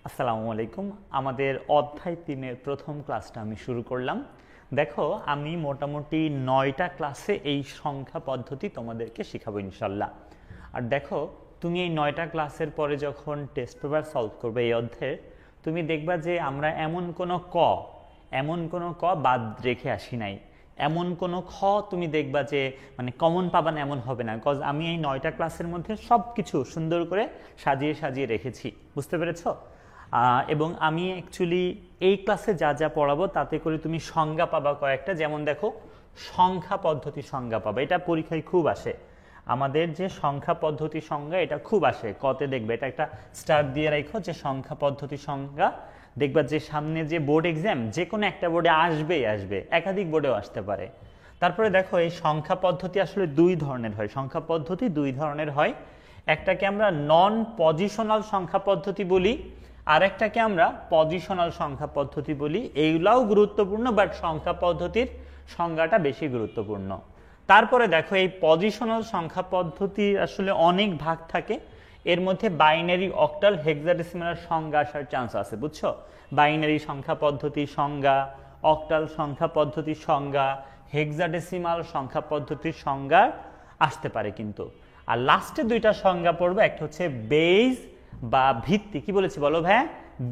আসসালামু আলাইকুম। আমাদের অধ্যায় ৩-এর প্রথম ক্লাসটা আমি শুরু করলাম। দেখো, আমি মোটামুটি ৯টা ক্লাসে এই সংখ্যা পদ্ধতি তোমাদেরকে শেখাবো ইনশাল্লাহ। আর দেখো, তুমি এই ৯টা ক্লাসের পরে যখন টেস্ট পেপার সলভ করবে এই অধ্যায়ের, তুমি দেখবা যে আমরা এমন কোনো ক বাদ রেখে আসি নাই, এমন কোনো খ তুমি দেখবা যে মানে কমন পাবা না এমন হবে না। কজ আমি এই ৯টা ক্লাসের মধ্যে সব কিছু সুন্দর করে সাজিয়ে সাজিয়ে রেখেছি, বুঝতে পেরেছো? এবং আমি অ্যাকচুয়ালি এই ক্লাসে যা যা পড়াবো তাতে করে তুমি সংজ্ঞা পাবা কয়েকটা। যেমন দেখো, সংখ্যা পদ্ধতি সংজ্ঞা পাবা, এটা পরীক্ষায় খুব আসে। আমাদের যে সংখ্যা পদ্ধতি সংজ্ঞা এটা খুব আসে, কতে দেখবে, এটা একটা স্টার দিয়ে রাখো যে সংখ্যা পদ্ধতি সংজ্ঞা। দেখবা যে সামনে যে বোর্ড এক্সাম, যে কোনো একটা বোর্ডে আসবে, একাধিক বোর্ডেও আসতে পারে। তারপরে দেখো, এই সংখ্যা পদ্ধতি আসলে দুই ধরনের হয়। সংখ্যা পদ্ধতি দুই ধরনের হয়, একটাকে আমরা নন পজিশনাল সংখ্যা পদ্ধতি বলি, আর একটাকে আমরা পজিশনাল সংখ্যা পদ্ধতি বলি। এইগুলাও গুরুত্বপূর্ণ, বাট সংখ্যা পদ্ধতির সংজ্ঞাটা বেশি গুরুত্বপূর্ণ। তারপরে দেখো, এই পজিশনাল সংখ্যা পদ্ধতি আসলে অনেক ভাগ থাকে। এর মধ্যে বাইনারি, অক্টাল, হেক্সাডেসিমাল সংজ্ঞা আসার চান্স আছে, বুঝছো? বাইনারি সংখ্যা পদ্ধতি সংজ্ঞা, অক্টাল সংখ্যা পদ্ধতির সংজ্ঞা, হেক্সাডেসিমাল সংখ্যা পদ্ধতির সংজ্ঞা আসতে পারে কিন্তু। আর লাস্টে দুইটা সংজ্ঞা পড়বে, একটা হচ্ছে বেজ বা ভিত্তি। কি বলেছি বলো ভাই?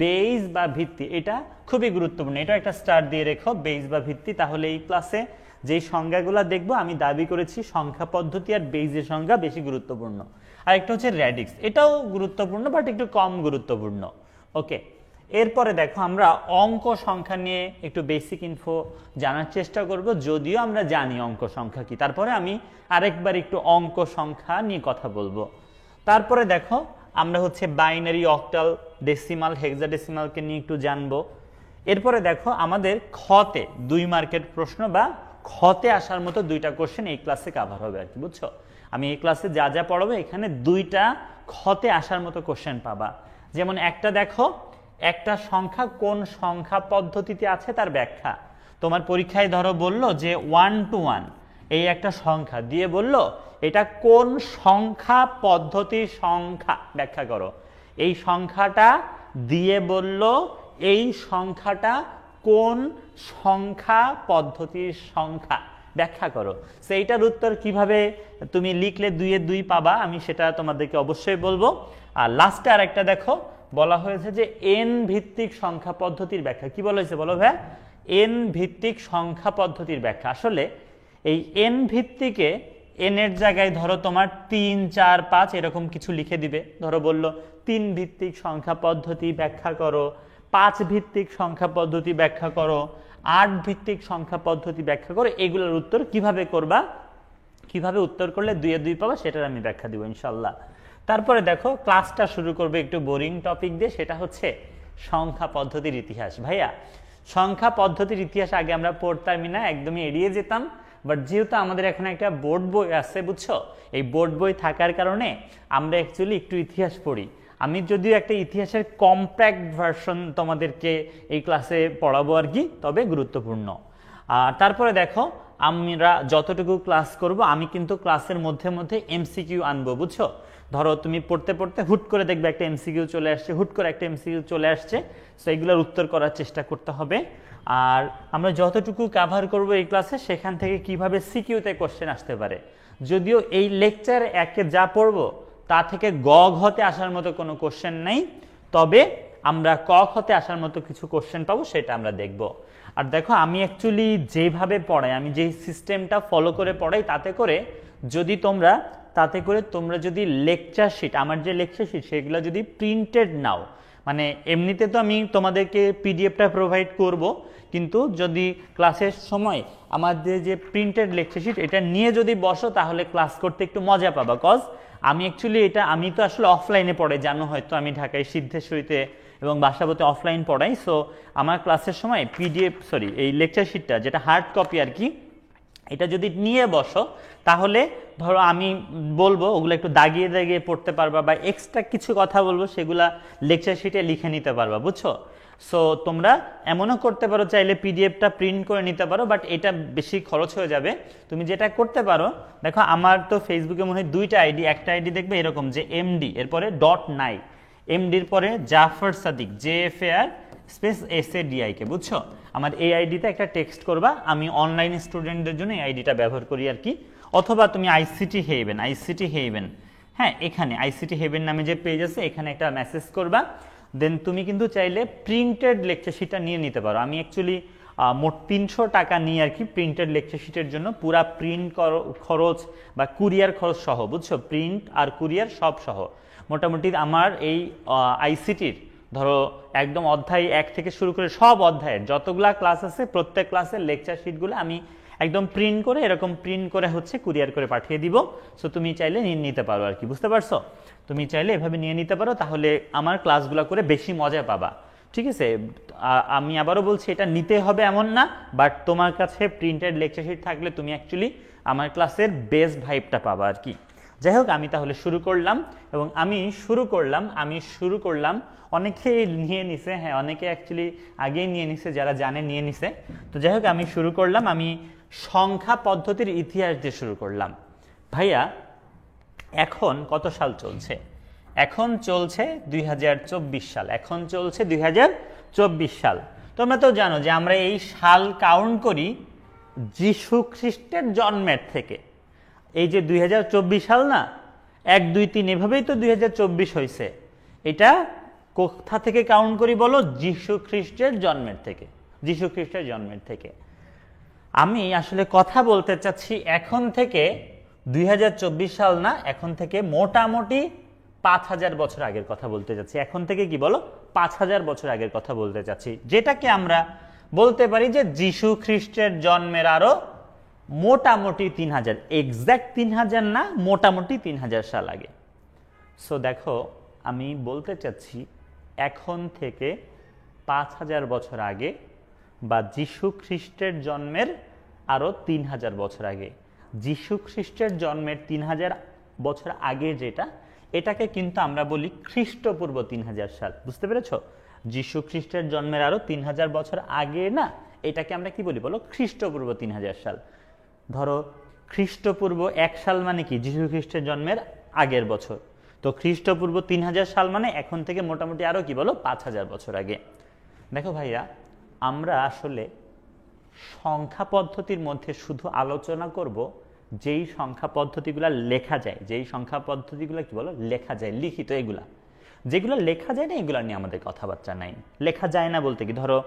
বেজ বা ভিত্তি, এটা খুবই গুরুত্বপূর্ণ। এটা একটা স্টার দিয়ে রেখো, বেজ বা ভিত্তি। তাহলে এই ক্লাসে যেই সংজ্ঞাগুলো দেখবো, আমি দাবি করেছি সংখ্যা পদ্ধতি আর বেজের সংজ্ঞা বেশি গুরুত্বপূর্ণ। আর একটা হচ্ছে র্যাডিক্স, এটাও গুরুত্বপূর্ণ বাট একটু কম গুরুত্বপূর্ণ। ওকে, এরপরে দেখো, আমরা অঙ্ক সংখ্যা নিয়ে একটু বেসিক ইনফো জানার চেষ্টা করব, যদিও আমরা জানি অঙ্ক সংখ্যা কি। তারপরে আমি আরেকবার একটু অঙ্ক সংখ্যা নিয়ে কথা বলবো। তারপরে দেখো, আমরা হচ্ছে বাইনারি, অক্টাল, ডেসিমাল, হেক্সাডেসিমালকে নিয়ে একটু জানবো। এরপরে দেখো, আমাদের খতে 2 মার্কের প্রশ্ন বা খতে আসার মতো 2টা কোশ্চেন এই ক্লাসে কভার হবে আর কি, বুঝছো? আমি এই ক্লাসে যা যা পড়াবো এখানে 2টা খতে আসার মতো কোশ্চেন পাবা। যেমন একটা দেখো, একটা সংখ্যা কোন সংখ্যা পদ্ধতিতে আছে তার ব্যাখ্যা। তোমার পরীক্ষায় ধরো বললো যে 1 to 1 এই একটা সংখ্যা দিয়ে বলল এটা কোন সংখ্যা পদ্ধতির সংখ্যা, ব্যাখ্যা করো। এই সংখ্যাটা দিয়ে বলল এই সংখ্যাটা কোন সংখ্যা পদ্ধতির সংখ্যা, ব্যাখ্যা করো। সেইটার উত্তর কিভাবে তুমি লিখলে 2 এ 2 পাবা, আমি সেটা তোমাদেরকে অবশ্যই বলবো। আর লাস্টে আর একটা দেখো, বলা হয়েছে যে এন ভিত্তিক সংখ্যা পদ্ধতির ব্যাখ্যা। কি বলা হয়েছে বলো ভাই? এন ভিত্তিক সংখ্যা পদ্ধতির ব্যাখ্যা। আসলে এই এন ভিত্তিকে এন এর জায়গায় ধরো তোমার 3, 4, 5 এরকম কিছু লিখে দিবে। ধরো বললো 3 ভিত্তিক সংখ্যা পদ্ধতি ব্যাখ্যা করো, 5 ভিত্তিক সংখ্যা পদ্ধতি ব্যাখ্যা করো, 8 ভিত্তিক সংখ্যা পদ্ধতি ব্যাখ্যা করো। এগুলোর উত্তর কিভাবে করবা, কিভাবে উত্তর করলে 2 এ 2 পাবা, সেটার আমি ব্যাখ্যা দিব ইনশাল্লাহ। তারপরে দেখো, ক্লাসটা শুরু করবে একটু বোরিং টপিক দিয়ে, সেটা হচ্ছে সংখ্যা পদ্ধতির ইতিহাস। ভাইয়া, সংখ্যা পদ্ধতির ইতিহাস আগে আমরা পড়তামই না, একদমই এড়িয়ে যেতাম। বাট যেহেতু আমাদের এখন একটা বোর্ড বই আছে, বুঝছো, এই বোর্ড বই থাকার কারণে আমরা অ্যাকচুয়ালি একটু ইতিহাস পড়ি। আমি যদিও একটা ইতিহাসের কম্প্যাক্ট ভার্সন তোমাদেরকে এই ক্লাসে পড়াবো আর কি, তবে গুরুত্বপূর্ণ। তারপরে দেখো, আমরা যতটুকু ক্লাস করব আমি কিন্তু ক্লাসের মধ্যে মধ্যে এমসিকিউ আনবো, বুঝছো? ধরো তুমি পড়তে পড়তে হুট করে দেখবে একটা এমসিকিউ চলে আসছে, হুট করে একটা এমসিকিউ চলে আসছে, সো এগুলোর উত্তর করার চেষ্টা করতে হবে। আর আমরা যতটুকু কভার করব এই ক্লাসে, সেখান থেকে কিভাবে সিকিউতে কোশ্চেন আসতে পারে। যদিও এই লেকচার একে যা পড়বো তা থেকে গ ঘতে আসার মতো কোনো কোশ্চেন নেই, তবে আমরা ক খতে আসার মতো কিছু কোশ্চেন পাবো, সেটা আমরা দেখব। আর দেখো, আমি অ্যাকচুয়ালি যেভাবে পড়াই, আমি যেই সিস্টেমটা ফলো করে পড়াই, তাতে করে তোমরা যদি লেকচার শিট, আমার যে লেকচার শিট সেগুলো যদি প্রিন্টেড নাও, মানে এমনিতে তো আমি তোমাদেরকে পিডিএফটা প্রোভাইড করব, কিন্তু যদি ক্লাসের সময় আমাদের যে প্রিন্টেড লেকচার শিট এটা নিয়ে যদি বসো, তাহলে ক্লাস করতে একটু মজা পাবা। কজ আমি আমি তো আসলে অফলাইনে পড়াই, জানো হয়তো আমি ঢাকায় সিদ্ধেশ্বরীতে এবং বাসাবোতে অফলাইন পড়াই। সো আমার ক্লাসের সময় এই লেকচার শিটটা যেটা হার্ড কপি আর কি, এটা যদি নিয়ে বসো, তাহলে ধরো আমি বলবো ওগুলো একটু দাগিয়ে দাগিয়ে পড়তে পারবা, বা এক্সট্রা কিছু কথা বলবো সেগুলা লেকচার শিটে লিখে নিতে পারবা, বুঝছো? সো তোমরা এমনও করতে পারো, চাইলে পিডিএফটা প্রিন্ট করে নিতে পারো, বাট এটা বেশি খরচ হয়ে যাবে। তুমি যেটা করতে পারো, দেখো আমার তো ফেসবুকে মনে হয় 2টা আইডি, একটা আইডি দেখবে এরকম যে এমডি এরপরে .9, এমডির পরে Jafar Sadik, JFAR space SADIK, বুঝছো? আমার এই আইডিতে একটা টেক্সট করবা, আমি অনলাইন স্টুডেন্টদের জন্য এই আইডিটা ব্যবহার করি আর কি। অথবা তুমি ICT হেভেন, হ্যাঁ এখানে ICT হেভেন নামে যে পেজ আছে এখানে একটা মেসেজ করবা, দেন তুমি কিন্তু চাইলে প্রিন্টেড লেকচার শিটটা নিয়ে নিতে পারো। আমি অ্যাকচুয়ালি মোট 300 টাকা নিই আর কি প্রিন্টেড লেকচার শিটের জন্য, পুরা প্রিন্ট খরচ বা কুরিয়ার খরচ সহ, বুঝছো? প্রিন্ট আর কুরিয়ার সব সহ মোটামুটি আমার এই ICTর ধরো একদম অধ্যায় 1 থেকে শুরু করে সব অধ্যায়ের যতগুলা ক্লাস আছে প্রত্যেক ক্লাসের লেকচার শিটগুলো আমি একদম প্রিন্ট করে এরকম প্রিন্ট করে হচ্ছে কুরিয়ার করে পাঠিয়ে দিব। সো তুমি চাইলে নিয়ে নিতে পারো আর কি, বুঝতে পারছো? তুমি চাইলে এভাবে নিয়ে নিতে পারো, তাহলে আমার ক্লাসগুলো করে বেশি মজা পাবা, ঠিক আছে? আমি আবারও বলছি এটা নিতে হবে এমন না, বাট তোমার কাছে প্রিন্টেড লেকচার শিট থাকলে তুমি অ্যাকচুয়ালি আমার ক্লাসের বেস্ট ভাইবটা পাবা আর কি। যাই হোক, আমি তাহলে শুরু করলাম, এবং আমি শুরু করলাম অনেকে নিয়ে নিছে, হ্যাঁ অনেকে অ্যাকচুয়ালি আগেই নিয়ে নিছে, যারা জানে নিয়ে নিছে। তো যাই হোক, আমি শুরু করলাম, আমি সংখ্যা পদ্ধতির ইতিহাস দিয়ে শুরু করলাম। ভাইয়া এখন কত সাল চলছে? এখন চলছে 2024 সাল, এখন চলছে 2024 সাল। তোমরা তো জানো যে আমরা এই সাল কাউন্ট করি যীশু খ্রিস্টের জন্মের থেকে। এই যে 2024 সাল না, 1 2 3 এভাবেই তো 2024 হয়েছে। এটা কোথা থেকে কাউন্ট করি বলো? যীশু খ্রিস্টের জন্মের থেকে, যীশু খ্রিস্টের জন্মের থেকে। আমি আসলে কথা বলতে চাচ্ছি এখন থেকে 2024 সাল না, এখন থেকে মোটামুটি 5000 বছর আগের কথা বলতে চাচ্ছি। এখন থেকে কি বলো? 5000 বছর আগের কথা বলতে চাচ্ছি, যেটাকে আমরা বলতে পারি যে যীশু খ্রিস্টের জন্মের আরো মোটামুটি 3000, এক্সাক্ট 3000 না, মোটামুটি 3000 সাল আগে। সো দেখো, আমি বলতে চাচ্ছি এখন থেকে 5000 বছর আগে, বা যীশু খ্রিস্টের জন্মের আরো 3000 বছর আগে। যীশু খ্রিস্টের জন্মের 3000 বছর আগে যেটা, এটাকে কিন্তু আমরা বলি খ্রিস্টপূর্ব 3000 সাল, বুঝতে পেরেছো? যীশু খ্রিস্টের জন্মের আরো 3000 বছর আগে না, এটাকে আমরা কি বলি বলো? খ্রিস্টপূর্ব 3000 সাল। ধরো খ্রিস্টপূর্ব 1 সাল মানে কি? যীশু খ্রিস্টের জন্মের আগের বছর। তো খ্রিস্টপূর্ব 3000 সাল মানে এখন থেকে মোটামুটি আরো কি বলো? 5000 বছর আগে। দেখো ভাইয়া, আমরা আসলে সংখ্যা পদ্ধতির মধ্যে শুধু আলোচনা করব যেই সংখ্যা পদ্ধতিগুলো লেখা যায়, যেই সংখ্যা পদ্ধতিগুলো কি বলো? লেখা যায়, লিখিত। এগুলা যেগুলো লেখা যায় না, এগুলো নিয়ে আমাদের কথাবার্তা নাই। লেখা যায় না বলতে কি, ধরো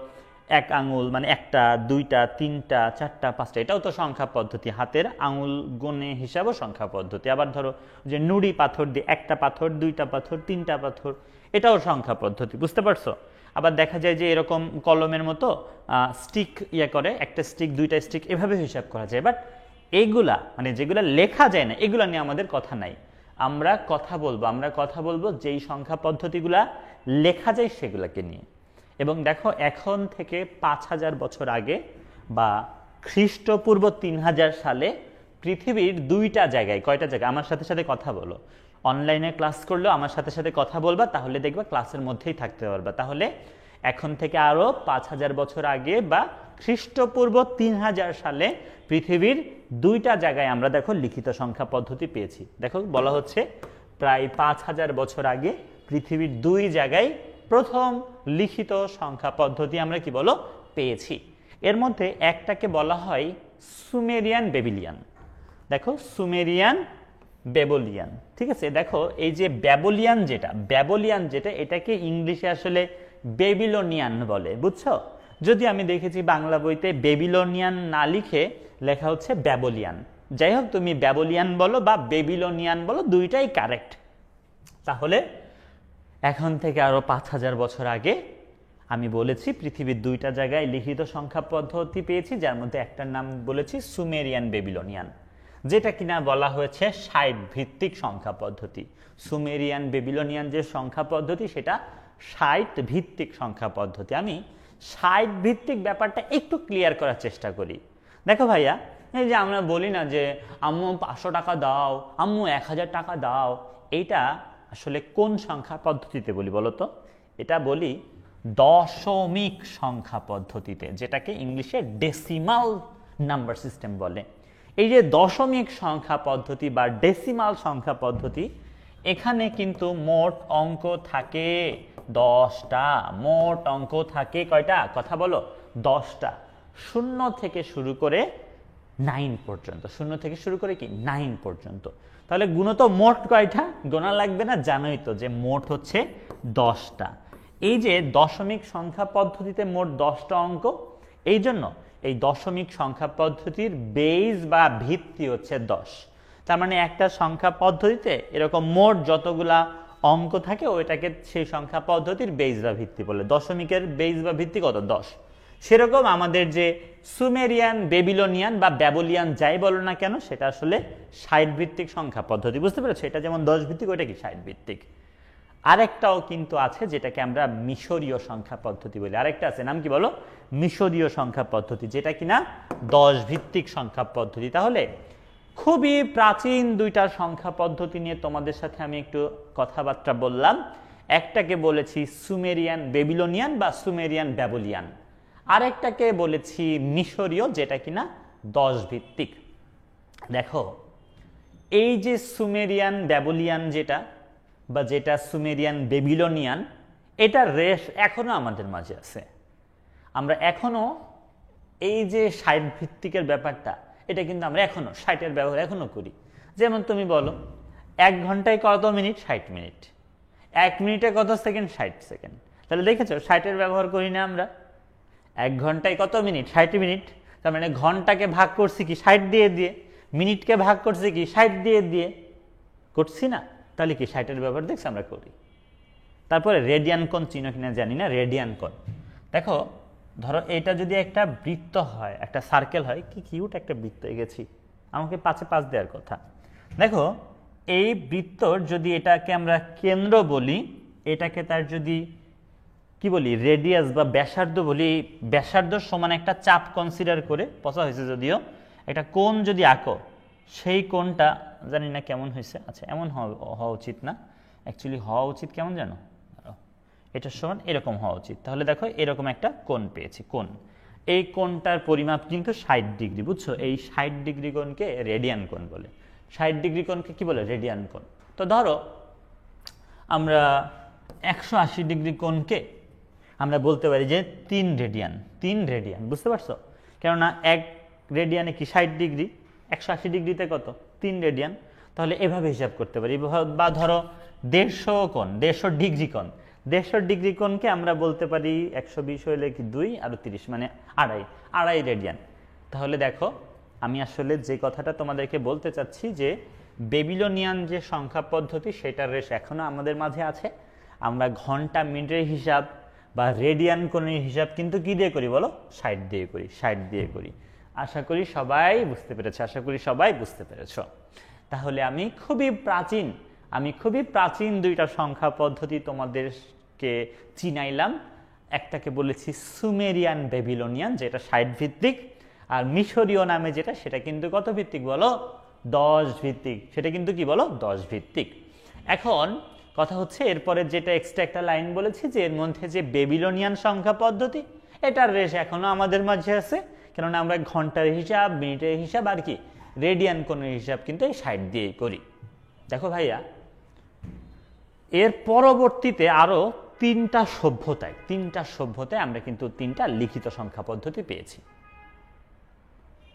1 আঙুল মানে 1টা 2টা 3টা 4টা 5টা, এটাও তো সংখ্যা পদ্ধতি। হাতের আঙুল গণে হিসাবও সংখ্যা পদ্ধতি। আবার ধরো যে নুড়ি পাথর দিয়ে 1টা পাথর 2টা পাথর 3টা পাথর, এটাও সংখ্যা পদ্ধতি, বুঝতে পারছো? আবার দেখা যায় যে এরকম কলমের মতো স্টিক করে, 1টা স্টিক 2টা স্টিক, এভাবে হিসাব করা যায়। বাট এইগুলা মানে যেগুলা লেখা যায় না, এগুলা নিয়ে আমাদের কথা নাই। আমরা কথা বলবো যেই সংখ্যা পদ্ধতিগুলা লেখা যায় সেগুলাকে নিয়ে। এবং দেখো, এখন থেকে 5000 বছর আগে বা খ্রিস্টপূর্ব 3000 সালে পৃথিবীর 2টা জায়গায়, কয়টা জায়গায়? আমার সাথে সাথে কথা বলো, অনলাইনে ক্লাস করলেও আমার সাথে সাথে কথা বলবা, তাহলে দেখবা ক্লাসের মধ্যেই থাকতে পারবা। তাহলে এখন থেকে আরো 5000 বছর আগে বা খ্রিস্টপূর্ব 3000 সালে পৃথিবীর 2টা জায়গায় আমরা দেখো লিখিত সংখ্যা পদ্ধতি পেয়েছি। দেখো বলা হচ্ছে প্রায় 5000 বছর আগে পৃথিবীর 2 জায়গায় প্রথম লিখিত সংখ্যা পদ্ধতি আমরা কি বলো? পেয়েছি। এর মধ্যে একটাকে বলা হয় সুমেরিয়ান বেবিলিয়ান। দেখো, সুমেরিয়ান ব্যাবিলিয়ান, ঠিক আছে? দেখো, এই যে ব্যাবিলিয়ান যেটা এটাকে ইংলিশে আসলে বেবিলনিয়ান বলে, বুঝছো? যদি আমি দেখেছি বাংলা বইতে বেবিলনিয়ান না লিখে লেখা হচ্ছে ব্যাবিলিয়ান। যাই হোক, তুমি ব্যাবিলিয়ান বলো বা বেবিলনিয়ান বলো, দুইটাই কারেক্ট। তাহলে এখন থেকে আরো 5000 বছর আগে আমি বলেছি পৃথিবীর 2টা জায়গায় লিখিত সংখ্যা পদ্ধতি পেয়েছি, যার মধ্যে একটার নাম বলেছি সুমেরিয়ান বেবিলনিয়ান, যেটা কিনা বলা হয়েছে 60 ভিত্তিক সংখ্যা পদ্ধতি। সুমেরিয়ান বেবিলনিয়ান যে সংখ্যা পদ্ধতি, সেটা 60 ভিত্তিক সংখ্যা পদ্ধতি। আমি 60 ভিত্তিক ব্যাপারটা একটু ক্লিয়ার করার চেষ্টা করি। দেখো ভাইয়া, এই যে আমরা বলি না যে আম্মু 500 টাকা দাও, আম্মু 1000 টাকা দাও, এইটা আসলে কোন সংখ্যা পদ্ধতিতে বলি বলো তো? এটা বলি দশমিক সংখ্যা পদ্ধতিতে, যেটাকে ইংলিশে ডেসিমাল নাম্বার সিস্টেম বলে। এই যে দশমিক সংখ্যা পদ্ধতি বা ডেসিমাল সংখ্যা পদ্ধতি, এখানে কিন্তু মোট অঙ্ক থাকে 10টা। মোট অঙ্ক থাকে কয়টা? কথা বলো, 10টা। 0 থেকে শুরু করে 9 পর্যন্ত। 0 থেকে শুরু করে কি 9 পর্যন্ত। তাহলে গুণত মোট কয়টা? গোনা লাগবে না, জানোই তো যে মোট হচ্ছে 10টা। এই যে দশমিক সংখ্যা পদ্ধতিতে মোট 10টা অঙ্ক, এই জন্য এই দশমিক সংখ্যা পদ্ধতির বেস বা ভিত্তি হচ্ছে 10। তার মানে একটা সংখ্যা পদ্ধতিতে এরকম মোট যতগুলা অঙ্ক থাকে ওইটাকে সেই সংখ্যা পদ্ধতির বেস বা ভিত্তি বলে। দশমিকের বেস বা ভিত্তি কত? 10। সেরকম আমাদের যে সুমেরিয়ান, বেবিলনিয়ান বা ব্যাবিলিয়ান যাই বলো না কেন, সেটা আসলে 60 ভিত্তিক সংখ্যা পদ্ধতি, বুঝতে পেরেছো? এটা যেমন 10 ভিত্তিক, ওইটা কি 60 ভিত্তিক। আরেকটাও কিন্তু আছে যেটাকে আমরা মিশরীয় সংখ্যা পদ্ধতি বলি। আরেকটা আছে, নাম কি বলো? মিশরীয় সংখ্যা পদ্ধতি, যেটা কিনা 10 ভিত্তিক সংখ্যা পদ্ধতি। তাহলে খুবই প্রাচীন দুইটা সংখ্যা পদ্ধতি নিয়ে তোমাদের সাথে আমি একটু কথাবার্তা বললাম। একটাকে বলেছি সুমেরিয়ান বেবিলনিয়ান বা সুমেরিয়ান ব্যাবিলিয়ান, আরেকটাকে বলেছি মিশরীয়, যেটা কিনা 10 ভিত্তিক। দেখো, এই যে সুমেরিয়ান ব্যাবিলিয়ান যেটা বা যেটা সুমেরিয়ান বেবিলনিয়ান, এটার রেশ এখনো আমাদের মাঝে আছে। আমরা এখনো এই যে 60 ভিত্তিকের ব্যাপারটা, এটা কিন্তু আমরা এখনো 60-এর ব্যবহার এখনো করি। যেমন তুমি বলো 1 ঘন্টায় কত মিনিট? 60 মিনিট। 1 মিনিটে কত সেকেন্ড? 60 সেকেন্ড। তাহলে দেখেছো 60-এর ব্যবহার করি না আমরা। 1 ঘন্টায় কত মিনিট? 60 মিনিট। তার মানে ঘন্টাকে ভাগ করছি কি 60 দিয়ে দিয়ে, মিনিটকে ভাগ করছি কি 60 দিয়ে দিয়ে, করছি না? তাহলে কি 60-এর ব্যবহার দেখছি আমরা করি। তারপরে রেডিয়ান কোণ চিহ্ন কিনা জানি না, রেডিয়ান কোণ। দেখো, ধরো এটা যদি একটা বৃত্ত হয়, একটা সার্কেল হয়, কি কিউট একটা বৃত্ত এঁকেছি, আমাকে 5-এ 5 দেওয়ার কথা। দেখো, এই বৃত্তর যদি এটাকে আমরা কেন্দ্র বলি, এটাকে তার যদি কি বলি রেডিয়াস বা ব্যাসার্ধ বলি, ব্যাসার্ধ সমান একটা চাপ কনসিডার করে, পচা হয়েছে যদিও, একটা কোণ যদি আঁকো, সেই কোণটা জানি না কেমন হয়েছে। আচ্ছা, এমন হওয়া উচিত না, অ্যাকচুয়ালি হওয়া উচিত কেমন জানো, এটার সমান এরকম হওয়া উচিত। তাহলে দেখো এরকম একটা কোণ পেয়েছি। কোণ, এই কোণটার পরিমাপ কিন্তু 60 ডিগ্রি, বুঝছো? এই 60 ডিগ্রি কোণকে রেডিয়ান কোণ বলে। 60 ডিগ্রি কোণকে কি বলে? রেডিয়ান কোণ। তো ধরো আমরা 180 ডিগ্রি কোণকে আমরা বলতে পারি যে 3 রেডিয়ান। 3 রেডিয়ান, বুঝতে পারছো? কেননা 1 রেডিয়ানে কি 60 ডিগ্রি, 180 ডিগ্রিতে কত? 3 রেডিয়ান। তাহলে এভাবে হিসাব করতে পারি। বা ধরো 150 কোণ, 150 ডিগ্রি কোণ, 150 ডিগ্রি কোণকে আমরা বলতে পারি 120 হইলে কি 2 আর 30 মানে আড়াই রেডিয়ান। তাহলে দেখো, আমি আসলে যে কথাটা তোমাদেরকে বলতে চাচ্ছি যে বেবিলনিয়ান যে সংখ্যা পদ্ধতি, সেটার রেশ এখনো আমাদের মাঝে আছে। আমরা ঘন্টা মিনিটের হিসাব বা রেডিয়ান কোণের হিসাব কিন্তু কি দিয়ে করি বলো? 60 দিয়ে করি, 60 দিয়ে করি। আশা করি সবাই বুঝতে পেরেছ। তাহলে আমি খুবই প্রাচীন দুইটা সংখ্যা পদ্ধতি তোমাদেরকে চিনাইলাম। একটাকে বলেছি সুমেরিয়ান বেবিলনিয়ান, যেটা 60 ভিত্তিক, আর মিশরীয় নামে যেটা, সেটা কিন্তু কত ভিত্তিক বলো? 10 ভিত্তিক। সেটা কিন্তু কি বলো? 10 ভিত্তিক। এখন কথা হচ্ছে, এরপরে যেটা এক্সট্রা একটা লাইন বলেছি যে এর মধ্যে যে বেবিলনিয়ান সংখ্যা পদ্ধতি, এটার রেশ এখনো আমাদের মাঝে আছে। কেননা আমরা ঘন্টার হিসাব, মিনিটের হিসাব আর কি রেডিয়ান কোণের হিসাব কিন্তু এই 60 দিয়েই করি। দেখো ভাইয়া, এর পরবর্তীতে আরো 3টা সভ্যতায় আমরা কিন্তু 3টা লিখিত সংখ্যা পদ্ধতি পেয়েছি।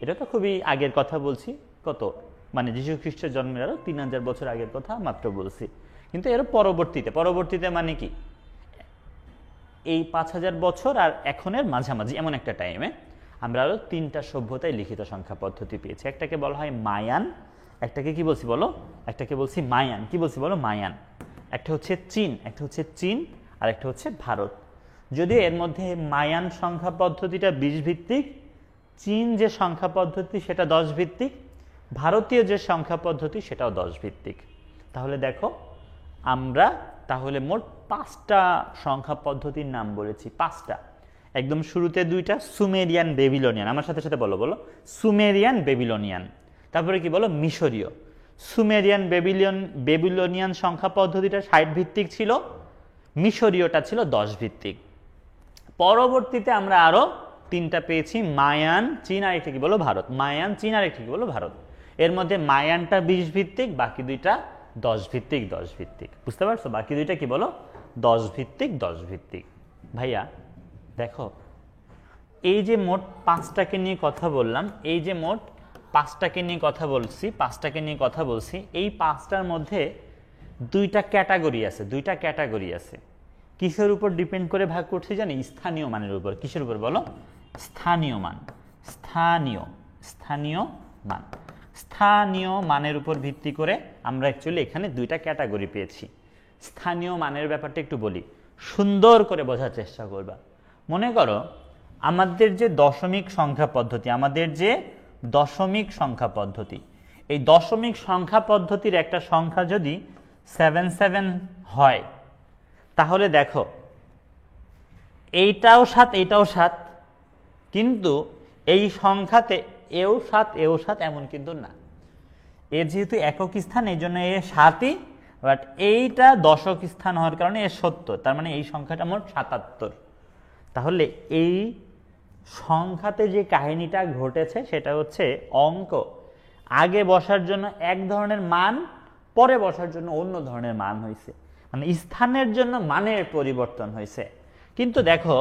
এটা তো খুবই আগের কথা বলছি, কত মানে যীশু খ্রিস্টের জন্মের আরো 3000 বছর আগের কথা মাত্র বলছি। কিন্তু এর পরবর্তীতে মানে কি এই 5000 বছর আর এখনের মাঝামাঝি এমন একটা টাইমে আমরা আরো 3টা সভ্যতায় লিখিত সংখ্যা পদ্ধতি পেয়েছি। একটাকে বলা হয় মায়ান, একটাকে কি বলছি বলো? একটাকে বলছি মায়ান। কি বলছি বলো? মায়ান। একটা হচ্ছে চীন, আর একটা হচ্ছে ভারত। যদিও এর মধ্যে মায়ান সংখ্যা পদ্ধতিটা 20 ভিত্তিক, চীন যে সংখ্যা পদ্ধতি সেটা 10 ভিত্তিক, ভারতীয় যে সংখ্যা পদ্ধতি সেটাও 10 ভিত্তিক। তাহলে দেখো, আমরা তাহলে মোট 5টা সংখ্যা পদ্ধতির নাম বলেছি। 5টা, একদম শুরুতে 2টা সুমেরিয়ান বেবিলনিয়ান, আমার সাথে সাথে বলো সুমেরিয়ান বেবিলনিয়ান। তারপরে কি বলো? মিশরীয়। সুমেরিয়ান বেবিলনিয়ান সংখ্যা পদ্ধতিটা 60 ভিত্তিক ছিল, মিশরীয়টা ছিল 10 ভিত্তিক। পরবর্তীতে আমরা আরো 3টা পেয়েছি, মায়ান, চীন, আর একটা কি বলো? ভারত। মায়ান, চীন, আর একটা কি বলো? ভারত। এর মধ্যে মায়ানটা 20 ভিত্তিক, বাকি 2টা 10 ভিত্তিক 10 ভিত্তিক। বুঝতে পারছো? বাকি দুইটা কি বলো? 10 ভিত্তিক 10 ভিত্তিক। ভাইয়া দেখো, এই যে মোট 5টাকে নিয়ে কথা বললাম, এই যে মোট 5টাকে নিয়ে কথা বলছি, এই 5টার মধ্যে 2টা ক্যাটাগরি আছে। কিসের উপর ডিপেন্ড করে ভাগ করছি জানি? স্থানীয় মানের উপর। কিসের উপর বলো? স্থানীয় মান। স্থানীয় মানের উপর ভিত্তি করে আমরা অ্যাকচুয়ালি এখানে 2টা ক্যাটাগরি পেয়েছি। স্থানীয় মানের ব্যাপারটা একটু বলি, সুন্দর করে বোঝার চেষ্টা করবা। মনে করো আমাদের যে দশমিক সংখ্যা পদ্ধতি, এই দশমিক সংখ্যা পদ্ধতির একটা সংখ্যা যদি 77 হয়, তাহলে দেখো এইটাও 7 এইটাও 7, কিন্তু এই সংখ্যাতে এও 7 এমন কিন্তু না। এ যেহেতু একক স্থান, এই জন্য এ 7ই, বাট এইটা দশক স্থান হওয়ার কারণে এ 70, তার মানে এই সংখ্যাটা মোট 77। তাহলে এই সংখ্যাতে যে কাহিনীটা ঘটেছে সেটা হচ্ছে অঙ্ক আগে বসার জন্য এক ধরনের মান, পরে বসার জন্য অন্য ধরনের মান হয়েছে, মানে স্থানের জন্য মানের পরিবর্তন হয়েছে। কিন্তু দেখো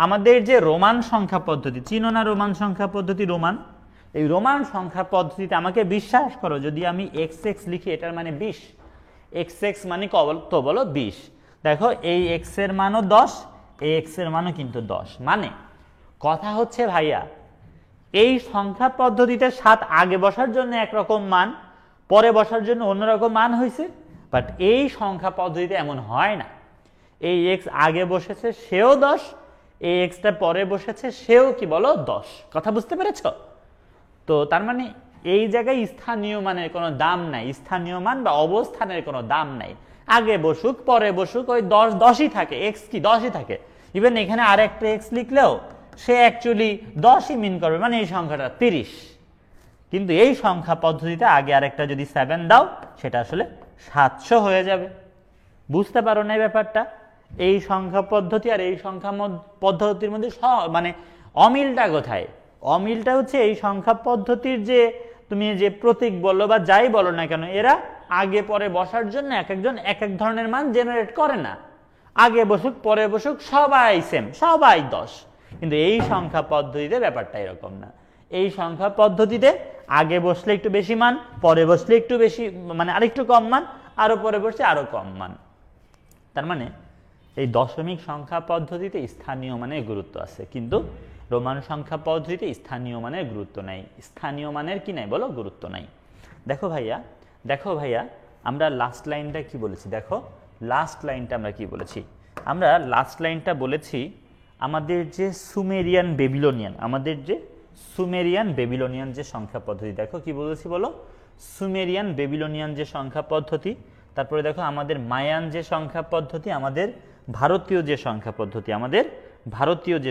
আমাদের যে রোমান সংখ্যা পদ্ধতি, চিনো না রোমান সংখ্যা পদ্ধতি? এই রোমান সংখ্যা পদ্ধতিতে আমাকে বিশ্বাস করো, যদি আমি xx লিখি এটার মানে 20, xx মানে তো বলো 20। দেখো এই x এর মানও 10, এই x এর মানও কিন্তু 10। মানে কথা হচ্ছে ভাইয়া, এই সংখ্যা পদ্ধতিতে 7 আগে বসার জন্য একরকম মান, পরে বসার জন্য অন্যরকম মান হয়েছে, বাট এই সংখ্যা পদ্ধতিতে এমন হয় না। এই x আগে বসেছে সেও 10, এই xটা পরে বসেছে সেও কি বলো 10। কথা বুঝতে পেরেছ? তো তার মানে এই জায়গায় স্থানীয় মানের কোনো দাম নাই, স্থানীয় মান বা অবস্থানের কোনো দাম নাই। আগে বসুক পরে বসুক ওই 10ই থাকে, x কি 10ই থাকে। ইভেন এখানে আর একটা x লিখলেও সে অ্যাকচুয়ালি 10ই মিন করবে, মানে এই সংখ্যাটা 30। কিন্তু এই সংখ্যা পদ্ধতিতে আগে আরেকটা যদি 7 দাও, সেটা আসলে 700 হয়ে যাবে। বুঝতে পারো না এই ব্যাপারটা? এই সংখ্যা পদ্ধতি আর এই সংখ্যা পদ্ধতির মধ্যে মানে অমিলটা কোথায়? অমিলটা হচ্ছে এই সংখ্যা পদ্ধতির যে তুমি যে প্রতীক বলো বা যাই বলো না কেন, এরা আগে পরে বসার জন্য এক একজন এক এক ধরনের মান জেনারেট করে না। আগে বসুক পরে বসুক সবাই সেম, সবাই 10। কিন্তু এই সংখ্যা পদ্ধতিতে ব্যাপারটা এরকম না। এই সংখ্যা পদ্ধতিতে আগে বসলে একটু বেশি মান, পরে বসলে একটু বেশি মানে আরেকটু কম মান, আরো পরে বসলে আরো কম মান। তার মানে এই দশমিক সংখ্যা পদ্ধতিতে স্থানীয় মানের গুরুত্ব আছে, কিন্তু রোমান সংখ্যা পদ্ধতিতে স্থানীয় মানের গুরুত্ব নাই। স্থানীয় মানের কি নাই বলো? গুরুত্ব নাই। দেখো ভাইয়া আমরা লাস্ট লাইনটা কি বলেছি? দেখো লাস্ট লাইনটা আমরা কি বলেছি? আমরা লাস্ট লাইনটা বলেছি আমাদের যে সুমেরিয়ান বেবিলনিয়ান যে সংখ্যা পদ্ধতি, দেখো কি বলেছি বলো? সুমেরিয়ান বেবিলনিয়ান যে সংখ্যা পদ্ধতি, তারপরে দেখো আমাদের মায়ান যে সংখ্যা পদ্ধতি, আমাদের ভারতীয় যে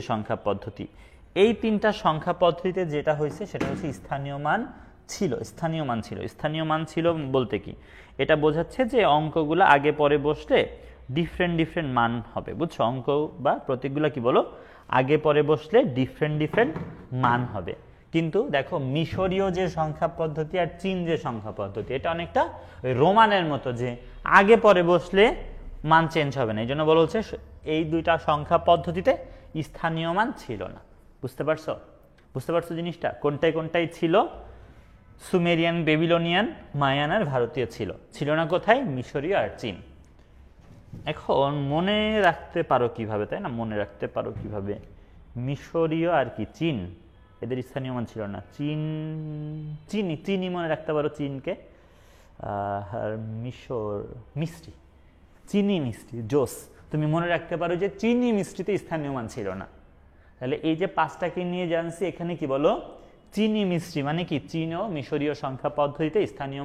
সংখ্যা পদ্ধতি, এই 3টা সংখ্যা পদ্ধতিতে যেটা হয়েছে সেটা হচ্ছে স্থানীয় মান ছিল বলতে কি এটা বোঝাচ্ছে যে অঙ্কগুলো আগে পরে বসলে ডিফারেন্ট মান হবে। বুঝছো? অঙ্ক বা প্রতীকগুলো কি বলো? আগে পরে বসলে ডিফারেন্ট মান হবে। কিন্তু দেখো মিশরীয় যে সংখ্যা পদ্ধতি আর চীন যে সংখ্যা পদ্ধতি, এটা অনেকটা ওই রোমানের মতো, যে আগে পরে বসলে মান চেঞ্জ হবে না। এই জন্য বলা হচ্ছে এই 2টা সংখ্যা পদ্ধতিতে স্থানীয় মান ছিল না। বুঝতে পারছো জিনিসটা? কোনটাই ছিল? সুমেরিয়ান, বেবিলনিয়ান, মায়ান আর ভারতীয় ছিল না কোথায়? মিশরীয় আর চীন। এখন মনে রাখতে পারো কিভাবে, তাই না? মনে রাখতে পারো কিভাবে? মিশরীয় আর কি চীন, এদের স্থানীয় মান ছিল না। চিনি মনে রাখতে পারো চীনকে, আর চিনি মিষ্টি জোস, তুমি মনে রাখতে পারো যে চিনি মিষ্টিতে স্থানীয় মান ছিল না। তাহলে এই যে 5টাকে নিয়ে জানছি, এখানে কি বলো? চিনি মিষ্টি মানে কি? চীন ও মিশরীয় সংখ্যা পদ্ধতিতে স্থানীয়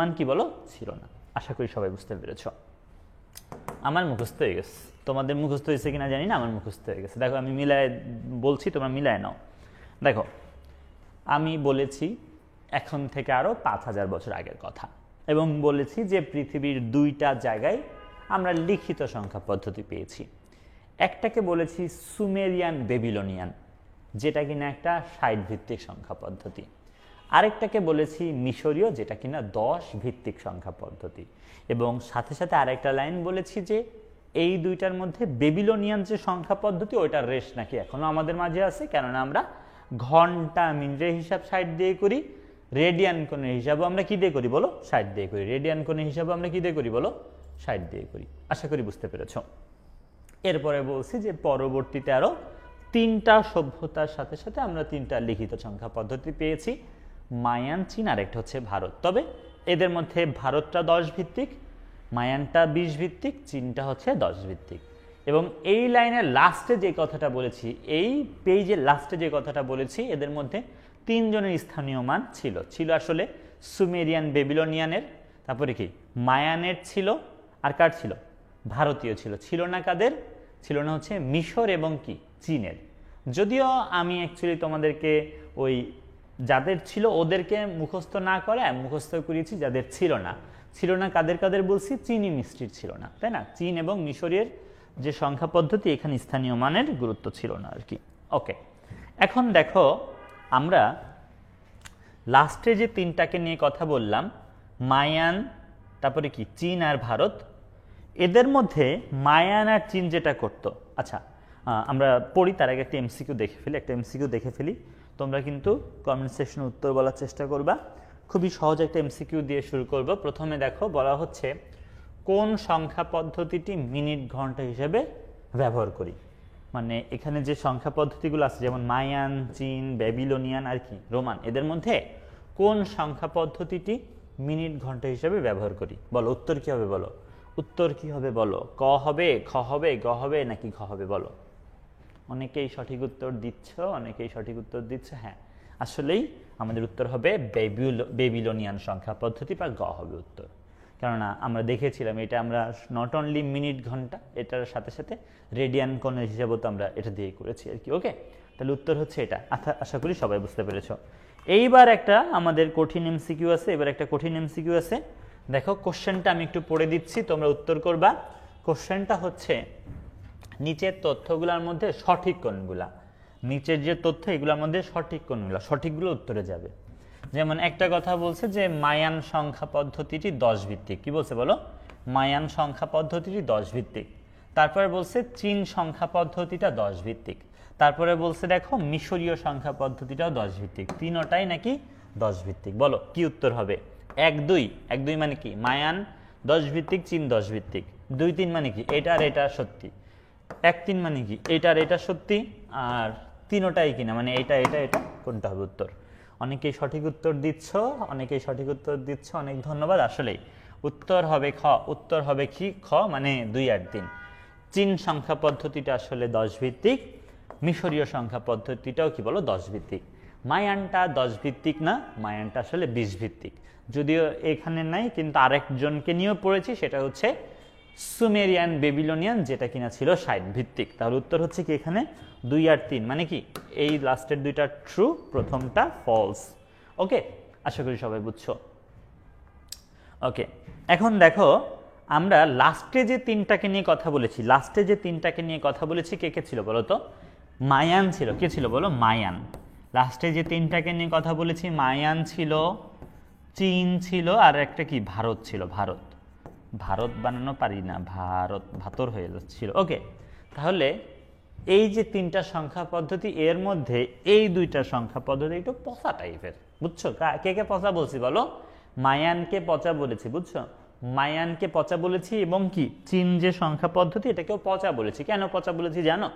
মান কি বলো? ছিল না। আশা করি সবাই বুঝতে পেরেছ। আমার মুখস্থ হয়ে গেছে, তোমাদের মুখস্থ হয়েছে কিনা জানি না, আমার মুখস্থ হয়ে গেছে। দেখো আমি মিলায় বলছি, তোমরা মিলায় নাও। দেখো আমি বলেছি এখন থেকে আরো 5000 বছর আগের কথা, এবং বলেছি যে পৃথিবীর 2টা জায়গায় আমরা লিখিত সংখ্যা পদ্ধতি পেয়েছি। একটাকে বলেছি সুমেরিয়ান বেবিলনিয়ান, যেটা কিনা একটা 60 ভিত্তিক সংখ্যা পদ্ধতি। আরেকটাকে বলেছি মিশরীয়, যেটা কিনা 10 ভিত্তিক সংখ্যা পদ্ধতি। এবং সাথে সাথে আরেকটা লাইন বলেছি যে এই দুইটার মধ্যে বেবিলনিয়ান যে সংখ্যা পদ্ধতি ওইটার রেশ নাকি এখনো আমাদের মাঝে আছে, কেননা আমরা ঘন্টা মিনিটের হিসাব 60 দিয়ে করি, রেডিয়ান কোণের হিসাবও আমরা কি দিয়ে করি বলো, 60 দিয়ে করি। রেডিয়ান কোণের হিসাবও আমরা কি দিয়ে করি বলো, 60 দিয়ে করি। আশা করি বুঝতে পেরেছ। এরপরে বলছি যে পরবর্তীতে আরো 3টা সভ্যতার সাথে সাথে আমরা 3টা লিখিত সংখ্যা পদ্ধতি পেয়েছি, মায়ান, চীন আর একটা হচ্ছে ভারত। তবে এদের মধ্যে ভারতটা 10 ভিত্তিক, মায়ানটা 20 ভিত্তিক, চীনটা হচ্ছে 10 ভিত্তিক। এবং এই লাইনের লাস্টে যে কথাটা বলেছি, এই পেজের লাস্টে যে কথাটা বলেছি, এদের মধ্যে 3 জনের স্থানীয় মান ছিল আসলে সুমেরিয়ান বেবিলনিয়ানের, তারপরে কি মায়ানের ছিল, আর কার ছিল, ভারতীয় ছিল না কাদের, ছিল না হচ্ছে মিশর এবং কি চীনের। যদিও আমি অ্যাকচুয়ালি তোমাদেরকে ওই যাদের ছিল ওদেরকে মুখস্থ না করে মুখস্থ করিয়েছি যাদের ছিল না কাদের কাদের বলছি, চীনি মিষ্টির ছিল না, তাই না? চীন এবং মিশরের যে সংখ্যা পদ্ধতি এখানে স্থানীয় মানের গুরুত্ব ছিল না আর কি। ওকে, এখন দেখো আমরা লাস্টে যে 3টাকে নিয়ে কথা বললাম, মায়ান, তারপরে কি চীন আর ভারত, এদের মধ্যে মায়ান আর চীন যেটা করতো, আচ্ছা আমরা পড়ি তার আগে একটা এমসিকিউ দেখে ফেলি। তোমরা কিন্তু কমেন্ট সেকশনে উত্তর বলার চেষ্টা করবা। খুবই সহজ একটা এমসিকিউ দিয়ে শুরু করব। প্রথমে দেখো বলা হচ্ছে কোন সংখ্যা পদ্ধতিটি মিনিট ঘন্টা হিসেবে ব্যবহার করি। মানে এখানে যে সংখ্যা পদ্ধতিগুলো আছে যেমন মায়ান, চীন, ব্যাবিলনিয়ান আর কি রোমান, এদের মধ্যে কোন সংখ্যা পদ্ধতিটি মিনিট ঘন্টা হিসেবে ব্যবহার করি? বলো উত্তর কি হবে, বলো উত্তর কি হবে, বলো ক হবে, খ হবে, গ হবে নাকি ঘ হবে? বলো। অনেকেই সঠিক উত্তর দিচ্ছ, হ্যাঁ আসলেই আমাদের উত্তর হবে বেবিলনিয়ান সংখ্যা পদ্ধতি বা গ হবে উত্তর। কেননা আমরা দেখেছিলাম এটা আমরা নট অনলি মিনিট ঘন্টা, এটার সাথে সাথে রেডিয়ান কোণের হিসাবেও তো আমরা এটা দিয়ে করেছি আর কি। ওকে, তাহলে উত্তর হচ্ছে এটা। আশা করি সবাই বুঝতে পেরেছ। এইবার একটা আমাদের কঠিন এমসিকিউ আছে, দেখো কোশ্চেনটা আমি একটু পড়ে দিচ্ছি, তোমরা উত্তর করবা। কোশ্চেনটা হচ্ছে নিচের তথ্যগুলোর মধ্যে সঠিক কোনগুলা, নিচের যে তথ্য এগুলোর মধ্যে সঠিক কোনগুলা, সঠিকগুলো উত্তরে যাবে। যেমন একটা কথা বলছে যে মায়ান সংখ্যা পদ্ধতিটি 10 ভিত্তিক, কি বলছে বলো, মায়ান সংখ্যা পদ্ধতিটি 10 ভিত্তিক। তারপরে বলছে চীন সংখ্যা পদ্ধতিটা 10 ভিত্তিক। তারপরে বলছে দেখো মিশরীয় সংখ্যা পদ্ধতিটাও 10 ভিত্তিক, তিনটাই নাকি 10 ভিত্তিক। বলো কি উত্তর হবে? 1-2 মানে কি মায়ান 10 ভিত্তিক, চীন 10 ভিত্তিক। 2-3 মানে কি এটা আর এটা সত্যি। 1-3 মানে কি এটা আর এটা সত্যি। আর তিনটাই কিনা মানে এটা কোনটা হবে উত্তর? অনেকেই সঠিক উত্তর দিচ্ছ, অনেক ধন্যবাদ। আসলেই উত্তর হবে খ, উত্তর হবে কি খ, মানে 2 আর 3। চীন সংখ্যা পদ্ধতিটা আসলে 10 ভিত্তিক, মিশরীয় সংখ্যা পদ্ধতিটাও কি বলো 10 ভিত্তিক। মায়ানটা 10 ভিত্তিক না, মায়ানটা আসলে 20 ভিত্তিক। যদিও এখানে নাই, কিন্তু আরেকজনকে নিয়েও পড়েছি, সেটা হচ্ছে সুমেরিয়ান বেবিলনিয়ান, যেটা কিনা ছিল 60 ভিত্তিক। তাহলে উত্তর হচ্ছে কি এখানে 2 আর 3, মানে কি এই লাস্টের দুইটা ট্রু, প্রথমটা ফলস। ওকে, আশা করি সবাই বুঝছো। ওকে, এখন দেখো আমরা লাস্টে যে 3টাকে নিয়ে কথা বলেছি, কে কে ছিল বলো তো? মায়ান ছিল। কে ছিল বলো? মায়ান। লাস্টে যে 3টাকে নিয়ে কথা বলেছি, মায়ান ছিল, চীন ছিল, আর একটা কি ভারত ছিল। ভারত বানানো পারি না, ভাতর হয়ে যাচ্ছিল। ওকে, তাহলে এই যে 3টা সংখ্যা পদ্ধতি, এর মধ্যে এই 2টা সংখ্যা পদ্ধতি একটু পচা টাইপের, বুঝছো? কে কে পচা বলছি বলো? মায়ানকে পচা বলেছি, বুঝছো? মায়ানকে পচা বলেছি, এবং কি চীন যে সংখ্যা পদ্ধতি এটাকেও পচা বলেছি। কেন পচা বলেছি জানো?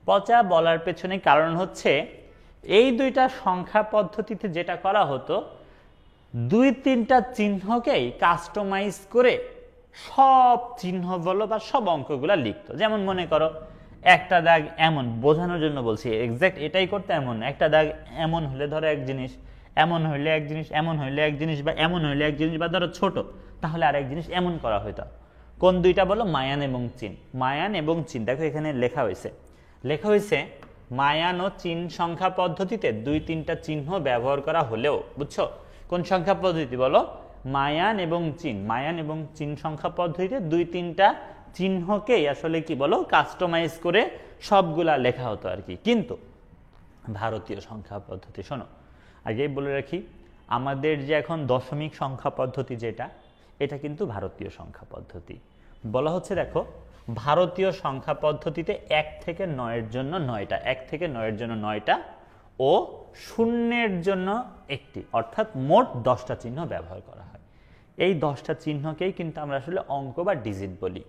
পচা বলার পেছনে কারণ হচ্ছে এই 2টা সংখ্যা পদ্ধতিতে যেটা করা হতো, 2-3টা চিহ্নকেই কাস্টমাইজ করে সব চিহ্ন বলো বা সব অঙ্কগুলা লিখতো। যেমন মনে করো একটা দাগ এমন, বোঝানোর জন্য বলছি, এক্সাক্ট এটাই করতে এমন, একটা দাগ এমন হলে ধরো এক জিনিস, এমন হইলে এক জিনিস, এমন হইলে এক জিনিস, বা এমন হইলে এক জিনিস, বা ধরো ছোট তাহলে আরেক জিনিস, এমন করা হইতো। কোন 2টা বলো? মায়ান এবং চীন। দেখো এখানে লেখা হয়েছে মায়ান ও চীন সংখ্যা পদ্ধতিতে 2-3টা চিহ্ন ব্যবহার করা হলেও, বুঝছো? কোন সংখ্যা পদ্ধতি বলো? মায়ান এবং চীন সংখ্যা পদ্ধতিতে 2-3টা চিহ্নকেই আসলে কি বলো কাস্টমাইজ করে সবগুলা লেখা হতো আর কি। কিন্তু ভারতীয় সংখ্যা পদ্ধতি, শোনো আগেই বলে রাখি, আমাদের যে এখন দশমিক সংখ্যা পদ্ধতি যেটা, এটা কিন্তু ভারতীয় সংখ্যা পদ্ধতি। বলা হচ্ছে দেখো, ভারতীয় সংখ্যা পদ্ধতিতে 1 থেকে 9-এর জন্য 9টা, 1 থেকে 9-এর জন্য 9টা ও শূন্যের জন্য 1টি, অর্থাৎ মোট 10টা চিহ্ন ব্যবহার করা হয়। এই 10টা চিহ্নকেই কিন্তু আমরা আসলে অঙ্ক বা ডিজিট বলি।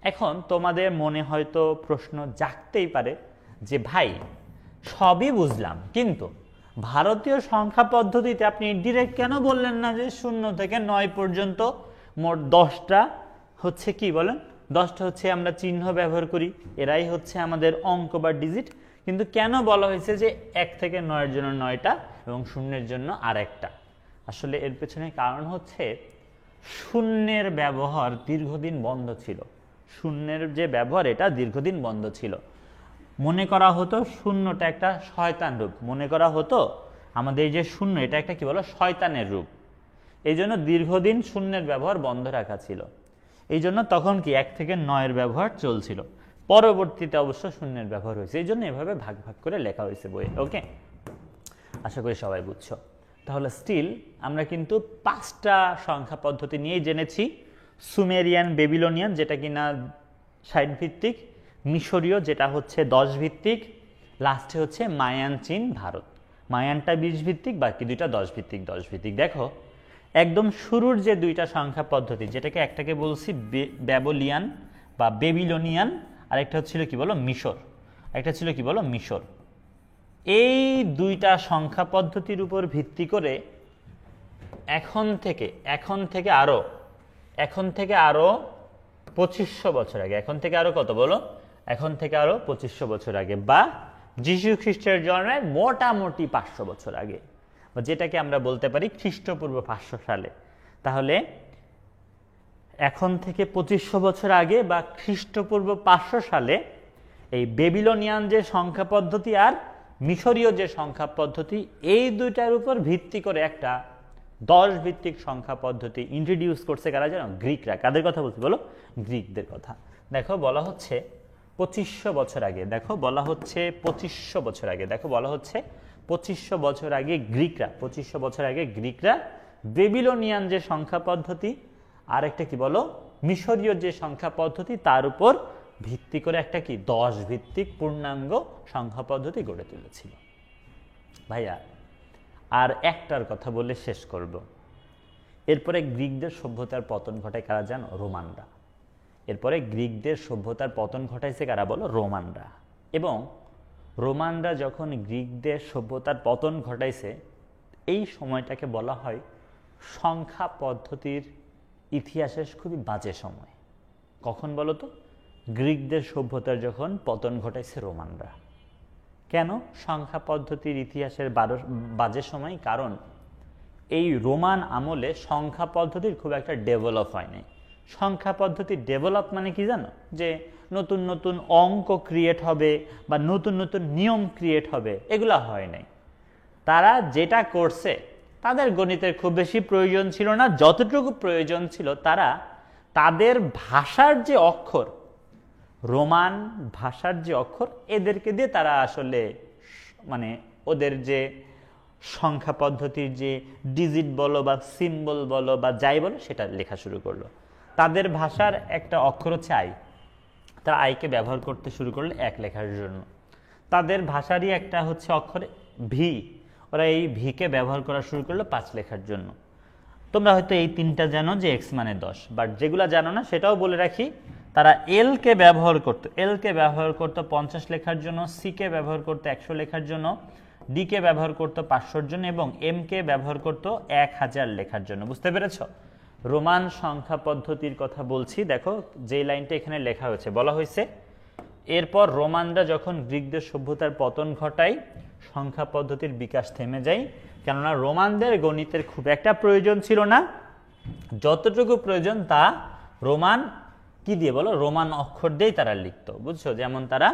এখন তোমাদের মনে হয়তো প্রশ্ন জাগতেই পারে যে ভাই সবই বুঝলাম, কিন্তু ভারতীয় সংখ্যা পদ্ধতিতে আপনি ডিরেক্ট কেন বললেন না যে 0 থেকে 9 পর্যন্ত মোট 10টা হচ্ছে কি বলেন, 10টা হচ্ছে আমরা চিহ্ন ব্যবহার করি, এরাই হচ্ছে আমাদের অঙ্ক বা ডিজিট, কিন্তু কেন বলা হয়েছে যে 1 থেকে 9-এর জন্য 9টা এবং শূন্যের জন্য আরেকটা? আসলে এর পেছনে কারণ হচ্ছে শূন্যের ব্যবহার দীর্ঘদিন বন্ধ ছিল। শূন্যের যে ব্যবহার এটা দীর্ঘদিন বন্ধ ছিল। মনে করা হতো শূন্যটা একটা শয়তান রূপ, মনে করা হতো আমাদের এই যে শূন্য এটা একটা কি বলো শয়তানের রূপ। এই জন্য দীর্ঘদিন শূন্যের ব্যবহার বন্ধ রাখা ছিল। এই জন্য তখন কি 1 থেকে 9-এর ব্যবহার চলছিল, পরবর্তীতে অবশ্য শূন্যের ব্যবহার হয়েছে। এই জন্য এভাবে ভাগ ভাগ করে লেখা হয়েছে বইয়ে। ওকে, আশা করি সবাই বুঝছো। তাহলে স্টিল আমরা কিন্তু 5টা সংখ্যা পদ্ধতি নিয়েই জেনেছি। সুমেরিয়ান, বেবিলনিয়ান যেটা কিনা 60 ভিত্তিক, মিশরীয় যেটা হচ্ছে 10 ভিত্তিক, লাস্টে হচ্ছে মায়ান, চীন, ভারত। মায়ানটা 20 ভিত্তিক, বাকি দুইটা 10 ভিত্তিক। 10 ভিত্তিক দেখো, একদম শুরুর যে দুইটা সংখ্যা পদ্ধতি, যেটাকে একটাকে বলছি ব্যাবলিয়ান বা বেবিলনিয়ান, আর একটা হচ্ছিল কি বলো মিশর, একটা ছিল কি বলো মিশর। এই দুইটা সংখ্যা পদ্ধতির উপর ভিত্তি করে এখন থেকে আরো 2500 বছর আগে, এখন থেকে আরো কত বলো, এখন থেকে আরো 2500 বছর আগে, বা যীশু খ্রিস্টের জন্মের মোটামুটি 500 বছর আগে, যেটাকে আমরা বলতে পারি খ্রিস্টপূর্ব 500 সালে। তাহলে এখন থেকে 2500 বছর আগে বা খ্রিস্টপূর্ব 500 সালে এই বেবিলনিয়ান যে সংখ্যা পদ্ধতি আর মিশরীয় যে সংখ্যা পদ্ধতি, এই দুইটার উপর ভিত্তি করে একটা 10 ভিত্তিক সংখ্যা পদ্ধতি ইন্ট্রোডিউস করছে কারা জানো? গ্রিকরা। কাদের কথা বলছি বলো? গ্রিকদের কথা। দেখো বলা হচ্ছে 2500 বছর আগে, দেখো বলা হচ্ছে 2500 বছর আগে, দেখো বলা হচ্ছে 2500 বছর আগে গ্রিকরা, 2500 বছর আগে গ্রিকরা বেবিলনিয়ান যে সংখ্যা পদ্ধতি আর একটা কি বলো মিশরীয় যে সংখ্যা পদ্ধতি, তার উপর ভিত্তি করে একটা কি 10 ভিত্তিক পূর্ণাঙ্গ সংখ্যা পদ্ধতি গড়ে তুলেছিল। ভাইয়া আর একটার কথা বলে শেষ করব। এরপরে গ্রিকদের সভ্যতার পতন ঘটায় কারা জানো? রোমানরা। এরপরে গ্রিকদের সভ্যতার পতন ঘটাইছে কারা বলো? রোমানরা। এবং রোমানরা যখন গ্রিকদের সভ্যতার পতন ঘটাইছে, এই সময়টাকে বলা হয় সংখ্যা পদ্ধতির ইতিহাসের খুবই বাজে সময়। কখন বলো তো? গ্রিকদের সভ্যতার যখন পতন ঘটাইছে রোমানরা। কেন সংখ্যা পদ্ধতির ইতিহাসের বাজে সময়? কারণ এই রোমান আমলে সংখ্যা পদ্ধতির খুব একটা ডেভেলপ হয়নি। সংখ্যা পদ্ধতির ডেভেলপ মানে কি জানো? যে নতুন নতুন অঙ্ক ক্রিয়েট হবে বা নতুন নতুন নিয়ম ক্রিয়েট হবে, এগুলো হয় নাই। তারা যেটা করছে, তাদের গণিতের খুব বেশি প্রয়োজন ছিল না। যতটুকু প্রয়োজন ছিল, তারা তাদের ভাষার যে অক্ষর, রোমান ভাষার যে অক্ষর, এদেরকে দিয়ে তারা আসলে মানে ওদের যে সংখ্যা পদ্ধতির যে ডিজিট বলো বা সিম্বল বলো বা যাই বলো, সেটা লেখা শুরু করলো। তাদের ভাষার একটা অক্ষর হচ্ছে আই, তারা আইকে ব্যবহার করতে শুরু করলো 1 লেখার জন্য। তাদের ভাষারই একটা হচ্ছে অক্ষর ভি, ওরা এই ভিকে ব্যবহার করা শুরু করলো 5 লেখার জন্য। তোমরা হয়তো এই 3টা জানো যে x মানে 10, বাট যেগুলা জানো না সেটাও বলে রাখি। তারা এলকে ব্যবহার করতো, 50 লেখার জন্য, সিকে ব্যবহার করতো 100 লেখার জন্য, ডিকে ব্যবহার করতো 500-র জন্য, এবং এমকে ব্যবহার করতো 1000 লেখার জন্য। বুঝতে পেরেছ? রোমান সংখ্যা পদ্ধতির কথা বলছি। দেখো যে লাইনটা এখানে লেখা হয়েছে, বলা হয়েছে এরপর রোমানরা যখন গ্রিকদের সভ্যতার পতন ঘটায়, সংখ্যা পদ্ধতির বিকাশ থেমে যায়। কেননা রোমানদের গণিতের খুব একটা প্রয়োজন ছিল না, যতটুকু প্রয়োজন তা রোমান কি দিয়ে বলো? রোমান অক্ষর দিয়েই তারা লিখতো। বুঝছো? যেমন তারা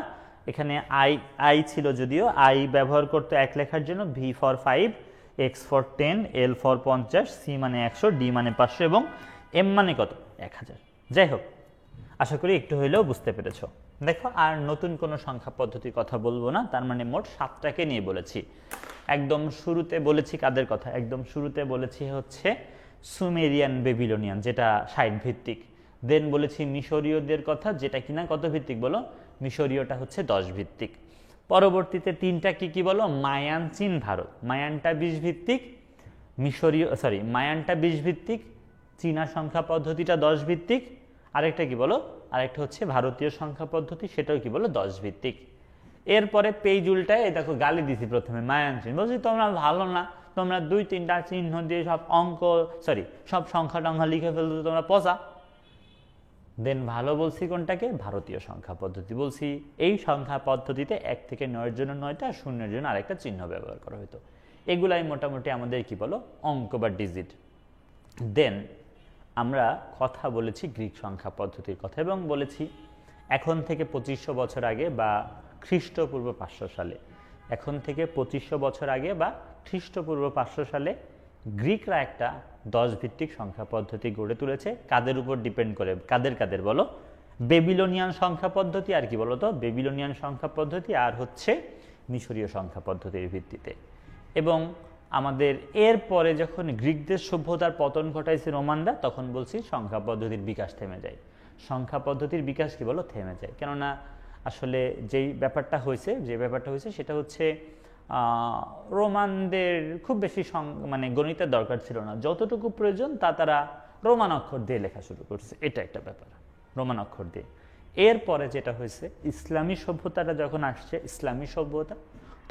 এখানে আই ছিল, যদিও আই ব্যবহার করতো 1 লেখার জন্য, V for 5, X for 10, L for 50, C মানে 100, ডি মানে 500 এবং এম মানে কত? 1000। যাই হোক, আশা করি একটু হইলেও বুঝতে পেরেছো। দেখো আর নতুন কোনো সংখ্যা পদ্ধতির কথা বলবো না, তার মানে মোট 7টাকে নিয়ে বলেছি। একদম শুরুতে বলেছি কাদের কথা, একদম শুরুতে বলেছি হচ্ছে সুমেরিয়ান বেবিলনিয়ান, যেটা 60 ভিত্তিক। দেন বলেছি মিশরীয়দের কথা, যেটা কিনা কত ভিত্তিক বলো, মিশরীয়টা হচ্ছে 10 ভিত্তিক। পরবর্তীতে তিনটা কি কি বলো, মায়ান, চীন, ভারত। মায়ানটা 20 ভিত্তিক, মায়ানটা 20 ভিত্তিক, চীনা সংখ্যা পদ্ধতিটা 10 ভিত্তিক, আরেকটা কি বলো, আরেকটা হচ্ছে ভারতীয় সংখ্যা পদ্ধতি, সেটাও কি বলো 10 ভিত্তিক। এরপরে পেজ উল্টায় দেখো গালি দিছি প্রথমে মায়ান চিহ্ন, বলছি তোমরা ভালো না, তোমরা 2-3টা চিহ্ন দিয়ে সব সব সংখ্যা টংখ্যা লিখে ফেলতো, তোমরা পচা। দেন ভালো বলছি কোনটাকে, ভারতীয় সংখ্যা পদ্ধতি বলছি। এই সংখ্যা পদ্ধতিতে 1 থেকে 9-এর জন্য 9টা, 0-এর জন্য আরেকটা চিহ্ন ব্যবহার করা হতো। এগুলাই মোটামুটি আমাদের কি বলো অঙ্ক বা ডিজিট। দেন আমরা কথা বলেছি গ্রিক সংখ্যা পদ্ধতির কথা, এবং বলেছি এখন থেকে 2500 বছর আগে বা খ্রিস্টপূর্ব 500 সালে, এখন থেকে 2500 বছর আগে বা খ্রিস্টপূর্ব 500 সালে গ্রিকরা একটা 10 ভিত্তিক সংখ্যা পদ্ধতি গড়ে তুলেছে। কাদের উপর ডিপেন্ড করে, কাদের বলো, বেবিলনিয়ান সংখ্যা পদ্ধতি, আর কি বলো তো, বেবিলনিয়ান সংখ্যা পদ্ধতি আর হচ্ছে মিশরীয় সংখ্যা পদ্ধতির ভিত্তিতে। এবং আমাদের এরপরে যখন গ্রিকদের সভ্যতার পতন ঘটাইছে রোমানরা, তখন বলছি সংখ্যা পদ্ধতির বিকাশ থেমে যায়। সংখ্যা পদ্ধতির বিকাশ কি বলো থেমে যায়, কেননা আসলে যে ব্যাপারটা হয়েছে সেটা হচ্ছে রোমানদের খুব বেশি মানে গণিতের দরকার ছিল না, যতটুকু প্রয়োজন তা তারা রোমান অক্ষর দিয়ে লেখা শুরু করছে, এটা একটা ব্যাপার, রোমান অক্ষর দিয়ে। এরপরে যেটা হয়েছে, ইসলামী সভ্যতাটা যখন আসছে, ইসলামী সভ্যতা,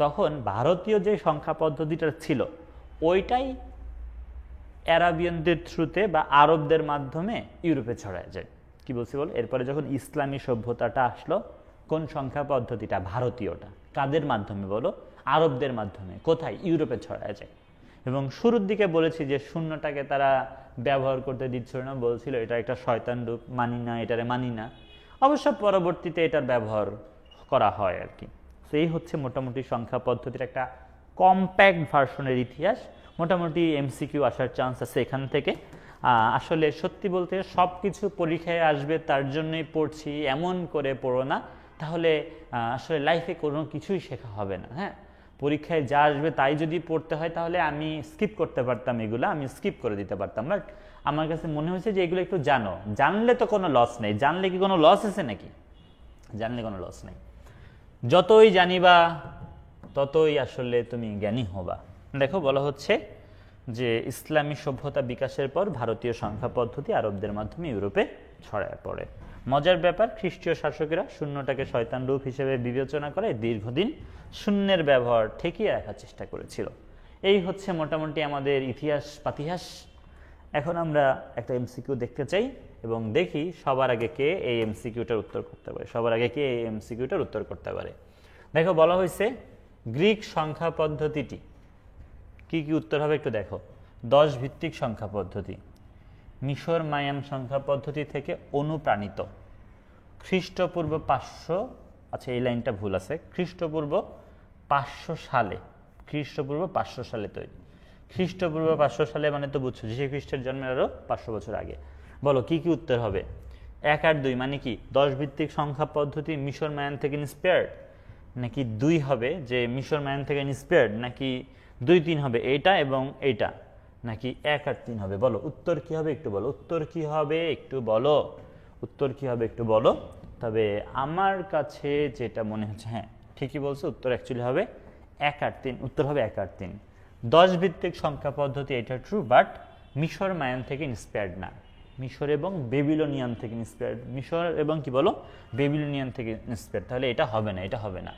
তখন ভারতীয় যে সংখ্যা পদ্ধতিটা ছিল ওইটাই অ্যারাবিয়ানদের থ্রুতে বা আরবদের মাধ্যমে ইউরোপে ছড়ায় যায়। কি বলছি বল, এরপরে যখন ইসলামী সভ্যতাটা আসলো, কোন সংখ্যা পদ্ধতিটা, ভারতীয়টা, কাদের মাধ্যমে বলো, আরবদের মাধ্যমে, কোথায়, ইউরোপে ছড়ায় যায়। এবং শুরুর দিকে বলেছি যে শূন্যটাকে তারা ব্যবহার করতে দিচ্ছিল না, বলছিল এটা একটা শয়তান রূপ, মানি না, এটারে মানি না। অবশ্য পরবর্তীতে এটার ব্যবহার করা হয় আর কি। তো এই হচ্ছে মোটামুটি সংখ্যা পদ্ধতির একটা কম্প্যাক্ট ভার্সনের ইতিহাস। মোটামুটি এমসিকিউ আসার চান্স আছে এখান থেকে। আসলে সত্যি বলতে সব কিছু পরীক্ষায় আসবে তার জন্যই পড়ছি, এমন করে পড়ো না, তাহলে আসলে লাইফে কোনো কিছুই শেখা হবে না। হ্যাঁ, পরীক্ষায় যা আসবে তাই যদি পড়তে হয় তাহলে আমি স্কিপ করতে পারতাম, এগুলো আমি স্কিপ করে দিতে পারতাম। বাট আমার কাছে মনে হয়েছে যে এগুলো একটু জানলে তো কোনো লস নেই। জানলে কি কোনো লস আছে নাকি? জানলে কোনো লস নেই। যতই জানিবা ততই আসলে তুমি জ্ঞানী হবা। দেখো বলা হচ্ছে যে ইসলামী সভ্যতা বিকাশের পর ভারতীয় সংখ্যা পদ্ধতি আরবদের মাধ্যমে ইউরোপে ছড়ায় পড়ে। মজার ব্যাপার, খ্রিস্টীয় শাসকেরা শূন্যটাকে শয়তান রূপ হিসেবে বিবেচনা করে দীর্ঘদিন শূন্যের ব্যবহার ঠেকিয়ে রাখার চেষ্টা করেছিল। এই হচ্ছে মোটামুটি আমাদের ইতিহাস পাতিহাস। এখন আমরা একটা এমসিকিউ দেখতে চাই এবং দেখি সবার আগে কে এই এমসিকিউটার উত্তর করতে পারে। দেখো বলা হয়েছে গ্রিক সংখ্যা পদ্ধতিটি কি কি উত্তর হবে একটু দেখো। 10 ভিত্তিক সংখ্যা পদ্ধতি, মিশর মায়ান সংখ্যা পদ্ধতি থেকে অনুপ্রাণিত, খ্রিস্টপূর্ব 500, আচ্ছা এই লাইনটা ভুল আছে, খ্রিস্টপূর্ব 500 সালে তৈরি। খ্রিস্টপূর্ব 500 সালে মানে তো বুঝছো যীশু খ্রিস্টের জন্মের আরো 500 বছর আগে। বলো কি কি উত্তর হবে? 1 আর 2 মানে কি 10 ভিত্তিক সংখ্যা পদ্ধতি মিশর মায়ান থেকে ইন্সপায়ার্ড, নাকি 2 হবে যে মিশর মায়ান থেকে ইন্সপায়ার্ড, নাকি 2-3 হবে এইটা এবং এইটা, নাকি 1 আর 3 হবে? বলো উত্তর কি হবে একটু বলো, উত্তর কি হবে একটু বলো। তবে আমার কাছে যেটা মনে হচ্ছে, হ্যাঁ ঠিকই বলছো, উত্তর অ্যাকচুয়ালি হবে 1 আর 3, উত্তর হবে 1 আর 3। 10 ভিত্তিক সংখ্যা পদ্ধতি এটা ট্রু, বাট মিশর মায়ান থেকে ইন্সপায়ার্ড না, মিশর এবং বেবিলনিয়ান থেকে ইন্সপায়ার্ড, মিশর এবং কি বলো বেবিলনিয়ান থেকে ইন্সপায়ার্ড, তাহলে এটা হবে না।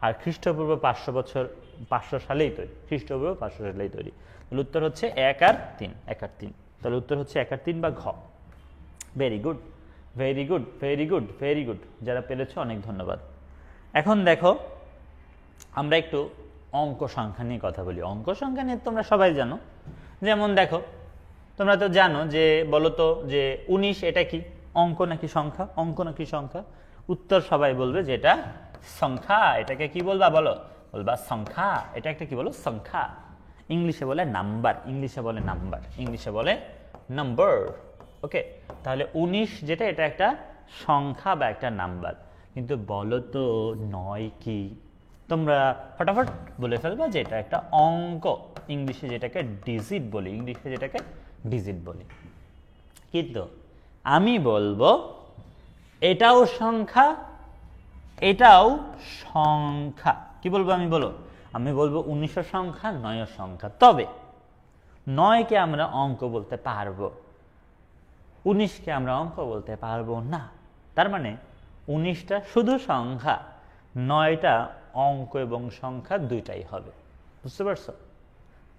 আর খ্রিস্টপূর্ব 500 সালেই তৈরি, তাহলে উত্তর হচ্ছে 1 আর 3, তাহলে উত্তর হচ্ছে 1 আর 3 বা ঘ। ভেরি গুড, যারা পেরেছো অনেক ধন্যবাদ। এখন দেখো আমরা একটু অঙ্ক সংখ্যা নিয়ে কথা বলি। অঙ্ক সংখ্যা নিয়ে তোমরা সবাই জানো, যেমন দেখো তোমরা তো জানো যে বলো তো যে 19 এটা কি অঙ্ক নাকি সংখ্যা? উত্তর সবাই বলবে যে এটা সংখ্যা। এটাকে কি বলবা বলো, বলবা সংখ্যা। এটা একটা কি বলো সংখ্যা। ইংলিশে বলে নাম্বার, ওকে। তাহলে 19 যেটা এটা একটা সংখ্যা বা একটা নাম্বার। কিন্তু বলো তো 9 কি? তোমরা ফটাফট বলে ফেলবা যে এটা একটা অঙ্ক, ইংলিশে যেটাকে ডিজিট বলি, কিন্তু আমি বলবো এটাও সংখ্যা, এটাও সংখ্যা। কি বলবো আমি বলবো 19 সংখ্যা, 9 সংখ্যা। তবে 9কে আমরা অঙ্ক বলতে পারবো, 19কে আমরা অঙ্ক বলতে পারবো না। তার মানে 19টা শুধু সংখ্যা, 9টা অঙ্ক এবং সংখ্যা দুইটাই হবে। বুঝতে পারছো?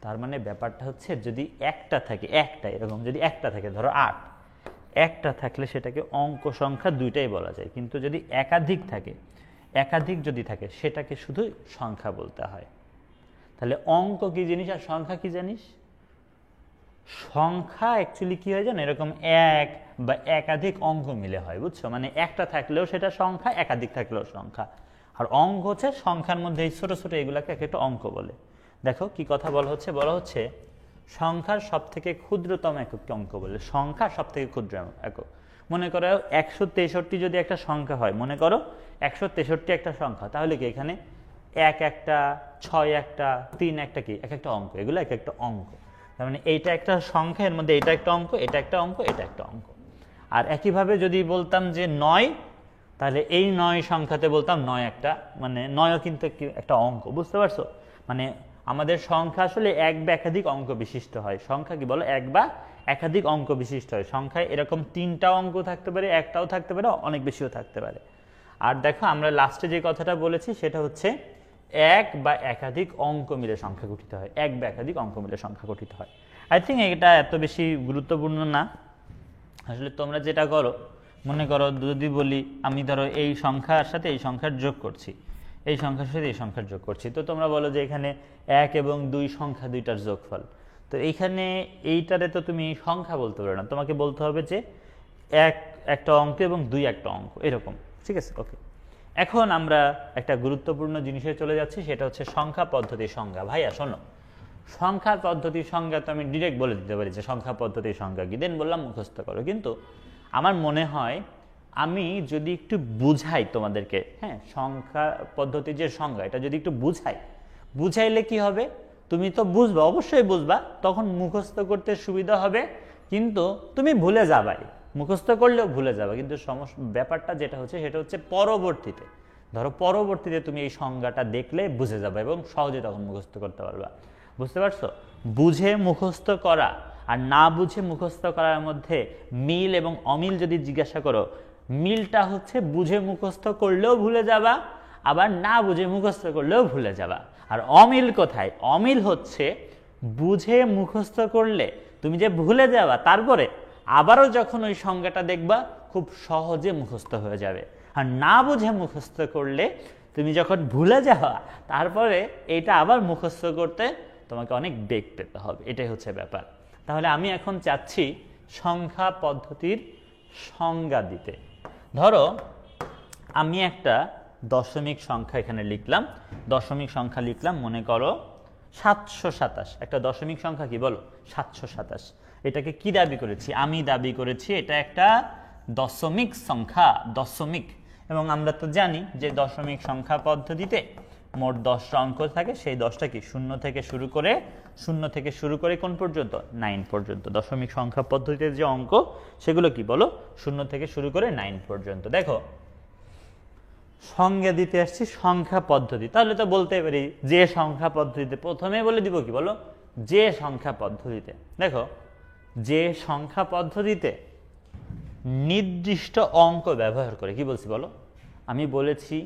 তার মানে ব্যাপারটা হচ্ছে যদি একটা থাকে, এরকম যদি একটা থাকে, ধরো 8, একটা থাকলে সেটাকে অঙ্ক সংখ্যা দুইটাই বলা যায়। কিন্তু যদি একাধিক যদি থাকে সেটাকে শুধু সংখ্যা বলতে হয়। তাহলে অঙ্ক কি জিনিস আর সংখ্যা কি জানিস? সংখ্যা অ্যাকচুয়ালি কি হয় জানো, এরকম এক বা একাধিক অঙ্ক মিলে হয়। বুঝছো? মানে একটা থাকলেও সেটা সংখ্যা, একাধিক থাকলেও সংখ্যা। আর অঙ্ক হচ্ছে সংখ্যার মধ্যে এই ছোট ছোট এগুলাকে একটা অঙ্ক বলে। দেখো কি কথা বলা হচ্ছে সংখ্যার সব থেকে ক্ষুদ্রতম এককে অঙ্ক বলে। সংখ্যা সব থেকে ক্ষুদ্র একক। মনে করো 163 যদি একটা সংখ্যা হয়, মনে করো 163 একটা সংখ্যা, তাহলে কি এখানে 1 একটা, 6 একটা, 3 একটা, কি এক একটা অঙ্ক, এগুলো এক একটা অঙ্ক। তার মানে এইটা একটা সংখ্যা, এর মধ্যে এটা একটা অঙ্ক, এটা একটা অঙ্ক, এটা একটা অঙ্ক। আর একইভাবে যদি বলতাম যে 9, তাহলে এই 9 সংখ্যাতে বলতাম 9 একটা, মানে 9ও কিন্তু একটা অঙ্ক। বুঝতে পারছো? মানে আমাদের সংখ্যা আসলে এক বা একাধিক অঙ্ক বিশিষ্ট হয়। সংখ্যা কি বলো, এক বা একাধিক অঙ্ক বিশিষ্ট হয়। সংখ্যায় এরকম 3টা অঙ্ক থাকতে পারে, একটাও থাকতে পারে, অনেক বেশিও থাকতে পারে। আর দেখো আমরা লাস্টে যে কথাটা বলেছি সেটা হচ্ছে এক বা একাধিক অঙ্ক মিলে সংখ্যা গঠিত হয়, এক বা একাধিক অঙ্ক মিলে সংখ্যা গঠিত হয়। আই থিঙ্ক এটা এত বেশি গুরুত্বপূর্ণ না। আসলে তোমরা যেটা করো, মনে করো যদি বলি আমি ধরো এই সংখ্যার সাথে এই সংখ্যার যোগ করছি, এই সংখ্যার সাথে এই সংখ্যার যোগ করছি, তো তোমরা বলো যে এখানে 1 এবং 2 সংখ্যা দুইটার যোগফল। তো এইখানে এইটারে তো তুমি সংখ্যা বলতে পারো না, তোমাকে বলতে হবে যে 1 একটা অঙ্ক এবং 2 একটা অঙ্ক, এরকম। ঠিক আছে, ওকে। এখন আমরা একটা গুরুত্বপূর্ণ জিনিসে চলে যাচ্ছি, সেটা হচ্ছে সংখ্যা পদ্ধতির সংজ্ঞা। ভাইয়া শোনো, সংখ্যা পদ্ধতির সংজ্ঞা তো আমি ডিরেক্ট বলে দিতে পারি যে সংখ্যা পদ্ধতির সংজ্ঞা কি, দেন বললাম মুখস্থ করো। কিন্তু আমার মনে হয় আমি যদি একটু বুঝাই তোমাদেরকে, হ্যাঁ, সংখ্যা পদ্ধতির যে সংজ্ঞা, এটা যদি একটু বুঝাইলে কি হবে, তুমি তো বুঝবা, অবশ্যই বুঝবা, তখন মুখস্থ করতে সুবিধা হবে। কিন্তু তুমি ভুলে যাবাই, মুখস্থ করলেও ভুলে যাবে। কিন্তু ব্যাপারটা যেটা হচ্ছে সেটা হচ্ছে পরবর্তীতে, ধরো পরবর্তীতে তুমি এই সংজ্ঞাটা দেখলে বুঝে যাবে এবং সহজে তখন মুখস্থ করতে পারবা। বুঝতে পারছো? বুঝে মুখস্থ করা আর না বুঝে মুখস্থ করার মধ্যে মিল এবং অমিল যদি জিজ্ঞাসা করো, মিলটা হচ্ছে বুঝে মুখস্থ করলেও ভুলে যাবা, আবার না বুঝে মুখস্থ করলেও ভুলে যাবা। আর অমিল কোথায়? অমিল হচ্ছে বুঝে মুখস্থ করলে তুমি যে ভুলে যাবা, তারপরে আবারও যখন ওই সংজ্ঞাটা দেখবা খুব সহজে মুখস্থ হয়ে যাবে। আর না বুঝে মুখস্থ করলে তুমি যখন ভুলে যাওয়া, তারপরে এটা আবার মুখস্থ করতে তোমাকে অনেক বেগ পেতে হবে। এটাই হচ্ছে ব্যাপার। তাহলে আমি এখন চাচ্ছি সংখ্যা পদ্ধতির সংজ্ঞা দিতে। ধরো আমি একটা দশমিক সংখ্যা এখানে লিখলাম, মনে করো 727। একটা দশমিক সংখ্যা কি বলো? 727। এটাকে কি দাবি করেছি? আমি দাবি করেছি এটা একটা দশমিক সংখ্যা, দশমিক। এবং আমরা তো জানি যে দশমিক সংখ্যা পদ্ধতিতে মোট 10টা অঙ্ক থাকে, সেই 10টা কি শূন্য থেকে শুরু করে কোন পর্যন্ত? 9 পর্যন্ত। দশমিক সংখ্যা পদ্ধতিতে যে অঙ্ক সেগুলো কি বলো? 0 থেকে শুরু করে 9 পর্যন্ত। দেখো সংজ্ঞা দিতে আসছি সংখ্যা পদ্ধতি, তাহলে তো বলতে পারি যে সংখ্যা পদ্ধতিতে, প্রথমে বলে দিব কি বলো? যে সংখ্যা পদ্ধতিতে। দেখো যে সংখ্যা পদ্ধতিতে নির্দিষ্ট অঙ্ক ব্যবহার করে, কি বলছি বলো? আমি বলেছি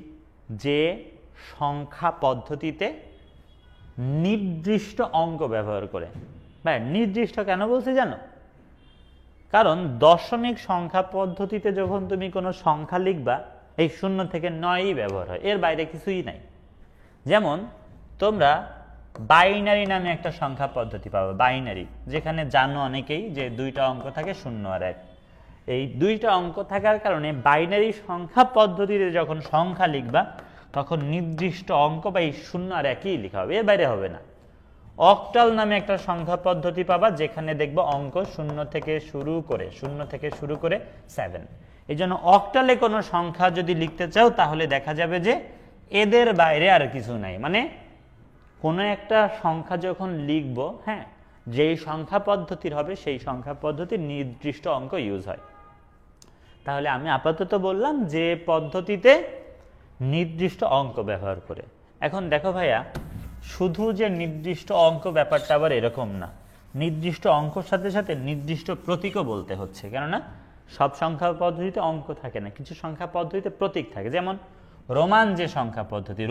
যে সংখ্যা পদ্ধতিতে নির্দিষ্ট অঙ্ক ব্যবহার করে। ভাই নির্দিষ্ট কেন বলছি জানো? কারণ দশমিক সংখ্যা পদ্ধতিতে যখন তুমি কোনো সংখ্যা লিখবা, এই 0 থেকে 9ই ব্যবহার হয়, এর বাইরে কিছুই নাই। যেমন তোমরা বাইনারি নামে একটা সংখ্যা পদ্ধতি পাবে, বাইনারি, যেখানে জানো অনেকেই যে 2টা অঙ্ক থাকে 0 আর 1। এই 2টা অঙ্ক থাকার কারণে বাইনারি সংখ্যা পদ্ধতিতে যখন সংখ্যা লিখবা, তখন নির্দিষ্ট অঙ্ক বা এই 0 আর 1ই লেখা হবে, এর বাইরে হবে না। অক্টাল নামে একটা সংখ্যা পদ্ধতি পাবা, যেখানে দেখবো অঙ্ক 0 থেকে শুরু করে 7। এই জন্য অক্টালে কোনো সংখ্যা যদি লিখতে চাও, তাহলে দেখা যাবে যে এদের বাইরে আর কিছু নাই। মানে কোনো একটা সংখ্যা যখন লিখব, হ্যাঁ, যেই সংখ্যা পদ্ধতির হবে সেই সংখ্যা পদ্ধতির নির্দিষ্ট অঙ্ক ইউজ হয়। তাহলে আমি আপাতত বললাম যে পদ্ধতিতে নির্দিষ্ট অঙ্ক ব্যবহার করে। এখন দেখো ভাইয়া, শুধু যে নির্দিষ্ট অঙ্ক ব্যাপারটা আবার এরকম না, নির্দিষ্ট অঙ্কর সাথে সাথে নির্দিষ্ট প্রতীকও বলতে হচ্ছে। কেননা সব সংখ্যা পদ্ধতিতে অঙ্ক থাকে না, কিছু সংখ্যা পদ্ধতিতে প্রতীক থাকে। যেমন রোমান যে সংখ্যা পদ্ধতি,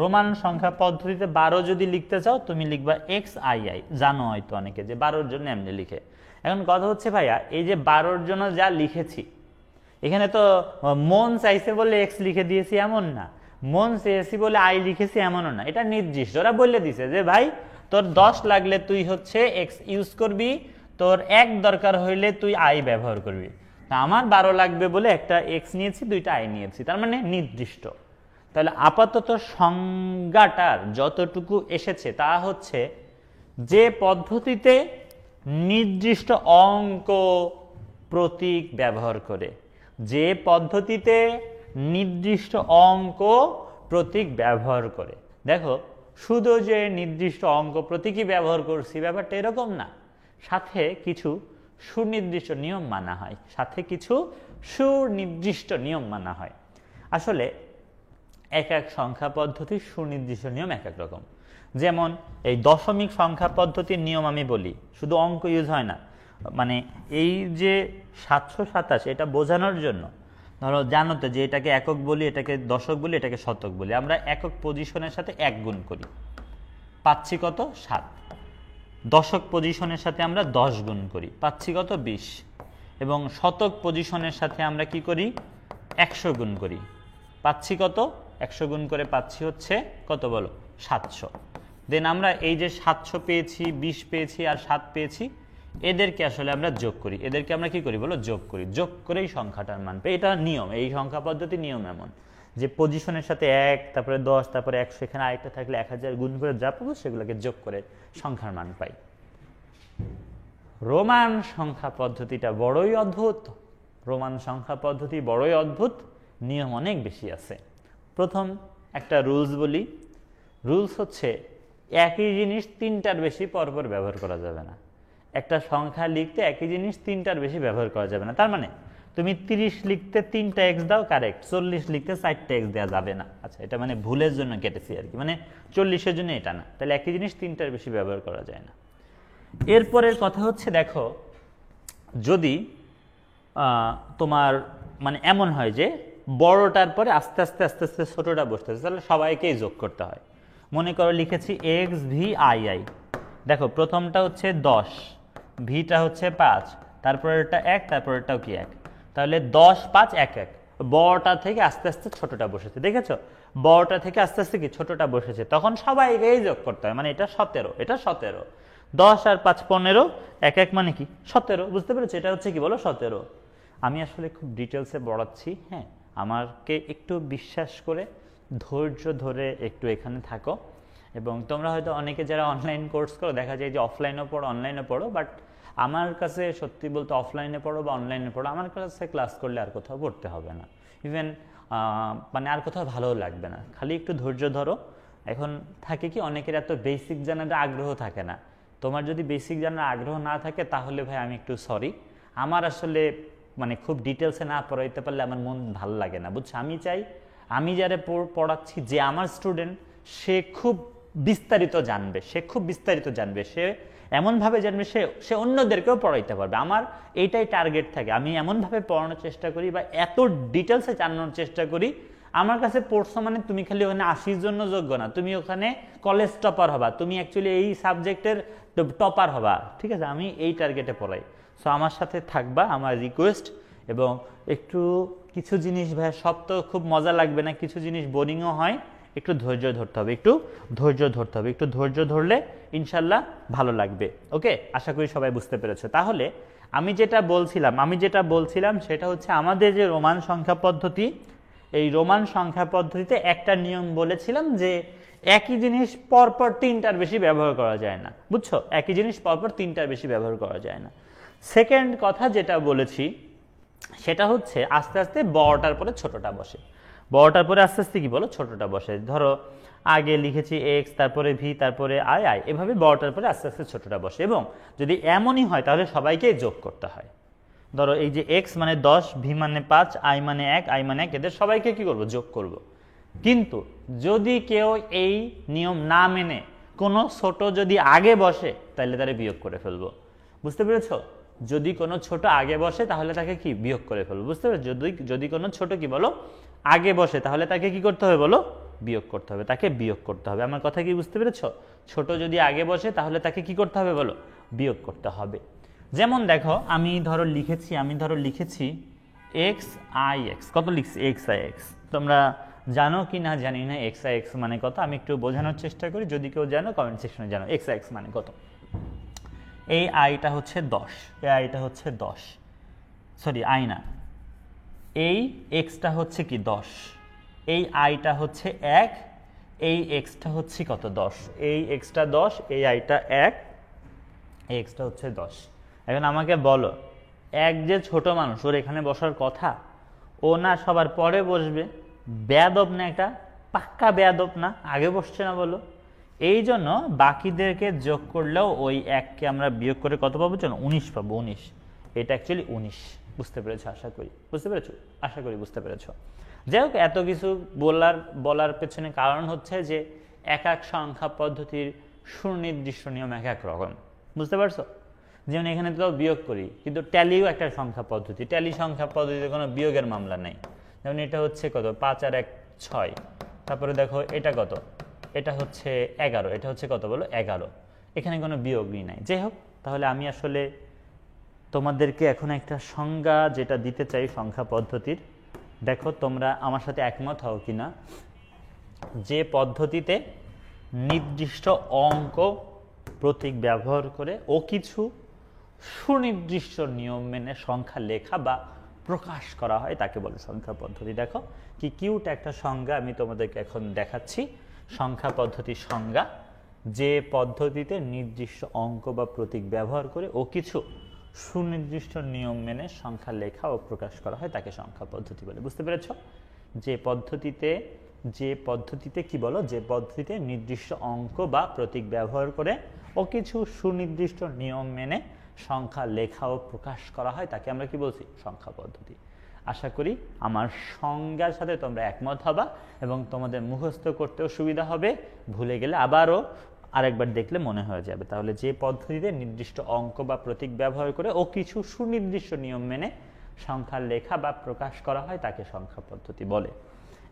রোমান সংখ্যা পদ্ধতিতে 12 যদি লিখতে চাও তুমি লিখবা XII, জানো হয়তো অনেকে যে 12-র জন্য এমনি লিখে। এখন কথা হচ্ছে ভাইয়া, এই যে 12-র জন্য যা লিখেছি, এখানে তো মন চাইছে বলে X লিখে দিয়েছি এমন না, মন চেয়েছি বলে I লিখেছি এমনও না। এটা নির্দিষ্ট, ওরা বলে দিছে যে ভাই তোর 10 লাগলে তুই হচ্ছে X ইউজ করবি, তোর 1 দরকার হইলে তুই I ব্যবহার করবি। তা আমার 12 লাগবে বলে একটা X নিয়েছি, দুইটা I নিয়েছি, তার মানে নির্দিষ্ট। তাহলে আপাতত সংজ্ঞাটার যতটুকু এসেছে তা হচ্ছে যে পদ্ধতিতে নির্দিষ্ট অঙ্ক প্রতীক ব্যবহার করে, যে পদ্ধতিতে নির্দিষ্ট অঙ্ক প্রতীক ব্যবহার করে। দেখো, শুধু যে নির্দিষ্ট অঙ্ক প্রতীকই ব্যবহার করছি ব্যাপারটা এরকম না, সাথে কিছু সুনির্দিষ্ট নিয়ম মানা হয়, সাথে কিছু সুনির্দিষ্ট নিয়ম মানা হয়। আসলে এক এক সংখ্যা পদ্ধতির সুনির্দিষ্ট নিয়ম এক এক রকম। যেমন এই দশমিক সংখ্যা পদ্ধতির নিয়ম আমি বলি, শুধু অঙ্ক ইউজ হয় না, মানে এই যে 727 এটা বোঝানোর জন্য, ধরো জানো তো যে এটাকে একক বলি, এটাকে দশক বলি, এটাকে শতক বলি। আমরা একক পজিশনের সাথে 1 গুণ করি, পাচ্ছি কত? 7। দশক পজিশনের সাথে আমরা 10 গুণ করি, পাচ্ছি কত? 20। এবং শতক পজিশনের সাথে আমরা কি করি? 100 গুণ করি, পাচ্ছি কত? 100 গুণ করে পাচ্ছি হচ্ছে কত বলো? 700। দেন আমরা এই যে 700 পেয়েছি, 20 পেয়েছি আর 7 পেয়েছি, এদেরকে আসলে আমরা যোগ করি। এদেরকে আমরা কি করি বলো? যোগ করি। যোগ করেই সংখ্যাটার মান পাই। এটা নিয়ম, এই সংখ্যা পদ্ধতির নিয়ম এমন যে পজিশনের সাথে 1, তারপরে 10, তারপরে 100, এখানে আরেকটা থাকলে 1000 গুণ করে যা পাবো সেগুলোকে যোগ করে সংখ্যার মান পাই। রোমান সংখ্যা পদ্ধতিটা বড়ই অদ্ভুত, রোমান সংখ্যা পদ্ধতি বড়ই অদ্ভুত, নিয়ম অনেক বেশি আছে। প্রথম একটা রুলস বলি। রুলস হচ্ছে একই জিনিস 3টার বেশি পরপর ব্যবহার করা যাবে না। একটা সংখ্যা লিখতে একই জিনিস 3টার বেশি ব্যবহার করা যাবে না। তার মানে তুমি 30 লিখতে 3টা x দাও, কারেক্ট। 40 লিখতে 4টা x দেওয়া যাবে না। আচ্ছা, এটা মানে ভুলের জন্য কেটেছি আর কি, মানে 40-এর জন্য এটা না। তাহলে একই জিনিস 3টার বেশি ব্যবহার করা যায় না। এরপরের কথা হচ্ছে, দেখো যদি তোমার মানে এমন হয় যে বড়টার পরে আস্তে আস্তে আস্তে আস্তে ছোটটা বসতেছে, তাহলে সবাইকেই যোগ করতে হয়। মনে করো লিখেছি XVII, দেখো প্রথমটা হচ্ছে 10, ভিটা হচ্ছে 5, তারপরেরটা 1, তারপরেরটাও কি 1, তাহলে 10, 5, 1, 1। বড়টা থেকে আস্তে আস্তে ছোটটা বসেছে, দেখেছো? বড়টা থেকে আস্তে আস্তে কি ছোটটা বসেছে, তখন সবাইকেই যোগ করতে হয়। মানে এটা 17, এটা 17, 10 আর 5 15, 1 1 মানে কি 17, বুঝতে পেরেছো? এটা হচ্ছে কি বলো? 17। আমি আসলে খুব ডিটেলসে পড়াচ্ছি, হ্যাঁ, আমাকে একটু বিশ্বাস করে ধৈর্য ধরে একটু এখানে থাকো। এবং তোমরা হয়তো অনেকে যারা অনলাইন কোর্স করো, দেখা যায় যে অফলাইনেও পড়ো, অনলাইনে পড়ো, বাট আমার কাছে সত্যি বলতে অফলাইনে পড়ো বা অনলাইনে পড়ো, আমার কাছে ক্লাস করলে আর কোথাও পড়তে হবে না, ইভেন মানে আর কোথাও ভালোও লাগবে না। খালি একটু ধৈর্য ধরো। এখন থাকে কি, অনেকের এত বেসিক জানার আগ্রহ থাকে না। তোমার যদি বেসিক জানার আগ্রহ না থাকে তাহলে ভাই আমি একটু সরি, আমার আসলে মানে খুব ডিটেলসে না পড়াইতে পারলে আমার মন ভালো লাগে না, বুঝছো? আমি চাই আমি যারা পড়াচ্ছি, যে আমার স্টুডেন্ট, সে খুব বিস্তারিত জানবে, সে খুব বিস্তারিত জানবে, সে এমনভাবে জানবে সে অন্যদেরকেও পড়াইতে পারবে। আমার এইটাই টার্গেট থাকে। আমি এমনভাবে পড়ানোর চেষ্টা করি বা এত ডিটেলসে জানানোর চেষ্টা করি, আমার কাছে পড়ছো মানে তুমি খালি ওখানে 80-র জন্য যোগ্য না, তুমি ওখানে কলেজ টপার হবা, তুমি অ্যাকচুয়ালি এই সাবজেক্টের টপার হবা, ঠিক আছে? আমি এই টার্গেটে পড়াই। সো আমার সাথে থাকবা, আমার রিকোয়েস্ট। এবং একটু কিছু জিনিস ভাই সব তো খুব মজা লাগবে না, কিছু জিনিস বোরিংও হয়, একটু ধৈর্য ধরতে হবে, একটু ধৈর্য ধরতে হবে। একটু ধৈর্য ধরলে ইনশাল্লাহ ভালো লাগবে। ওকে, আশা করি সবাই বুঝতে পেরেছো। তাহলে আমি যেটা বলছিলাম সেটা হচ্ছে আমাদের যে রোমান সংখ্যা পদ্ধতি, এই রোমান সংখ্যা পদ্ধতিতে একটা নিয়ম বলেছিলাম যে একই জিনিস পরপর 3টার বেশি ব্যবহার করা যায় না, বুঝছো? একই জিনিস পরপর 3টার বেশি ব্যবহার করা যায় না। সেকেন্ড কথা যেটা বলেছি সেটা হচ্ছে আস্তে আস্তে বড়টার পরে ছোটটা বসে। বড়টার পরে আস্তে আস্তে কি বলো ছোটটা বসে। ধরো আগে লিখেছি এক্স, তারপরে ভি, তারপরে আই আই, এভাবে বড়টার পরে আস্তে আস্তে ছোটটা বসে। এবং যদি এমনই হয় তাহলে সবাইকে যোগ করতে হয়। ধরো এই যে এক্স মানে 10, ভি মানে 5, আই মানে 1, আই মানে 1, এদের সবাইকে কি করব যোগ করব। কিন্তু যদি কেউ এই নিয়ম না মেনে কোনো ছোট যদি আগে বসে তাহলে তারে বিয়োগ করে ফেলবো। বুঝতে পেরেছো? যদি কোনো ছোট আগে বসে তাহলে তাকে কি বিয়োগ করে ফেলবো। বুঝতে পেরেছো? যদি কোনো ছোট কি বলো আগে বসে তাহলে তাকে কি করতে হবে বলো, বিয়োগ করতে হবে, তাকে বিয়োগ করতে হবে। আমার কথা কি বুঝতে পেরেছো? ছোট যদি আগে বসে তাহলে তাকে কি করতে হবে বলো, বিয়োগ করতে হবে। যেমন দেখো আমি ধরো লিখেছি এক্স আই এক্স, কত লিখছি এক্স আই এক্স। তোমরা জানো কি না জানি না এক্স আই এক্স মানে কত, আমি একটু বোঝানোর চেষ্টা করি, যদি কেউ জানো কমেন্ট সেকশনে জানো এক্স আই এক্স মানে কত। এই আইটা হচ্ছে 10, এই আইটা হচ্ছে 10, সরি আই না, এই এক্সটা হচ্ছে কি 10, এই আইটা হচ্ছে 1, এই এক্সটা হচ্ছে কত 10, এই এক্সটা 10, এই আইটা 1, এই এক্সটা হচ্ছে 10। এখন আমাকে বলো এক যে ছোট মানুষ ওর এখানে বসার কথা, ও না সবার পরে বসবে, বেয়াদব না, এটা পাক্কা বেয়াদব না, আগে বসছে না বলো। এই জন্য বাকিদেরকে যোগ করলেও ওই এককে আমরা বিয়োগ করে কত পাবো জানো, 19 পাবো, 19। এটা অ্যাকচুয়ালি 19। বুঝতে পেরেছো? আশা করি বুঝতে পেরেছো, আশা করি বুঝতে পেরেছো। যাই হোক, এত কিছু বলার পেছনে কারণ হচ্ছে যে এক এক সংখ্যা পদ্ধতির সুনির্দিষ্ট নিয়ম এক এক রকম। বুঝতে পারছো? যেমন এখানে তো বিয়োগ করি, কিন্তু ট্যালিও একটা সংখ্যা পদ্ধতি, ট্যালি সংখ্যা পদ্ধতিতে কোনো বিয়োগের মামলা নেই। যেমন এটা হচ্ছে কত 5 আর 1 6, তারপরে দেখো এটা কত, এটা হচ্ছে 11, এটা হচ্ছে কত বলো 11, এখানে কোনো বিয়োগই নাই। যাই হোক, তাহলে আমি আসলে তোমাদেরকে এখন একটা সংজ্ঞা যেটা দিতে চাই সংখ্যা পদ্ধতির, দেখো তোমরা আমার সাথে একমত হও কিনা। যে পদ্ধতিতে নির্দিষ্ট অঙ্ক প্রতীক ব্যবহার করে ও কিছু সুনির্দিষ্ট নিয়ম মেনে সংখ্যা লেখা বা প্রকাশ করা হয় তাকে বলে সংখ্যা পদ্ধতি। দেখো কি কিউট একটা সংজ্ঞা আমি তোমাদেরকে এখন দেখাচ্ছি। সংখ্যা পদ্ধতির সংজ্ঞা: যে পদ্ধতিতে নির্দিষ্ট অঙ্ক বা প্রতীক ব্যবহার করে ও কিছু সুনির্দিষ্ট নিয়ম মেনে সংখ্যা লেখা ও প্রকাশ করা হয় তাকে সংখ্যা পদ্ধতি বলে। বুঝতে পেরেছ? যে পদ্ধতিতে কি বলো, যে পদ্ধতিতে নির্দিষ্ট অঙ্ক বা প্রতীক ব্যবহার করে ও কিছু সুনির্দিষ্ট নিয়ম মেনে সংখ্যা লেখা ও প্রকাশ করা হয় তাকে আমরা কি বলছি, সংখ্যা পদ্ধতি। আশা করি আমার সংজ্ঞার সাথে তোমরা একমত হবা এবং তোমাদের মুখস্থ করতেও সুবিধা হবে, ভুলে গেলে আবারও আরেকবার দেখলে মনে হয়ে যাবে। তাহলে যে পদ্ধতিতে নির্দিষ্ট অঙ্ক বা প্রতীক ব্যবহার করে ও কিছু সুনির্দিষ্ট নিয়ম মেনে সংখ্যা লেখা বা প্রকাশ করা হয় তাকে সংখ্যা পদ্ধতি বলে।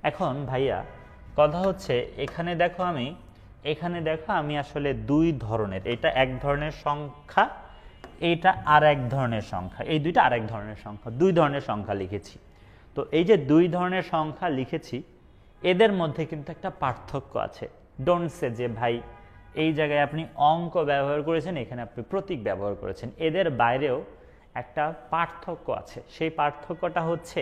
এখন ভাইয়া কথা হচ্ছে এখানে দেখো আমি আসলে দুই ধরনের, এটা এক ধরনের সংখ্যা, এইটা আর এক ধরনের সংখ্যা, এই দুইটা আর এক ধরনের সংখ্যা, দুই ধরনের সংখ্যা লিখেছি। তো এই যে দুই ধরনের সংখ্যা লিখেছি এদের মধ্যে কিন্তু একটা পার্থক্য আছে। ডোন্ট সে যে ভাই এই জায়গায় আপনি অঙ্ক ব্যবহার করেছেন, এখানে আপনি প্রতীক ব্যবহার করেছেন, এদের বাইরেও একটা পার্থক্য আছে। সেই পার্থক্যটা হচ্ছে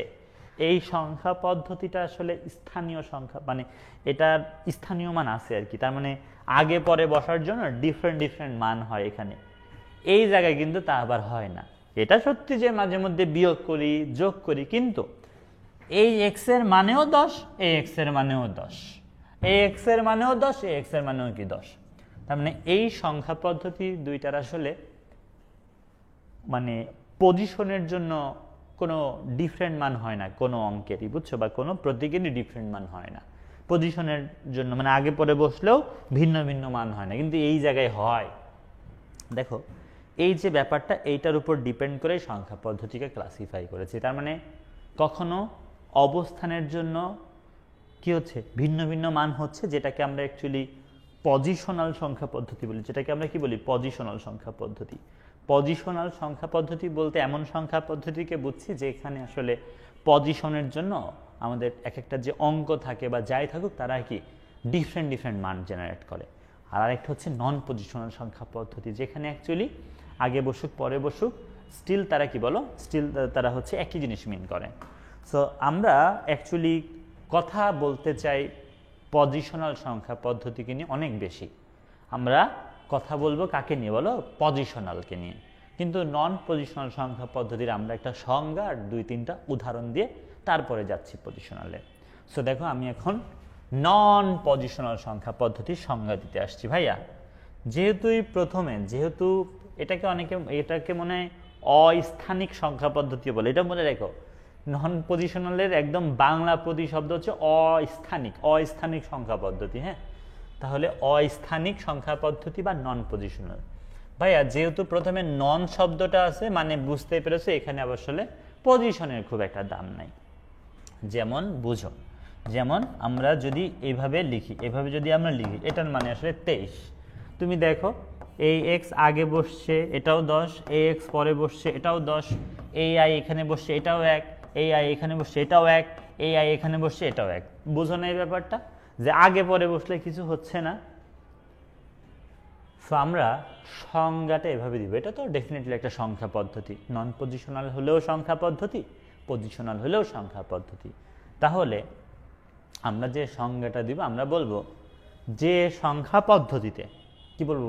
এই সংখ্যা পদ্ধতিটা আসলে স্থানীয় সংখ্যা, মানে এটার স্থানীয় মান আছে আর কি, তার মানে আগে পরে বসার জন্য ডিফারেন্ট মান হয় এখানে। এই জায়গায় কিন্তু তা আবার হয় না। এটা সত্যি যে মাঝে মধ্যে বিয়োগ করি যোগ করি, কিন্তু এই এক্স এর মানেও 10, এই এক্স এর মানেও 10, এই এক্স এর মানেও 10, এই এক্স এর মানেও কি 10। তার মানে এই সংখ্যা পদ্ধতি দুইটার আসলে মানে পজিশনের জন্য কোনো ডিফারেন্ট মান হয় না কোনো অঙ্কেরই, বুঝছো, বা কোনো প্রতীকেরই ডিফারেন্ট মান হয় না পজিশনের জন্য, মানে আগে পরে বসলেও ভিন্ন ভিন্ন মান হয় না, কিন্তু এই জায়গায় হয়। দেখো এই যে ব্যাপারটা, এইটার উপর ডিপেন্ড করে সংখ্যা পদ্ধতিকে ক্লাসিফাই করেছে। তার মানে কখনো অবস্থানের জন্য কি হচ্ছে ভিন্ন ভিন্ন মান হচ্ছে, যেটাকে আমরা অ্যাকচুয়ালি পজিশনাল সংখ্যা পদ্ধতি বলি, যেটাকে আমরা কি বলি পজিশনাল সংখ্যা পদ্ধতি। পজিশনাল সংখ্যা পদ্ধতি বলতে এমন সংখ্যা পদ্ধতিকে বুঝছি যে এখানে আসলে পজিশনের জন্য আমাদের এক একটা যে অঙ্ক থাকে বা যাই থাকুক তারা কি ডিফারেন্ট মান জেনারেট করে। আর আরেকটা হচ্ছে নন পজিশনাল সংখ্যা পদ্ধতি, যেখানে অ্যাকচুয়ালি আগে বসুক পরে বসুক স্টিল তারা কি বলো, স্টিল তারা হচ্ছে একই জিনিস মিন করে। সো আমরা অ্যাকচুয়ালি কথা বলতে চাই পজিশনাল সংখ্যা পদ্ধতিকে নিয়ে অনেক বেশি। আমরা কথা বলবো কাকে নিয়ে বলো, পজিশনালকে নিয়ে। কিন্তু নন পজিশনাল সংখ্যা পদ্ধতির আমরা একটা সংজ্ঞা আর 2-3টা উদাহরণ দিয়ে তারপরে যাচ্ছি পজিশনালে। সো দেখো আমি এখন নন পজিশনাল সংখ্যা পদ্ধতির সংজ্ঞা দিতে আসছি ভাইয়া। যেহেতু এটাকে মনে হয় অস্থানিক সংখ্যা পদ্ধতি বলে, এটা মনে রেখো। নন পজিশনালের একদম বাংলা প্রতিশব্দ হচ্ছে অস্থানিক সংখ্যা পদ্ধতি। হ্যাঁ, তাহলে অস্থানিক সংখ্যা পদ্ধতি বা নন পজিশনাল। ভাইয়া যেহেতু প্রথমে নন শব্দটা আছে, মানে বুঝতে পেরেছো এখানে আসলে পজিশনের খুব একটা দাম নাই। যেমন বুঝো, যেমন আমরা যদি এভাবে যদি আমরা লিখি, এটার মানে আসলে 23। তুমি দেখো এই এক্স আগে বসছে এটাও 10, এই এক্স পরে বসছে এটাও 10, এই আই এখানে বসছে এটাও 1, এই আই এখানে বসছে এটাও 1, এই আই এখানে বসছে এটাও 1। বুঝো না এই ব্যাপারটা, যে আগে পরে বসলে কিছু হচ্ছে না। সো আমরা সংজ্ঞাটা এভাবে দিব। এটা তো ডেফিনেটলি একটা সংখ্যা পদ্ধতি, নন পজিশনাল হলেও সংখ্যা পদ্ধতি, পজিশনাল হলেও সংখ্যা পদ্ধতি। তাহলে আমরা যে সংজ্ঞাটা দিব, আমরা বলবো যে সংখ্যা পদ্ধতিতে, কি বলবো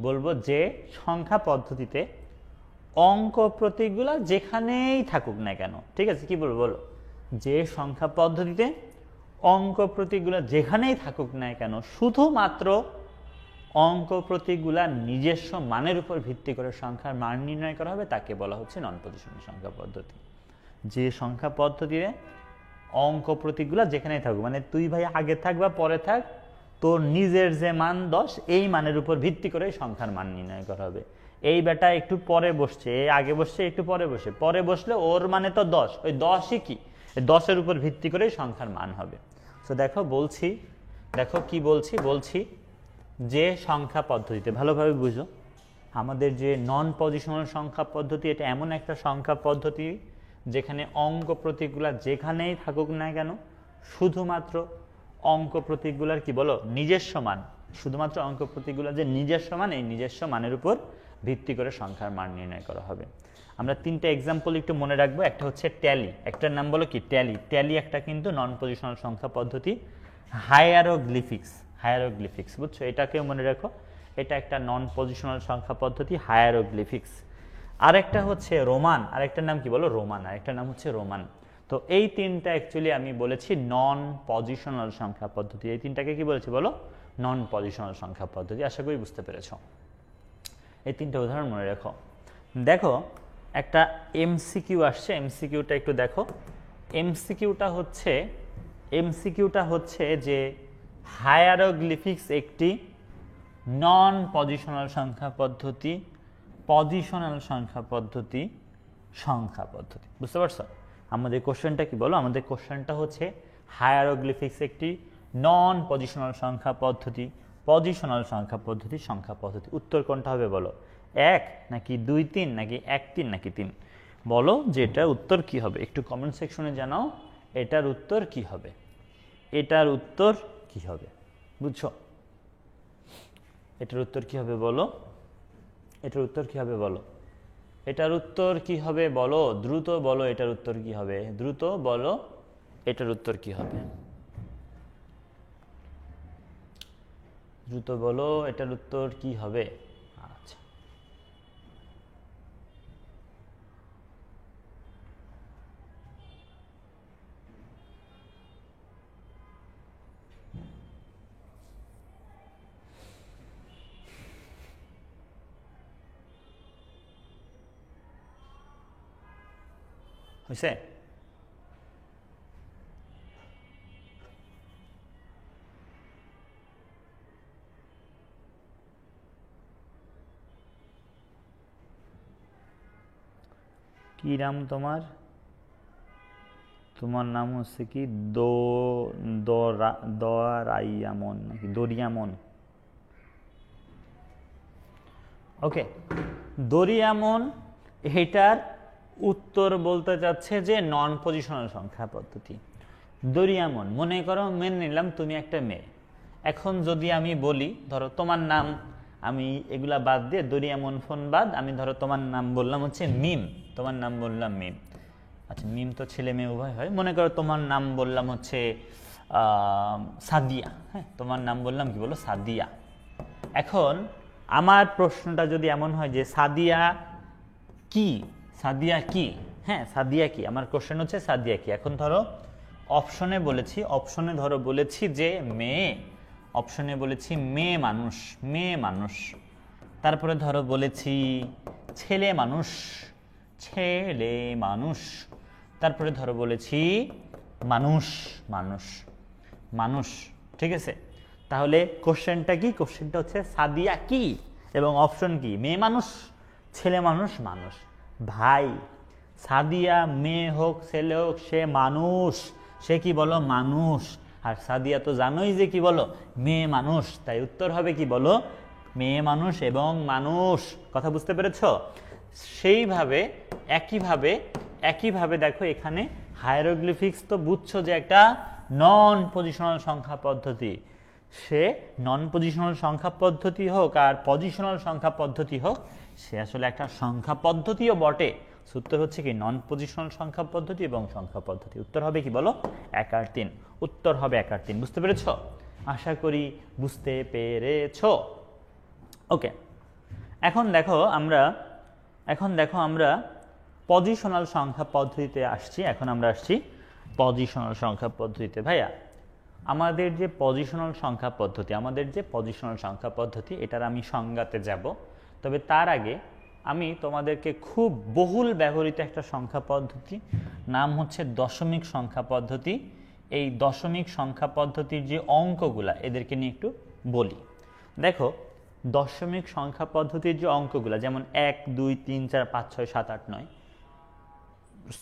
বলবো যে সংখ্যা পদ্ধতিতে অঙ্ক প্রতীকগুলা যেখানেই থাকুক না কেন, ঠিক আছে, কি বলবো যে সংখ্যা পদ্ধতিতে অঙ্ক প্রতীকগুলা যেখানেই থাকুক না কেন, শুধুমাত্র অঙ্ক প্রতীকগুলার নিজস্ব মানের উপর ভিত্তি করে সংখ্যার মান নির্ণয় করা হবে, তাকে বলা হচ্ছে নন পজিশনাল সংখ্যা পদ্ধতি। যে সংখ্যা পদ্ধতিতে অঙ্ক প্রতীকগুলা যেখানেই থাকুক, মানে তুই ভাই আগে থাক বা পরে থাক, তোর নিজের যে মান 10, এই মানের উপর ভিত্তি করে সংখ্যার মান নির্ণয় করা হবে। এই বেটা একটু পরে বসছে, আগে বসছে একটু পরে বসলে ওর মানে তো 10, ওই 10ই কি 10-এর উপর ভিত্তি করে সংখ্যার মান হবে। তো দেখো কি বলছি যে সংখ্যা পদ্ধতিতে, ভালোভাবে বুঝো, আমাদের যে নন পজিশনাল সংখ্যা পদ্ধতি, এটা এমন একটা সংখ্যা পদ্ধতি যেখানে অঙ্ক প্রতীকগুলা যেখানেই থাকুক না কেন, শুধুমাত্র অঙ্ক প্রতীকগুলার কি নিজস্ব মান, শুধুমাত্র অঙ্ক প্রতীকগুলার যে নিজস্ব মান, এই নিজস্ব মানের উপর ভিত্তি করে সংখ্যার মান নির্ণয় করা হবে। আমরা 3টা এক্সাম্পল একটু মনে রাখবো। একটা হচ্ছে ট্যালি, একটার নাম কি ট্যালি একটা কিন্তু নন পজিশনাল সংখ্যা পদ্ধতি। হায়ারোগ্লিফিক্স বুঝছো, এটাকেও মনে রাখো, এটা একটা নন পজিশনাল সংখ্যা পদ্ধতি, হায়ারোগ্লিফিক্স। আরেকটা হচ্ছে রোমান, আরেকটার নাম কি রোমান, আরেকটার নাম হচ্ছে রোমান। তো এই 3টা অ্যাকচুয়ালি আমি বলেছি নন পজিশনাল সংখ্যা পদ্ধতি। এই 3টাকে কি বলেছি নন পজিশনাল সংখ্যা পদ্ধতি। আশা করি বুঝতে পেরেছ। এই 3টা উদাহরণ মনে রাখো। দেখো একটা এমসিকিউ আসছে, এমসিকিউটা একটু দেখো। এমসিকিউটা হচ্ছে যে হায়ারোগ্লিফিক্স একটি নন পজিশনাল সংখ্যা পদ্ধতি, পজিশনাল সংখ্যা পদ্ধতি, বুঝতে পারছো? আমাদের কোশ্চেনটা কি আমাদের কোশ্চেনটা হচ্ছে হায়ারোগ্লিফিক্স একটি নন পজিশনাল সংখ্যা পদ্ধতি, পজিশনাল সংখ্যা পদ্ধতি। উত্তর কোনটা হবে 1 নাকি 2 3 নাকি 1 3 নাকি 3? বলো যে এটার উত্তর কি হবে, একটু কমেন্ট সেকশনে জানাও এটার উত্তর কি হবে, বুঝছো? এটার উত্তর কি হবে বলো, এটার উত্তর কি হবে দ্রুত বলো, এটার উত্তর কি হবে, দ্রুত বলো এটার উত্তর কি হবে, দ্রুত বলো এটার উত্তর কি হবে। আচ্ছা, হয়েছে? কি নাম তোমার? তোমার নাম হচ্ছে কি দরাইয়ামন নাকি দরিয়ামন? ওকে, দরিয়ামন এটার উত্তর বলতে যাচ্ছে যে নন পজিশনাল সংখ্যা পদ্ধতি। দরিয়ামন, মনে করো মেনে নিলাম তুমি একটা মেয়ে। এখন যদি আমি বলি, ধরো তোমার নাম, আমি এগুলা বাদ দিয়ে দরিয়ামন ফোন বাদ, আমি ধরো তোমার নাম বললাম হচ্ছে মিম, তোমার নাম বললাম মিম। আচ্ছা, মিম তো ছেলে মেয়ে উভয় হয়। মনে করো তোমার নাম বললাম হচ্ছে সাদিয়া। হ্যাঁ, তোমার নাম বললাম কি সাদিয়া। এখন আমার প্রশ্নটা যদি এমন হয় যে সাদিয়া কি, হ্যাঁ সাদিয়া কি, আমার কোশ্চেন হচ্ছে সাদিয়া কি। এখন ধরো অপশনে বলেছি, অপশনে ধরো বলেছি যে মেয়ে, অপশনে বলেছি মেয়ে মানুষ, মেয়ে মানুষ। তারপরে ধরো বলেছি ছেলে মানুষ, ছেলে মানুষ। তারপরে ধরো বলেছি মানুষ, মানুষ, মানুষ। ঠিক আছে, তাহলে কোশ্চেনটা কি? কোশ্চেনটা হচ্ছে সাদিয়া কি এবং অপশন কি? মেয়ে মানুষ, ছেলে মানুষ, মানুষ। ভাই, সাদিয়া মেয়ে হোক ছেলে হোক সে মানুষ, সে কি বলো? মানুষ। আর সাদিয়া তো জানোই যে কি বলো? মেয়ে মানুষ। তাই উত্তর হবে কি বলো? মেয়ে মানুষ এবং মানুষ। কথা বুঝতে পেরেছ? সেইভাবে একইভাবে দেখো এখানে হায়ারোগ্লিফিক্স তো বুঝছো যে একটা নন পজিশনাল সংখ্যা পদ্ধতি। সে নন পজিশনাল সংখ্যা পদ্ধতি হোক আর পজিশনাল সংখ্যা পদ্ধতি হোক, সে আসলে একটা সংখ্যা পদ্ধতিও বটে। উত্তর হচ্ছে কি? নন পজিশনাল সংখ্যা পদ্ধতি এবং সংখ্যা পদ্ধতি। উত্তর হবে কি বলো? 1 আর 3। উত্তর হবে 1 আর 3। বুঝতে পেরেছ? আশা করি বুঝতে পেরেছ। ওকে, এখন দেখো আমরা পজিশনাল সংখ্যা পদ্ধতিতে আসছি। এখন আমরা আসছি পজিশনাল সংখ্যা পদ্ধতিতে। ভাইয়া, আমাদের যে পজিশনাল সংখ্যা পদ্ধতি, এটার আমি সংজ্ঞাতে যাব। তবে তার আগে আমি তোমাদেরকে খুব বহুল ব্যবহৃত একটা সংখ্যা পদ্ধতি, নাম হচ্ছে দশমিক সংখ্যা পদ্ধতি। এই দশমিক সংখ্যা পদ্ধতির যে অঙ্কগুলা, এদেরকে নিয়ে একটু বলি। দেখো, দশমিক সংখ্যা পদ্ধতির যে অঙ্কগুলা, যেমন 1, 2, 3, 4, 5, 6, 7, 8, 9,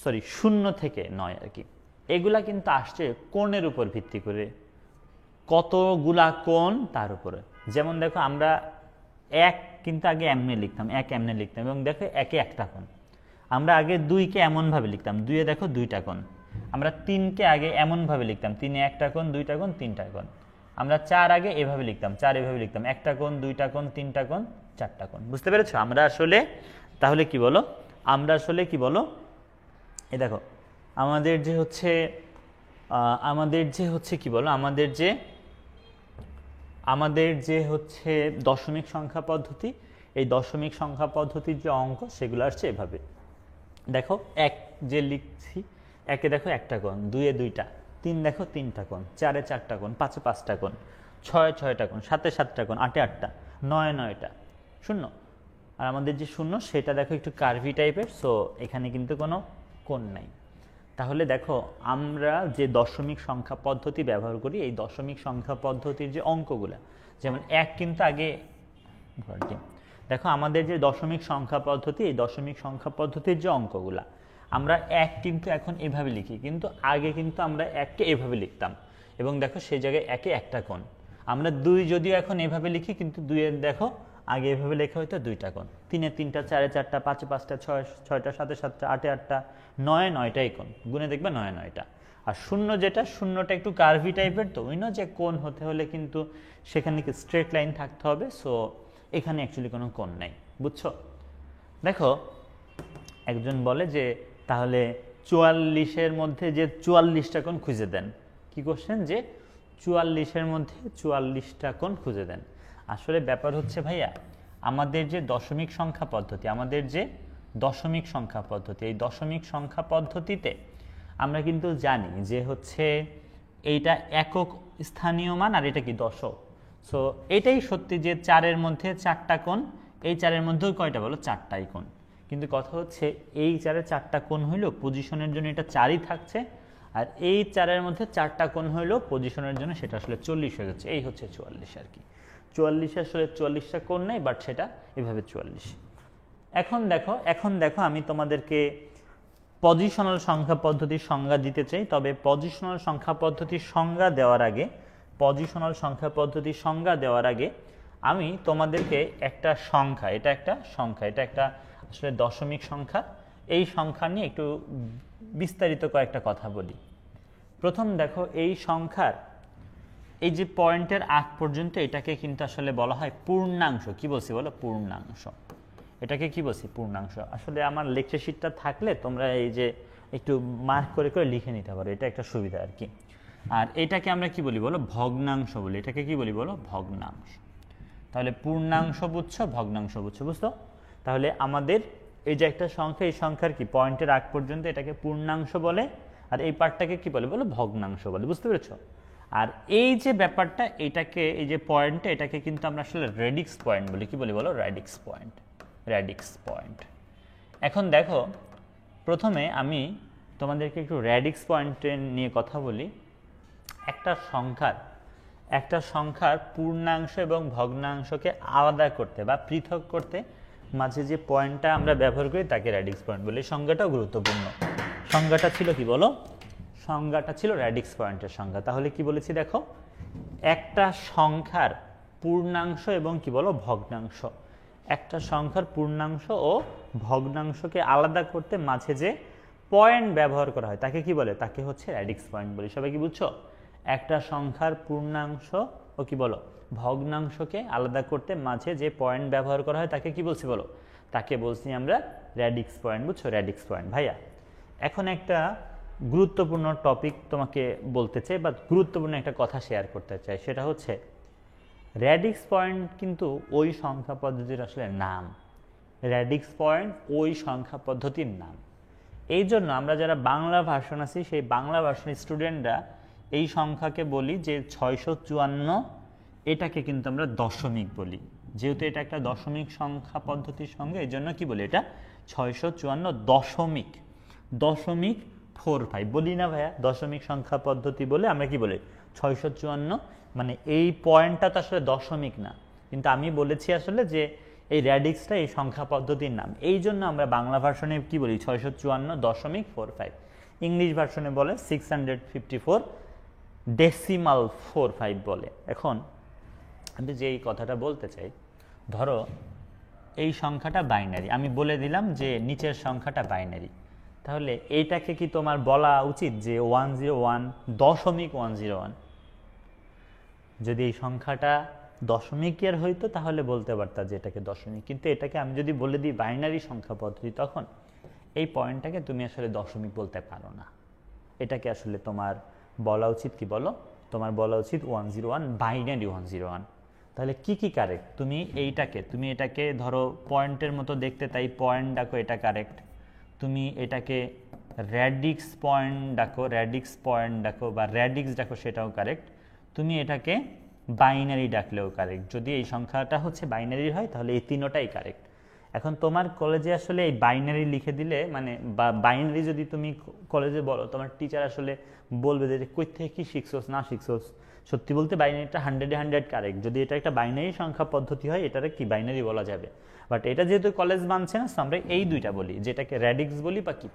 সরি 0 থেকে 9 আর কি, এগুলা কিন্তু আসছে কোণের উপর ভিত্তি করে, কতগুলা কোণ তার উপরে। যেমন দেখো, আমরা 1 কিন্তু আগে এমনি লিখতাম, 1 এমনি লিখতাম, এবং দেখো 1-এ 1টা কোণ। আমরা আগে 2-কে এমনভাবে লিখতাম, 2-এ দেখো 2টা কোণ। আমরা 3-কে আগে এমনভাবে লিখতাম, 3-এ 1টা কোণ, 2টা কোণ, 3টা কোণ। আমরা 4 আগে এভাবে লিখতাম, 4 এভাবে লিখতাম, 1টা কোণ, 2টা কোণ, 3টা কোণ, 4টা কোণ। বুঝতে পেরেছো? আমরা আসলে তাহলে কি বলো? এই দেখো, আমাদের যে হচ্ছে দশমিক সংখ্যা পদ্ধতি, এই দশমিক সংখ্যা পদ্ধতির যে অঙ্ক, সেগুলো আসছে এভাবে। দেখো, 1 যে লিখছি, 1-এ দেখো 1টা কোণ, 2-এ 2টা, 3 দেখো 3টা কোণ, 4-এ 4টা কোণ, 5-এ 5টা কোণ, 6-এ 6টা কোণ, 7-এ 7টা কোণ, 8-এ 8টা, 9-এ 9টা, 0। আর আমাদের যে 0, সেটা দেখো একটু কার্ভি টাইপের, সো এখানে কিন্তু কোনো কোণ নাই। তাহলে দেখো, আমরা যে দশমিক সংখ্যা পদ্ধতি ব্যবহার করি, এই দশমিক সংখ্যা পদ্ধতির যে অঙ্কগুলা, যেমন 1 কিন্তু আগে, দেখো আমাদের যে দশমিক সংখ্যা পদ্ধতি, এই দশমিক সংখ্যা পদ্ধতির যে অঙ্কগুলা, আমরা 1 কিন্তু এখন এভাবে লিখি, কিন্তু আগে কিন্তু আমরা 1-কে এভাবে লিখতাম, এবং দেখো সেই জায়গায় 1-এ 1টা কোণ। আমরা 2 যদিও এখন এভাবে লিখি, কিন্তু 2-এর দেখো আগে এভাবে লেখা হয়তো 2টা কোণ, 3-এ 3টা, 4-এ 4টা, 5-এ 5টা, 6-এ 6টা, 7-এ 7টা, 8-এ 8টা, 9-এ 9টাই কোণ। গুণে দেখবে 9-এ 9টা। আর 0 যেটা, 0টা একটু কার্ভি টাইপের, তো ওই না যে কোণ হতে হলে কিন্তু সেখানে কি স্ট্রেট লাইন থাকতে হবে, সো এখানে অ্যাকচুয়ালি কোনো কোণ নাই। বুঝছো? দেখো, একজন বলে যে তাহলে 44-এর মধ্যে যে 44টা কোণ খুঁজে দেন। কি কোশ্চেন? যে 44-এর মধ্যে 44টা কোণ খুঁজে দেন। আসলে ব্যাপার হচ্ছে ভাইয়া, আমাদের যে দশমিক সংখ্যা পদ্ধতি, এই দশমিক সংখ্যা পদ্ধতিতে আমরা কিন্তু জানি যে হচ্ছে এইটা একক স্থানীয় মান, আর এটা কি দশক। সো এটাই সত্যি যে 4-এর মধ্যে 4টা কোণ, এই 4-এর মধ্যেও কয়টা বলো? 4টাই কোণ। কিন্তু কথা হচ্ছে, এই 4-এ 4টা কোণ হইলেও পজিশনের জন্য এটা 4ই থাকছে, আর এই 4-এর মধ্যে 4টা কোণ হইলেও পজিশনের জন্য সেটা আসলে 40 হয়ে যাচ্ছে। এই হচ্ছে 44 আর কি। 44 আসলে 44টা কোণ নেই, বাট সেটা এভাবে 44। এখন দেখো আমি তোমাদেরকে পজিশনাল সংখ্যা পদ্ধতির সংজ্ঞা দিতে চাই। তবে পজিশনাল সংখ্যা পদ্ধতির সংজ্ঞা দেওয়ার আগে আমি তোমাদেরকে একটা সংখ্যা, এটা একটা আসলে দশমিক সংখ্যা, এই সংখ্যা নিয়ে একটু বিস্তারিত কয়েকটা কথা বলি। প্রথম দেখো, এই সংখ্যার এই যে পয়েন্টের আগ পর্যন্ত, এটাকে কিন্তু আসলে বলা হয় পূর্ণাংশ। কি বলছি বলো? পূর্ণাংশ। এটাকে কি বলছি? পূর্ণাংশ। আসলে আমার লেকচার শিটটা থাকলে তোমরা এই যে একটু মার্ক করে করে লিখে নিতে পারো, এটা একটা সুবিধা আর কি। আর এটাকে আমরা কি বলি বলো? ভগ্নাংশ বলি। এটাকে কি বলি বলো? ভগ্নাংশ। তাহলে পূর্ণাংশ বুঝছো, ভগ্নাংশ বুঝছো, বুঝতো? তাহলে আমাদের এই যে একটা সংখ্যা, এই সংখ্যার কি পয়েন্টের আগ পর্যন্ত এটাকে পূর্ণাংশ বলে, আর এই পার্টটাকে কি বলে বলো ভগ্নাংশ বলে, বুঝতে পেরেছো? আর এই যে ব্যাপারটা, এটাকে এই যে পয়েন্টটা, এটাকে কিন্তু আমরা আসলে রেডিক্স পয়েন্ট বলি। কি বলি বলো? Radix point, radix point. এখন দেখো, প্রথমে আমি তোমাদেরকে একটু রেডিক্স পয়েন্টের নিয়ে কথা বলি। একটা সংখ্যার পূর্ণাংশ এবং ভগ্নাংশকে আলাদা করতে বা পৃথক করতে মাঝে যে পয়েন্টটা আমরা ব্যবহার করি তাকে রেডিক্স পয়েন্ট বলি। সংজ্ঞাটাও গুরুত্বপূর্ণ। সংজ্ঞাটা ছিল কি বলো? সংজ্ঞাটা ছিল রেডিক্স পয়েন্টের সংজ্ঞা। তাহলে কি বলেছি দেখো, একটা সংখ্যার পূর্ণাংশ এবং কি বলো ভগ্নাংশ, একটা সংখ্যার পূর্ণাংশ ও ভগ্নাংশকে আলাদা করতে মাঝে যে পয়েন্ট ব্যবহার করা হয় তাকে কি বলে? তাকে হচ্ছে রেডিক্স পয়েন্ট বলি। সবাই কি বুঝছো? একটা সংখ্যার পূর্ণাংশ ও কি বলো ভগ্নাংশকে আলাদা করতে মাঝে যে পয়েন্ট ব্যবহার করা হয় তাকে কি বলছি বলো? তাকে বলছি আমরা রেডিক্স পয়েন্ট। বুঝছো? Radix point. ভাইয়া, এখন একটা গুরুত্বপূর্ণ টপিক তোমাকে বলতে চাই বা গুরুত্বপূর্ণ একটা কথা শেয়ার করতে চাই, সেটা হচ্ছে রেডিক্স পয়েন্ট কিন্তু ওই সংখ্যা পদ্ধতির আসলে নাম। রেডিক্স পয়েন্ট ওই সংখ্যা পদ্ধতির নাম। এই জন্য আমরা যারা বাংলা ভার্সন আছি, সেই বাংলা ভার্সনের স্টুডেন্টরা এই সংখ্যাকে বলি যে 654, এটাকে কিন্তু আমরা দশমিক বলি। যেহেতু এটা একটা দশমিক সংখ্যা পদ্ধতির সঙ্গে, এই জন্য কি বলি? এটা 654 দশমিক 45 বলি না ভাইয়া? দশমিক সংখ্যা পদ্ধতি বলে আমরা কি বলি? 654। মানে এই পয়েন্টটা তো আসলে দশমিক না, কিন্তু আমি বলেছি আসলে যে এই রেডিক্সটা এই সংখ্যা পদ্ধতির নাম। এই জন্য আমরা বাংলা ভার্সনে কি বলি? 654.45। ইংলিশ ভার্সনে বলে 654.45 বলে। এখন আমি যে এই কথাটা বলতে চাই, ধরো এই সংখ্যাটা বাইনারি, আমি বলে দিলাম যে নিচের সংখ্যাটা বাইনারি, তাহলে এইটাকে কি তোমার বলা উচিত যে 101.101? যদি এই সংখ্যাটা দশমিকের হইতো তাহলে বলতে পারতাম যে এটাকে দশমিক, কিন্তু এটাকে আমি যদি বলে দিই বাইনারি সংখ্যা পদ্ধতি, তখন এই পয়েন্টটাকে তুমি আসলে দশমিক বলতে পারো না। এটাকে আসলে তোমার বলা উচিত কি বলো? তোমার বলা উচিত 101, বাইনারি 101। তাহলে কি কি কারেক্ট? তুমি এটাকে ধরো পয়েন্টের মতো দেখতে, তাই পয়েন্ট ডাকো, এটা কারেক্ট। তুমি এটাকে রেডিক্স পয়েন্ট ডাকো বা রেডিক্স ডাকো, সেটাও কারেক্ট। তুমি এটাকে বাইনারি ডাকলেও কারেক্ট। যদি এই সংখ্যাটা হচ্ছে বাইনারি হয় তাহলে এই তিনটাই কারেক্ট। এখন তোমার কলেজে আসলে এই বাইনারি লিখে দিলে, মানে বাইনারি যদি তুমি কলেজে বলো, তোমার টিচার আসলে বলবে যে কই থেকে কি শিখছোস না শিখছোস। সত্যি বলতে বাইনারিটা 100-100 কারেক্ট। যদি এটা একটা বাইনারি সংখ্যা পদ্ধতি হয়, এটাকে কি বাইনারি বলা যাবে। বাট এটা যেহেতু কলেজ মানছে না, আমরা এই দুইটা বলি, যেটাকে রেডিক্স বলি বা কি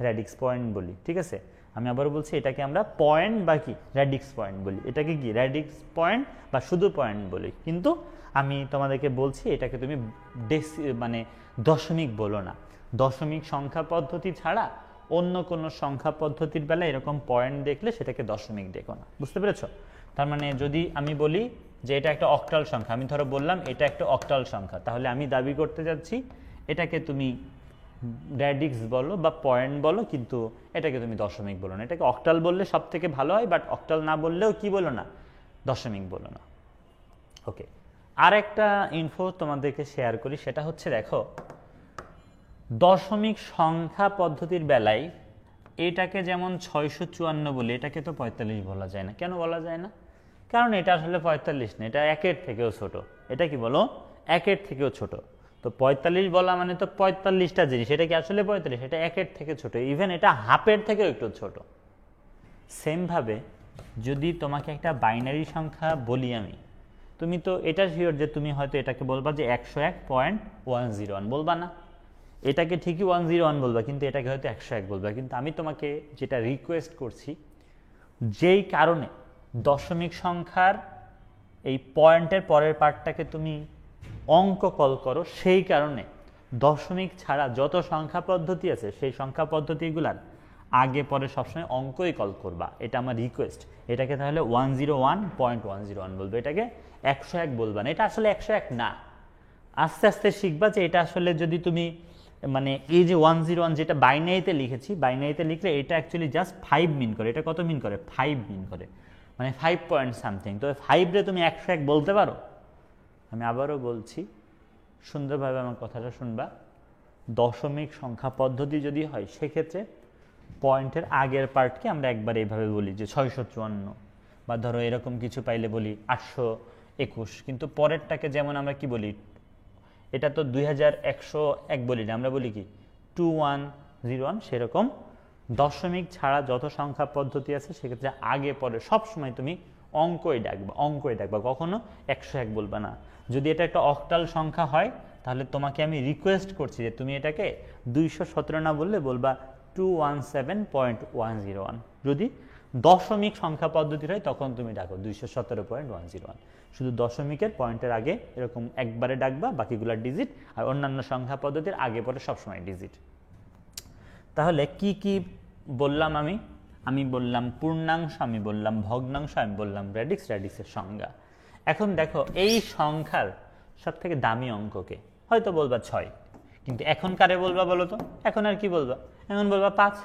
রেডিক্স পয়েন্ট বলি। ঠিক আছে? আমি আবারও বলছি, এটাকে আমরা পয়েন্ট বা কি রেডিক্স পয়েন্ট বলি। এটাকে কি রেডিক্স পয়েন্ট বা শুধু পয়েন্ট বলি। কিন্তু আমি তোমাদেরকে বলছি এটাকে তুমি মানে দশমিক বলো না। দশমিক সংখ্যা পদ্ধতি ছাড়া অন্য কোনো সংখ্যা পদ্ধতির বেলায় এরকম পয়েন্ট দেখলে সেটাকে দশমিক দেখো না। বুঝতে পেরেছ? তার মানে যদি আমি বলি যে এটা একটা অক্টাল সংখ্যা, আমি ধরো বললাম এটা একটা অক্টাল সংখ্যা, তাহলে আমি দাবি করতে যাচ্ছি এটাকে তুমি রেডিক্স বলো বা পয়েন্ট বলো, কিন্তু এটাকে তুমি দশমিক বলো না। এটাকে অক্টাল বললে সব থেকে ভালো হয়, বাট অক্টাল না বললেও কি বলো না? দশমিক বলো না। ওকে, আর একটা ইনফো তোমাদেরকে শেয়ার করি, সেটা হচ্ছে দেখো, দশমিক সংখ্যা পদ্ধতির বেলায় এটাকে যেমন 654 বলি, এটাকে তো 45 বলা যায় না। কেন বলা যায় না? কারণ এটা আসলে 45 না, এটা একের থেকেও ছোট। এটা কি বলো? একের থেকেও ছোট। তো 45 বলা মানে তো 45টা জিনিস, এটা কি আসলে 45? এটা একের থেকে ছোট, ইভেন এটা হাফের থেকেও একটু ছোট। সেম ভাবে যদি তোমাকে একটা বাইনারি সংখ্যা বলি আমি, তুমি তো এটা শিওর যে তুমি হয়তো এটাকে বলবা যে 101.101 বলবা না। এটাকে ঠিকই 101 বলবা, কিন্তু এটাকে হয়তো 101 বলবা। কিন্তু আমি তোমাকে যেটা রিকোয়েস্ট করছি, যেই কারণে দশমিক সংখ্যার এই পয়েন্টের পরের পার্টটাকে তুমি অঙ্ক কল করো, সেই কারণে দশমিক ছাড়া যত সংখ্যা পদ্ধতি আছে সেই সংখ্যা পদ্ধতিগুলার আগে পরে সবসময় অঙ্কই কল করবা। এটা আমার রিকোয়েস্ট। এটাকে তাহলে 101.101 বলবে, এটাকে 101 বলবা না। এটা আসলে 101 না। আস্তে আস্তে শিখবা যে এটা আসলে যদি তুমি মানে এই যে 101 যেটা বাইনারিতে লিখেছি, বাইনারিতে লিখলে এটা অ্যাকচুয়ালি জাস্ট 5 মিন করে। এটা কত মিন করে? 5 মিন করে, মানে 5 পয়েন্ট সামথিং। তো 5 রে তুমি 101 বলতে পারো? আমি আবারও বলছি, সুন্দরভাবে আমার কথাটা শুনবা। দশমিক সংখ্যা পদ্ধতি যদি হয়, সেক্ষেত্রে পয়েন্টের আগের পার্টকে আমরা একবার এইভাবে বলি যে 654, বা ধরো এরকম কিছু পাইলে বলি 821, কিন্তু পরেরটাকে যেমন আমরা কি বলি, এটা তো 2101 বলি না, আমরা বলি কি 2101, সেরকম দশমিক ছাড়া যত সংখ্যা পদ্ধতি আছে সেক্ষেত্রে আগে পরে সবসময় তুমি অঙ্কই ডাকবা, কখনো 101 বলবা না। যদি এটা একটা অক্টাল সংখ্যা হয় তাহলে তোমাকে আমি রিকোয়েস্ট করছি যে তুমি এটাকে 217 না বললে বলবা 217.101। যদি দশমিক সংখ্যা পদ্ধতির হয় তখন তুমি ডাকো 217.101। শুধু দশমিকের পয়েন্টের আগে এরকম একবারে ডাকবা, বাকিগুলো ডিজিট, আর অন্যান্য সংখ্যা পদ্ধতির আগে পরে সবসময় ডিজিট। তাহলে কি কি বললাম আমি বললাম পূর্ণাংশ, আমি বললাম ভগ্নাংশ, আমি বললাম রেডিক্সের সংজ্ঞা। এখন দেখো এই সংখ্যার সব থেকে দামি অঙ্ককে হয়তো বলবা 6, কিন্তু এখন কারে বলবা বলো তো? এখন আর কি বলবা? এখন বলবা 5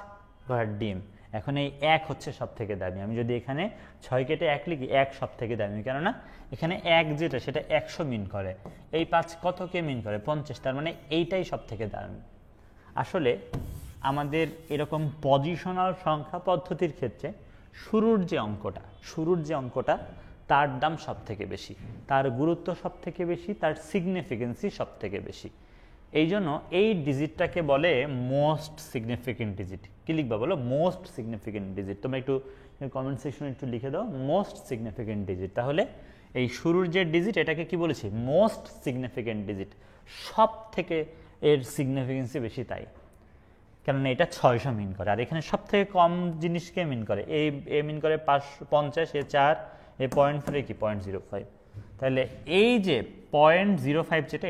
ঘর ডিম। এখন এই 1 হচ্ছে সব থেকে দামি। আমি যদি এখানে 6 কেটে 1 লিখি, 1 সব থেকে দামি, কেননা এখানে 1 যেটা সেটা 100 মিন করে, এই 5 কতকে মিন করে? 50। তার মানে এইটাই সব থেকে দামি। আসলে আমাদের এরকম পজিশনাল সংখ্যা পদ্ধতির ক্ষেত্রে শুরুর যে অঙ্কটা তার দাম সব থেকে বেশি, তার গুরুত্ব সব থেকে বেশি, তার সিগনিফিকেন্সি সব থেকে বেশি। এই জন্য এই ডিজিটটাকে বলে মোস্ট সিগনিফিকেন্ট ডিজিট। কি লিখবা বলো? Most significant digit. তোমরা একটু কমেন্ট সেকশনে একটু লিখে দাও মোস্ট সিগনিফিকেন্ট ডিজিট। তাহলে এই শুরুর যে ডিজিট এটাকে কি বলেছি? Most significant digit. সব থেকে এর সিগনিফিকেন্সি বেশি, তাই কেননা এটা 600 মিন করে। আর এখানে সব থেকে কম জিনিসকে মিন করে, এ মিন করে 550, এ 4, এ 0.4, কি 0.05। তাহলে এই যে 0.05 যেটা,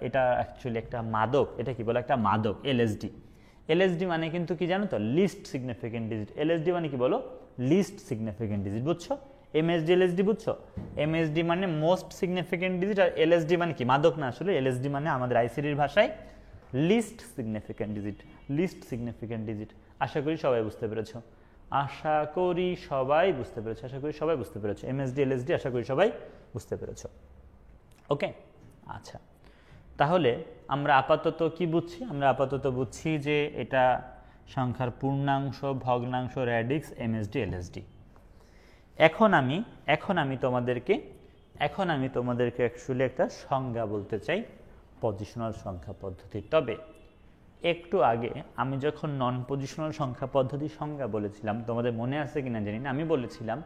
এটা অ্যাকচুয়ালি একটা মাদক। এটা কি বলে? একটা মাদক, এলএসডি। এলএসডি মানে কিন্তু কি জানো তো? List significant digit. এলএসডি মানে কি বলো? List significant digit. বুঝছো? এমএসডি এলএসডি বুঝছো? এমএসডি মানে মোস্ট সিগনিফিকেন্ট ডিজিট, আর এলএসডি মানে কি? মাদক না, আসলে এলএসডি মানে আমাদের আইসিডির ভাষায় least significant digit. Least significant digit. আশা করি সবাই বুঝতে পেরেছো। এমএসডি এলএসডি আশা করি সবাই বুঝতে পেরেছো। ওকে, আচ্ছা, তাহলে আমরা আপাতত কি বুঝছি? আমরা আপাতত বুঝছি যে এটা সংখ্যার পূর্ণাংশ, ভগ্নাংশ, রেডিক্স, এমএসডি এলএসডি। এখন আমি তোমাদেরকে অ্যাকচুয়ালি একটা সংজ্ঞা বলতে চাই পজিশনাল সংখ্যা পদ্ধতির। তবে একটু আগে আমি যখন নন পজিশনাল সংখ্যা পদ্ধতির সংজ্ঞা বলেছিলাম, তোমাদের মনে আছে কিনা জানি না, আমি বলেছিলাম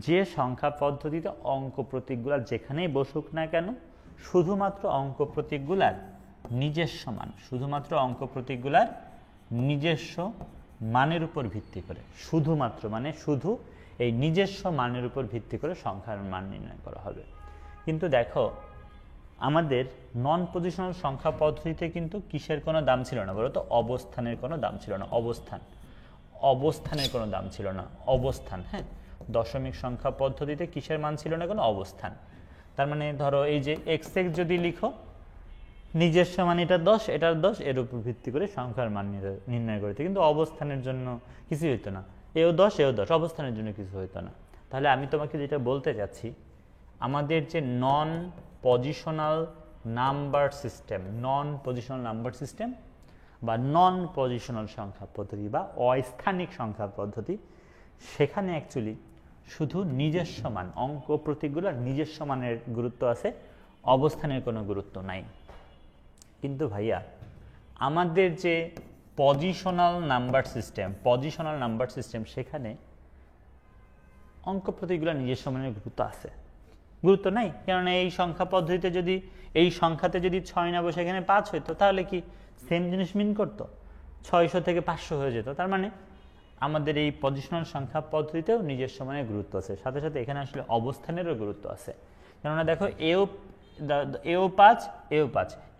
যে সংখ্যা পদ্ধতিতে অঙ্ক প্রতীকগুলো যেখানেই বসুক না কেন, শুধুমাত্র অঙ্ক প্রতীকগুলার নিজস্ব মান, শুধুমাত্র অঙ্ক প্রতীকগুলার নিজস্ব মানের উপর ভিত্তি করে, শুধুমাত্র মানে শুধু এই নিজস্ব মানের উপর ভিত্তি করে সংখ্যার মান নির্ণয় করা হবে। কিন্তু দেখো আমাদের নন পজিশনাল সংখ্যা পদ্ধতিতে কিন্তু কিসের কোনো দাম ছিল না বলো তো? অবস্থানের কোনো দাম ছিল না। অবস্থানের কোনো দাম ছিল না। অবস্থান, হ্যাঁ, দশমিক সংখ্যা পদ্ধতিতে কিসের মান ছিল না? কোনো অবস্থান। তার মানে ধরো এই যে এক্স যদি লিখো, নিজস্ব মান এটা 10, এটার 10, এর উপর ভিত্তি করে সংখ্যার মান নির্ণয় করতে, কিন্তু অবস্থানের জন্য কিছু হইতো না। এও 10, এও 10, অবস্থানের জন্য কিছু হইতো না। তাহলে আমি তোমাকে যেটা বলতে চাচ্ছি, আমাদের যে নন পজিশনাল নাম্বার সিস্টেম বা নন পজিশনাল সংখ্যা পদ্ধতি বা অস্থানিক সংখ্যা পদ্ধতি, সেখানে অ্যাকচুয়ালি শুধু নিজস্ব মান, অঙ্ক প্রতীকগুলোর নিজস্ব মানের গুরুত্ব আছে, অবস্থানের কোনো গুরুত্ব নাই। কিন্তু ভাইয়া আমাদের যে পজিশনাল নাম্বার সিস্টেম, সেখানে অঙ্ক প্রতীকগুলোর নিজস্ব মানের গুরুত্ব নাই। কারণ এই সংখ্যা পদ্ধতিতে যদি এই সংখ্যাতে যদি 6 না বসে এখানে 5 হইতো, তাহলে কি সেম জিনিস মিন করতো? 600 থেকে 500 হয়ে যেত। তার মানে আমাদের এই পজিশনাল সংখ্যা পদ্ধতিতেও নিজস্ব মানের গুরুত্ব আছে, সাথে সাথে এখানে আসলে অবস্থানেরও গুরুত্ব আছে। কেননা দেখো এও 5,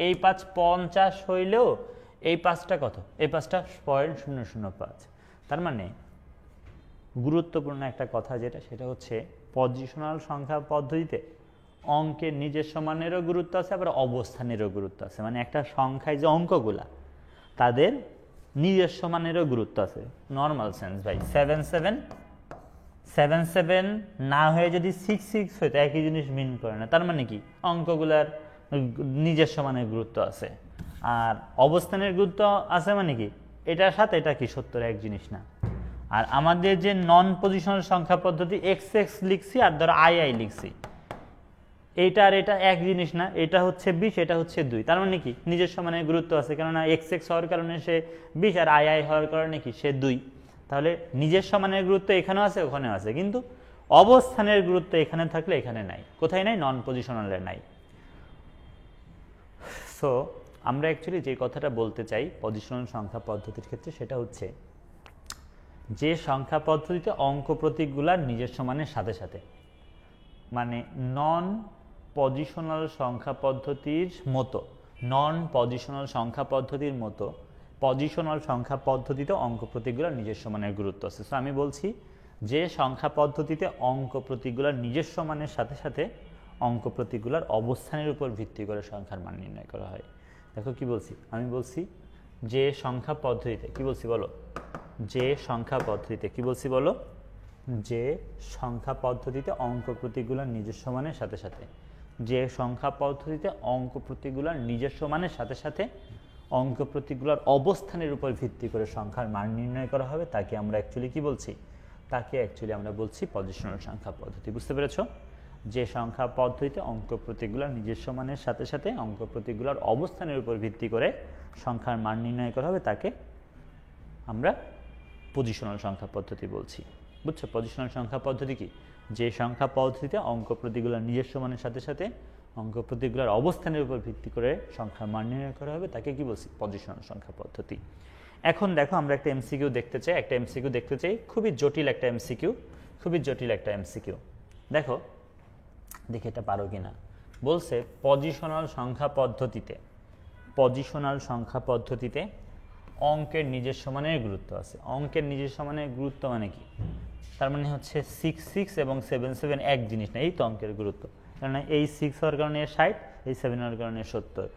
এই 5 50 হইলেও এই 5টা কত? এই 5টা 0.005। তার মানে গুরুত্বপূর্ণ একটা কথা যেটা, সেটা হচ্ছে পজিশনাল সংখ্যা পদ্ধতিতে অঙ্কের নিজস্ব মানেরও গুরুত্ব আছে, আবার অবস্থানেরও গুরুত্ব আছে। মানে একটা সংখ্যায় যে অঙ্কগুলা, তাদের নিজস্ব মানেরও গুরুত্ব আছে। নর্মাল সেন্স ভাই, 7 না হয়ে যদি 6 হইতো, একই জিনিস মিন করে না। তার মানে কি অঙ্কগুলার নিজস্ব মানের গুরুত্ব আছে। আর অবস্থানের গুরুত্ব আছে মানে কি এটার সাথে এটা কি সত্তর এক জিনিস না। আর আমাদের যে নন পজিশনাল সংখ্যা পদ্ধতি এক্স এক্স লিখছি আর ধরো আই আই লিখছি, এইটা আর এটা এক জিনিস না, এটা হচ্ছে 20 এটা হচ্ছে 2, তার মানে কি নিজস্ব মানের গুরুত্ব আছে, কেননা এক্স এক্স হওয়ার কারণে সে 20 আর আই আই হওয়ার কারণে কি সে 2, তাহলে নিজস্ব মানের গুরুত্ব এখানেও আছে ওখানেও আছে, কিন্তু অবস্থানের গুরুত্ব এখানে থাকলে এখানে নাই, কোথায় নাই, নন পজিশনালে নাই। সো আমরা অ্যাকচুয়ালি যে কথাটা বলতে চাই পজিশনাল সংখ্যা পদ্ধতির ক্ষেত্রে সেটা হচ্ছে যে সংখ্যা পদ্ধতিতে অঙ্ক প্রতীকগুলার নিজস্ব মানের সাথে সাথে, মানে নন পজিশনাল সংখ্যা পদ্ধতির মতো, নন পজিশনাল সংখ্যা পদ্ধতির মতো পজিশনাল সংখ্যা পদ্ধতিতে অঙ্ক প্রতীকগুলোর নিজস্ব মানের গুরুত্ব আছে। সো আমি বলছি যে সংখ্যা পদ্ধতিতে অঙ্ক প্রতীকগুলোর নিজস্ব মানের সাথে সাথে অঙ্ক প্রতীকগুলোর অবস্থানের উপর ভিত্তি করে সংখ্যার মান নির্ণয় করা হয়। দেখো কি বলছি, আমি বলছি যে সংখ্যা পদ্ধতিতে, কি বলছি বলো, যে সংখ্যা পদ্ধতিতে, কি বলছি বলো, যে সংখ্যা পদ্ধতিতে অঙ্ক প্রতীকগুলোর নিজস্ব মানের সাথে সাথে, যে সংখ্যা পদ্ধতিতে অঙ্ক প্রতীকগুলোর নিজস্ব মানের সাথে সাথে অঙ্ক প্রতীকগুলোর অবস্থানের উপর ভিত্তি করে সংখ্যার মান নির্ণয় করা হবে, তাকে আমরা অ্যাকচুয়ালি কি বলছি, তাকে অ্যাকচুয়ালি আমরা বলছি পজিশনাল সংখ্যা পদ্ধতি। বুঝতে পেরেছ? যে সংখ্যা পদ্ধতিতে অঙ্ক প্রতীকগুলোর নিজস্ব মানের সাথে সাথে অঙ্ক প্রতীকগুলোর অবস্থানের উপর ভিত্তি করে সংখ্যার মান নির্ণয় করা হবে, তাকে আমরা পজিশনাল সংখ্যা পদ্ধতি বলছি। বুঝছো? পজিশনাল সংখ্যা পদ্ধতি কি, যে সংখ্যা পদ্ধতিতে অঙ্ক প্রতীকগুলোর নিজস্ব মানের সাথে সাথে অঙ্ক প্রতীকগুলোর অবস্থানের উপর ভিত্তি করে সংখ্যার মান নির্ণয় করা হবে, তাকে কি বলছি, পজিশনাল সংখ্যা পদ্ধতি। এখন দেখো আমরা একটা এমসিকিউ দেখতে চাই, একটা এমসিকিউ দেখতে চাই, খুবই জটিল একটা এমসিকিউ, খুবই জটিল একটা এমসিকিউ। দেখো দেখি এটা পারো কিনা। বলছে পজিশনাল সংখ্যা পদ্ধতিতে, পজিশনাল সংখ্যা পদ্ধতিতে অঙ্কের নিজস্ব মানের গুরুত্ব আছে। অঙ্কের নিজস্ব মানের গুরুত্ব মানে কি, তার মানে হচ্ছে 6 6 এবং 7 7 এক জিনিস না, এই তো অঙ্কের গুরুত্ব। কারণ এই 6 হওয়ার কারণে 60, এই 7 হওয়ার কারণে 70,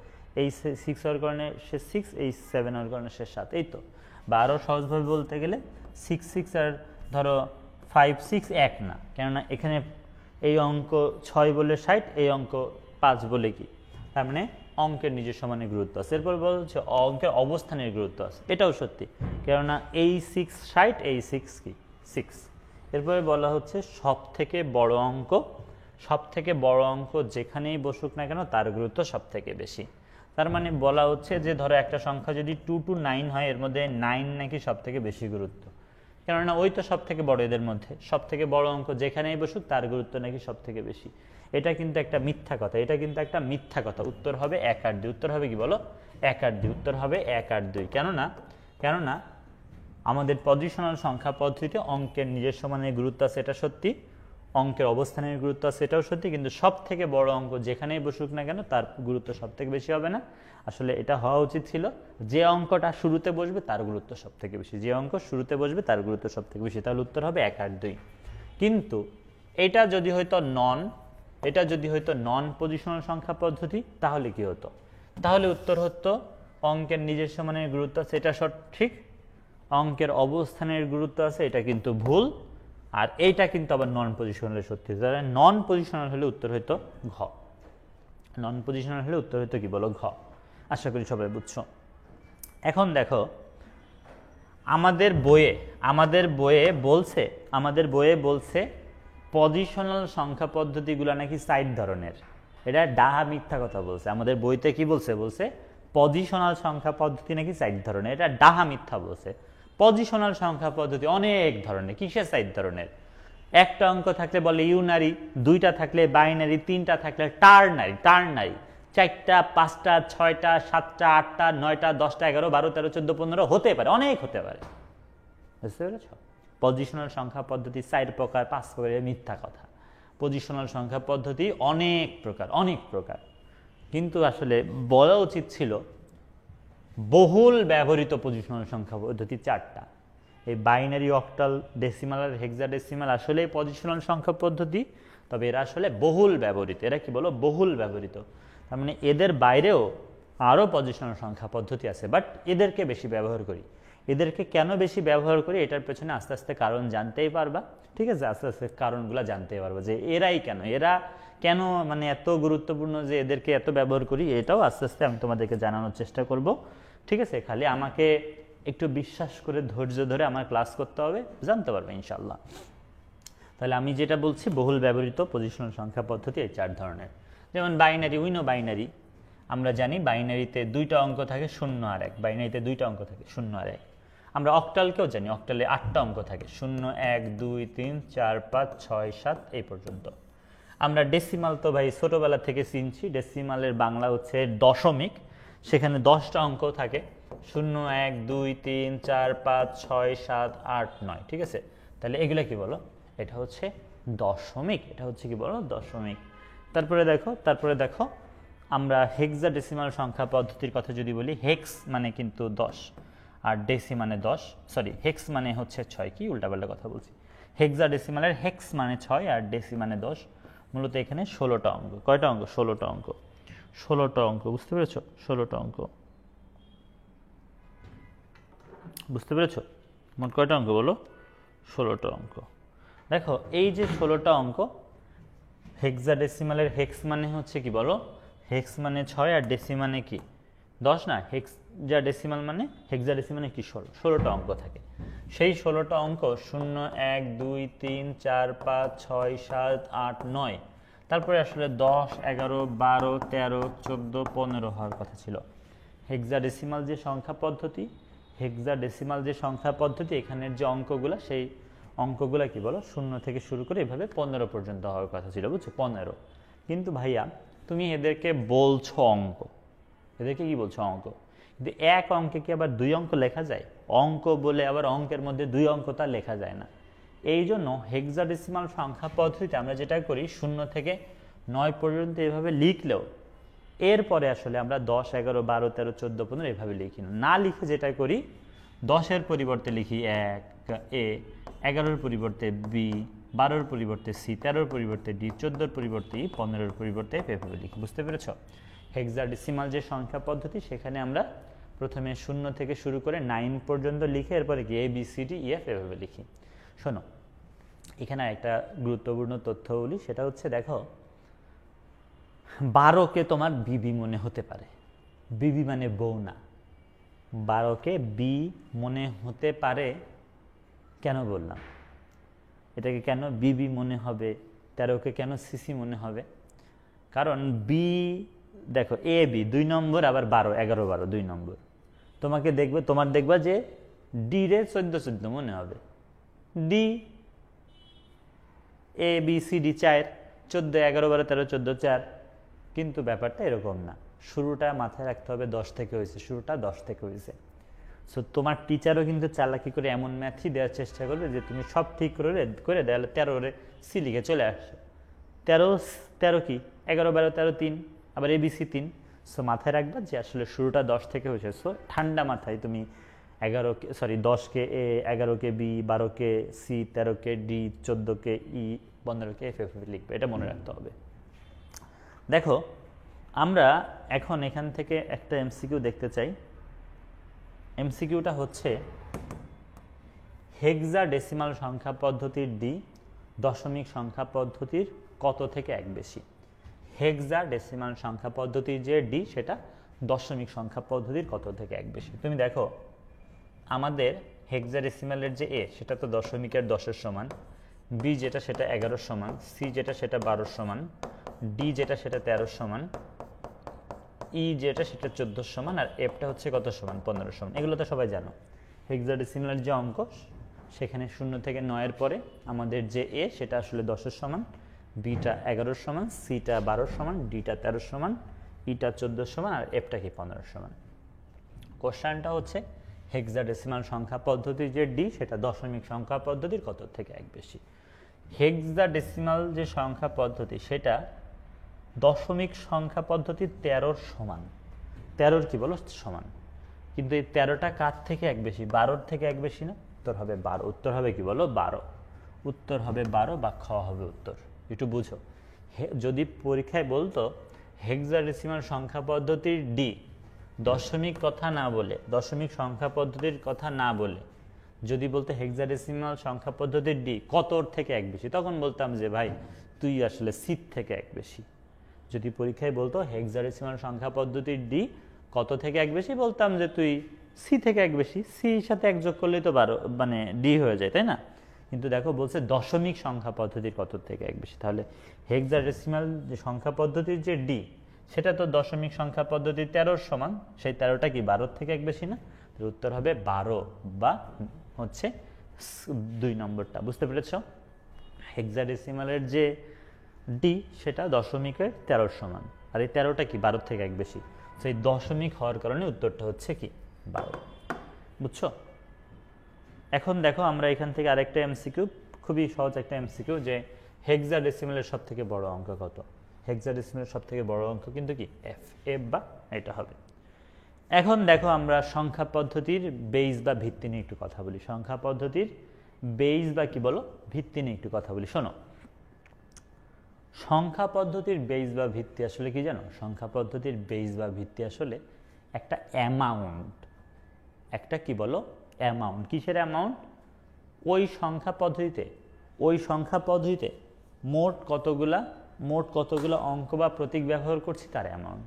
এই 6 হওয়ার কারণে সে 6, এই 7 হওয়ার কারণে সে 7, এই তো। বা আরও সহজভাবে বলতে গেলে 6 6 আর ধরো 5 6 এক না, কেননা এখানে এই অঙ্ক 6 বলে 60, এই অঙ্ক 5 বলে কি, তার মানে অঙ্কের নিজস্ব মানের গুরুত্ব আছে। এরপর বলা হচ্ছে অঙ্কের অবস্থানের গুরুত্ব আছে, এটাও সত্যি, কেননা এই 6 60, এই 6 কি 6। এরপরে বলা হচ্ছে সব থেকে বড় অঙ্ক, সব থেকে বড় অঙ্ক যেখানেই বসুক না কেন তার গুরুত্ব সব থেকে বেশি। তার মানে বলা হচ্ছে যে ধরো একটা সংখ্যা যদি 2 to 9 হয়, এর মধ্যে 9 নাকি সব থেকে বেশি গুরুত্ব, কেননা ওই তো সব থেকে বড়, এদের মধ্যে সব থেকে বড় অঙ্ক যেখানেই বসুক তার গুরুত্ব নাকি সব থেকে বেশি। এটা কিন্তু একটা মিথ্যা কথা, এটা কিন্তু একটা মিথ্যা কথা। উত্তর হবে 1 আর 2, উত্তর হবে কি বলো, 1 আর 2, উত্তর হবে 1 আর 2। কেননা আমাদের পজিশনাল সংখ্যা পদ্ধতিতে অঙ্কের নিজস্ব মানের গুরুত্ব আছে, এটা সত্যি, অঙ্কের অবস্থানের গুরুত্ব আছে, এটাও সত্যি, কিন্তু সব থেকে বড় অঙ্ক যেখানেই বসুক না কেন তার গুরুত্ব সব থেকে বেশি হবে না। আসলে এটা হওয়া উচিত ছিল যে অঙ্কটা শুরুতে বসবে তার গুরুত্ব সব থেকে বেশি, যে অঙ্ক শুরুতে বসবে তার গুরুত্ব সব থেকে বেশি, তাহলে উত্তর হবে 1 আর 2। কিন্তু এটা যদি হয়তো নন পজিশনাল সংখ্যা পদ্ধতি, তাহলে কি হতো, তাহলে উত্তর হতো অঙ্কের নিজস্ব মানের গুরুত্ব আছে, এটা সঠিক, অঙ্কের অবস্থানের গুরুত্ব আছে, এটা কিন্তু ভুল, আর এইটা কিন্তু আবার নন পজিশনাল সত্যি। তাহলে নন পজিশনাল হলে উত্তর হইতো ঘ, নন পজিশনাল হলে উত্তর হইতো কি বলো, ঘ। আশা করি সবাই বুঝছো। এখন দেখো আমাদের বইয়ে বলছে পজিশনাল সংখ্যা পদ্ধতিগুলো নাকি 4 ধরনের। এটা ডাহা মিথ্যা কথা বলছে। আমাদের বইতে কি বলছে, পজিশনাল সংখ্যা পদ্ধতি নাকি 4 ধরনের, এটা ডাহা মিথ্যা বলছে। পজিশনাল সংখ্যা পদ্ধতি অনেক ধরনের। কিসের 4 ধরনের? একটা অঙ্ক থাকলে বলে ইউনারি, 2টা থাকলে বাইনারি, 3টা থাকলে টার্নারি, 4টা 5টা 6টা 7টা 8টা 9টা 10টা 11 12 13 14 15 হতে পারে, অনেক হতে পারে। বুঝতে পেরেছ? পজিশনাল সংখ্যা পদ্ধতি 4 প্রকার 5 প্রকারের মিথ্যা কথা। পজিশনাল সংখ্যা পদ্ধতি অনেক প্রকার, কিন্তু আসলে বলা উচিত ছিল বহুল ব্যবহৃত পজিশনাল সংখ্যা পদ্ধতি 4টা। এই বাইনারি, অক্টাল, ডেসিমাল আর হেক্সাডেসিমাল আসলে পজিশনাল সংখ্যা পদ্ধতি, তবে এরা আসলে বহুল ব্যবহৃত। এরা কি বলো, বহুল ব্যবহৃত। তার মানে এদের বাইরেও আরও পজিশনাল সংখ্যা পদ্ধতি আছে, বাট এদেরকে বেশি ব্যবহার করি। এদেরকে কেন বেশি ব্যবহার করি, এটার পেছনে আস্তে আস্তে কারণ জানতেই পারবা। ঠিক আছে, আস্তে আস্তে কারণগুলো জানতেই পারবা যে এরা কেন মানে এত গুরুত্বপূর্ণ যে এদেরকে এত ব্যবহার করি, এটাও আস্তে আস্তে আমি তোমাদেরকে জানানোর চেষ্টা করব। ঠিক আছে, খালি আমাকে একটু বিশ্বাস করে ধৈর্য ধরে আমার ক্লাস করতে হবে, জানতে পারবে ইনশাল্লাহ। তাহলে আমি যেটা বলছি, বহুল ব্যবহৃত পজিশনাল সংখ্যা পদ্ধতি এই 4 ধরনের। যেমন বাইনারি, উইনো বাইনারি, আমরা জানি বাইনারিতে 2টা অঙ্ক থাকে 0 আর 1, বাইনারিতে 2টা অঙ্ক থাকে 0 আর 1। আমরা অক্টালকেও জানি, অক্টালে 8টা অঙ্ক থাকে 0 1 2 3 4 5 6 7 এই পর্যন্ত। আমরা ডেসিমাল তো ভাই ছোটবেলা থেকে চিনছি, ডেসিমালের বাংলা হচ্ছে দশমিক, সেখানে 10টা অঙ্ক থাকে 0 1 2 3 4 5 6 7 8 9, ঠিক আছে। তাহলে এগুলা কি বলো, এটা হচ্ছে দশমিক, এটা হচ্ছে কি বলো দশমিক। তারপরে দেখো আমরা হেক্সাডেসিমাল সংখ্যা পদ্ধতির কথা যদি বলি, হেক্স মানে কিন্তু 10 আর ডেসি মানে 10, সরি হেক্স মানে হচ্ছে 6, কি উল্টাপাল্টা কথা বলছি। হেক্সাডেসিমালের হেক্স মানে 6 আর ডেসি মানে 10। মূলত এখানে 16টা অঙ্ক। কয়টা অঙ্ক? 16টা অঙ্ক। 16টা অঙ্ক, বুঝতে পেরেছো? 16টা অঙ্ক, বুঝতে পেরেছো? মোট কয়টা অঙ্ক বলো? 16টা অঙ্ক। দেখো এই যে 16টা অঙ্ক, হেক্সাডেসিমালের হেক্স মানে হচ্ছে কি বলো, হেক্স মানে 6 আর ডেসি মানে কি 10 না, হেক্সাডেসিমাল মানে হেক্সাডেসিমাল মানে কি 16টা অঙ্ক থাকে। সেই 16টা অঙ্ক 0 1 2 3 4 5 6 7 8 9, তারপরে আসলে 10 11 12 13 14 15 হওয়ার কথা ছিল। হেক্সাডেসিমাল যে সংখ্যা পদ্ধতি, এখানের যে অঙ্কগুলো, সেই অঙ্কগুলো কি বলো 0 থেকে শুরু করে এভাবে 15 পর্যন্ত হওয়ার কথা ছিল, বুঝছো? 15। কিন্তু ভাইয়া তুমি এদেরকে বলছো অঙ্ক, এদেরকে কি বলছো অঙ্ক, কিন্তু এক অঙ্কে কি আবার 2 অঙ্ক লেখা যায়? অঙ্ক বলে আবার অঙ্কের মধ্যে 2 অঙ্ক তা লেখা যায় না। এই জন্য হেক্সাডেসিমাল সংখ্যা পদ্ধতিতে আমরা যেটা করি, 0 থেকে 9 পর্যন্ত এভাবে লিখলেও এরপরে আসলে আমরা 10 11 12 13 14 15 এভাবে লিখি না, লিখে যেটা করি 10-এর পরিবর্তে লিখি 1 এ, 11-এর পরিবর্তে বি, 12-এর পরিবর্তে সি, 13-এর পরিবর্তে ডি, 14-এর পরিবর্তে ই, 15-এর পরিবর্তে এফ, এভাবে লিখি। বুঝতে পেরেছ? হেক্সাডেসিমাল যে সংখ্যা পদ্ধতি, সেখানে আমরা প্রথমে 0 থেকে শুরু করে 9 পর্যন্ত লিখে এরপরে কি A B C D E F এভাবে লিখি। শোনো, এখানে একটা গুরুত্বপূর্ণ তথ্য বলি, সেটা হচ্ছে দেখো 12কে তোমার বিবি মনে হতে পারে, বিবি মানে বউ না, 12কে বি মনে হতে পারে। কেন বললাম এটাকে, কেন বিবি মনে হবে? 13কে কেন সিসি মনে হবে? কারণ বি, দেখো এ বি 2 নম্বর, আবার 12 11 12 2 নম্বর। তোমার দেখবা যে ডি রে 14 14 মনে হবে, D A B C D 4, 14 11 12 13 14 4। কিন্তু ব্যাপারটা এরকম না, শুরুটা মাথায় রাখতে হবে 10 থেকে হয়েছে, শুরুটা 10 থেকে হয়েছে। সো তোমার টিচারও কিন্তু চালাকি করে এমন ম্যাথই দেওয়ার চেষ্টা করবে যে তুমি সব ঠিক করে দেওয়ালে 13 সি লিখে চলে আসছো। 13 কি 11 12 13 3, আবার এবিসি 3। সো মাথায় রাখবা যে আসলে শুরুটা 10 থেকে হয়েছে। সো ঠান্ডা মাথায় তুমি 10কে এ, 11কে বি, 12কে সি, 13কে ডি, 14কে ই, 15কে এফ এভাবে লিখবে, এটা মনে রাখতে হবে। দেখো আমরা এখন এখান থেকে একটা এমসিকিউ দেখতে চাই। এমসিকিউটা হচ্ছে হেক্সাডেসিমাল সংখ্যা পদ্ধতির ডি দশমিক সংখ্যা পদ্ধতির কত থেকে 1 বেশি। হেক্সাডেসিমাল সংখ্যা পদ্ধতির যে ডি, সেটা দশমিক সংখ্যা পদ্ধতির কত থেকে 1 বেশি। তুমি দেখো আমাদের হেক্সাডেসিমালের যে এ, সেটা তো দশমিকের 10-এর সমান, বি যেটা সেটা 11-এর সমান, সি যেটা সেটা 12-এর সমান, ডি যেটা সেটা 13-এর সমান, ই যেটা সেটা 14-এর সমান, আর এফটা হচ্ছে কত সমান? 15-এর সমান। এগুলো তো সবাই জানো। হেক্সাডেসিমালের যে অঙ্ক, সেখানে 0 থেকে 9-এর পরে আমাদের যে এ, সেটা আসলে 10-এর সমান, বিটা 11-এর সমান, সিটা 12-এর সমান, ডিটা 13-এর সমান, ইটা 14-এর সমান, আর এফটা কি 15-এর সমান। কোশ্চেনটা হচ্ছে হেক্সাডেসিমাল সংখ্যা পদ্ধতির যে ডি, সেটা দশমিক সংখ্যা পদ্ধতির কত থেকে 1 বেশি। হেক্সাডেসিমাল যে সংখ্যা পদ্ধতি, সেটা দশমিক সংখ্যা পদ্ধতির 13-এর সমান। 13-এর কি বলো সমান, কিন্তু এই 13টা কার থেকে 1 বেশি? 12-এর থেকে 1 বেশি না? উত্তর হবে 12। উত্তর হবে কি বলো? 12। উত্তর হবে 12 বা খ হবে উত্তর। একটু বুঝো, যদি পরীক্ষায় বলতো হেক্সাডেসিমাল সংখ্যা পদ্ধতির ডি দশমিক কথা না বলে, দশমিক সংখ্যা পদ্ধতির কথা না বলে যদি বলতে হেক্সাডেসিমাল সংখ্যা পদ্ধতির ডি কতর থেকে 1 বেশি, তখন বলতাম যে ভাই তুই আসলে সিট থেকে 1 বেশি। যদি পরীক্ষায় বলতো হেক্সাডেসিমাল সংখ্যা পদ্ধতির ডি কত থেকে 1 বেশি, বলতাম যে তুই সি থেকে এক বেশি, সির সাথে এক যোগ করলেই তো 12 মানে ডি হয়ে যায়, তাই না? কিন্তু দেখো বলছে দশমিক সংখ্যা পদ্ধতির কত থেকে এক বেশি, তাহলে হেক্সাডেসিমাল যে সংখ্যা পদ্ধতির যে ডি সেটা তো দশমিক সংখ্যা পদ্ধতির 13 সমান, সেই 13টা কি 12 থেকে এক বেশি না? তাহলে উত্তর হবে 12 বা হচ্ছে 2 নম্বরটা। বুঝতে পেরেছ? হেক্সাডেসিমালের যে ডি সেটা দশমিকের 13 সমান, আর এই 13টা কি 12 থেকে এক বেশি, সেই দশমিক হওয়ার কারণে উত্তরটা হচ্ছে কি 12। বুঝছো? এখন দেখো আমরা এখান থেকে আরেকটা এমসিকিউ, খুবই সহজ একটা এমসিকিউ, যে হেক্সাডেসিমালের সব থেকে বড় অঙ্ক কত? হেক্সাডেসিমালের সব থেকে বড় অঙ্ক কিন্তু কি এফ, এফ বা এটা হবে। এখন দেখো আমরা সংখ্যা পদ্ধতির বেস বা ভিত্তি নিয়ে একটু কথা বলি। সংখ্যা পদ্ধতির বেস বা কি বলো, ভিত্তি নিয়ে একটু কথা বলি। শোনো, সংখ্যা পদ্ধতির বেস বা ভিত্তি আসলে কি জানো? সংখ্যা পদ্ধতির বেস বা ভিত্তি আসলে একটা অ্যামাউন্ট, একটা কি বলো অ্যামাউন্ট। কিসের অ্যামাউন্ট? ওই সংখ্যা পদ্ধতিতে মোট কতগুলা অঙ্ক বা প্রতীক ব্যবহার করছি তার অ্যামাউন্ট।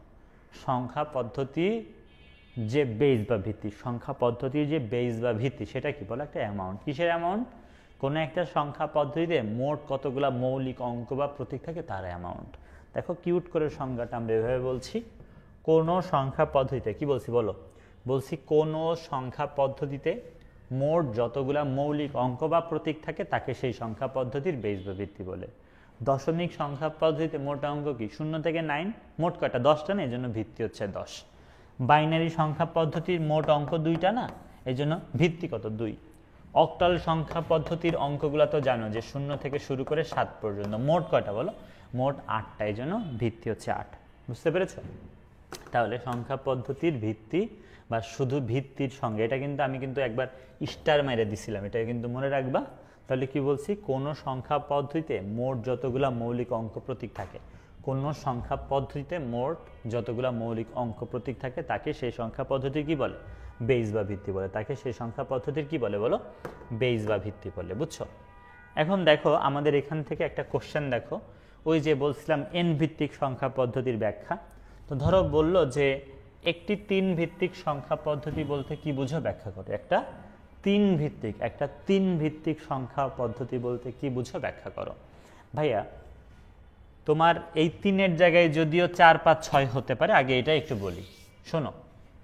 সংখ্যা পদ্ধতি যে বেস বা ভিত্তি, সংখ্যা পদ্ধতির যে বেস বা ভিত্তি সেটা কি বলে একটা অ্যামাউন্ট। কিসের অ্যামাউন্ট? কোনো একটা সংখ্যা পদ্ধতিতে মোট কতগুলা মৌলিক অঙ্ক বা প্রতীক থাকে তার অ্যামাউন্ট। দেখো কিউট করে সংজ্ঞাটা আমরা এভাবে বলছি, কোনো সংখ্যা পদ্ধতিতে কি বলছি বলো, বলছি কোনো সংখ্যা পদ্ধতিতে মোট যতগুলা মৌলিক অঙ্ক বা প্রতীক থাকে তাকে সেই সংখ্যা পদ্ধতির বেস বা ভিত্তি বলে। দশমিক সংখ্যা পদ্ধতিতে মোট অঙ্ক কি 0 থেকে 9, মোট কয়টা 10টা না, এই জন্য ভিত্তি হচ্ছে 10। বাইনারি সংখ্যা পদ্ধতির মোট অঙ্ক 2টা না, এই জন্য ভিত্তি কত 2। অক্টাল সংখ্যা পদ্ধতির অঙ্কগুলো তো জানো যে 0 থেকে শুরু করে 7 পর্যন্ত, মোট কয়টা বলো, মোট 8টা, এই জন্য ভিত্তি হচ্ছে 8। বুঝতে পেরেছো? তাহলে সংখ্যা পদ্ধতির ভিত্তি বা শুধু ভিত্তির সঙ্গে, এটা কিন্তু আমি কিন্তু একবার স্টার মেরে দিছিলাম, এটা কিন্তু মনে রাখবা। তাহলে কি বলছি, কোন সংখ্যা পদ্ধতিতে মোট যতগুলা মৌলিক অঙ্ক প্রতীক থাকে, কোন সংখ্যা পদ্ধতিতে মোট যতগুলা মৌলিক অঙ্ক প্রতীক থাকে তাকে সেই সংখ্যা পদ্ধতি কি বলে, বেস বা ভিত্তি বলে। তাকে সেই সংখ্যা পদ্ধতির কি বলে বলো, বেস বা ভিত্তি বলে। বুঝছো? এখন দেখো আমাদের এখান থেকে একটা কোশ্চেন দেখো, ওই যে বলছিলাম এন ভিত্তিক সংখ্যা পদ্ধতির ব্যাখ্যা। তো ধরো বললো যে একটি 3 ভিত্তিক সংখ্যা পদ্ধতি বলতে কি বুঝো, ব্যাখ্যা করো। একটা 3 ভিত্তিক সংখ্যা পদ্ধতি বলতে কি বুঝো, ব্যাখ্যা করো। ভাইয়া তোমার এই 3-এর জায়গায় যদিও 4, 5, 6 হতে পারে, আগে এটা একটু বলি। শোনো,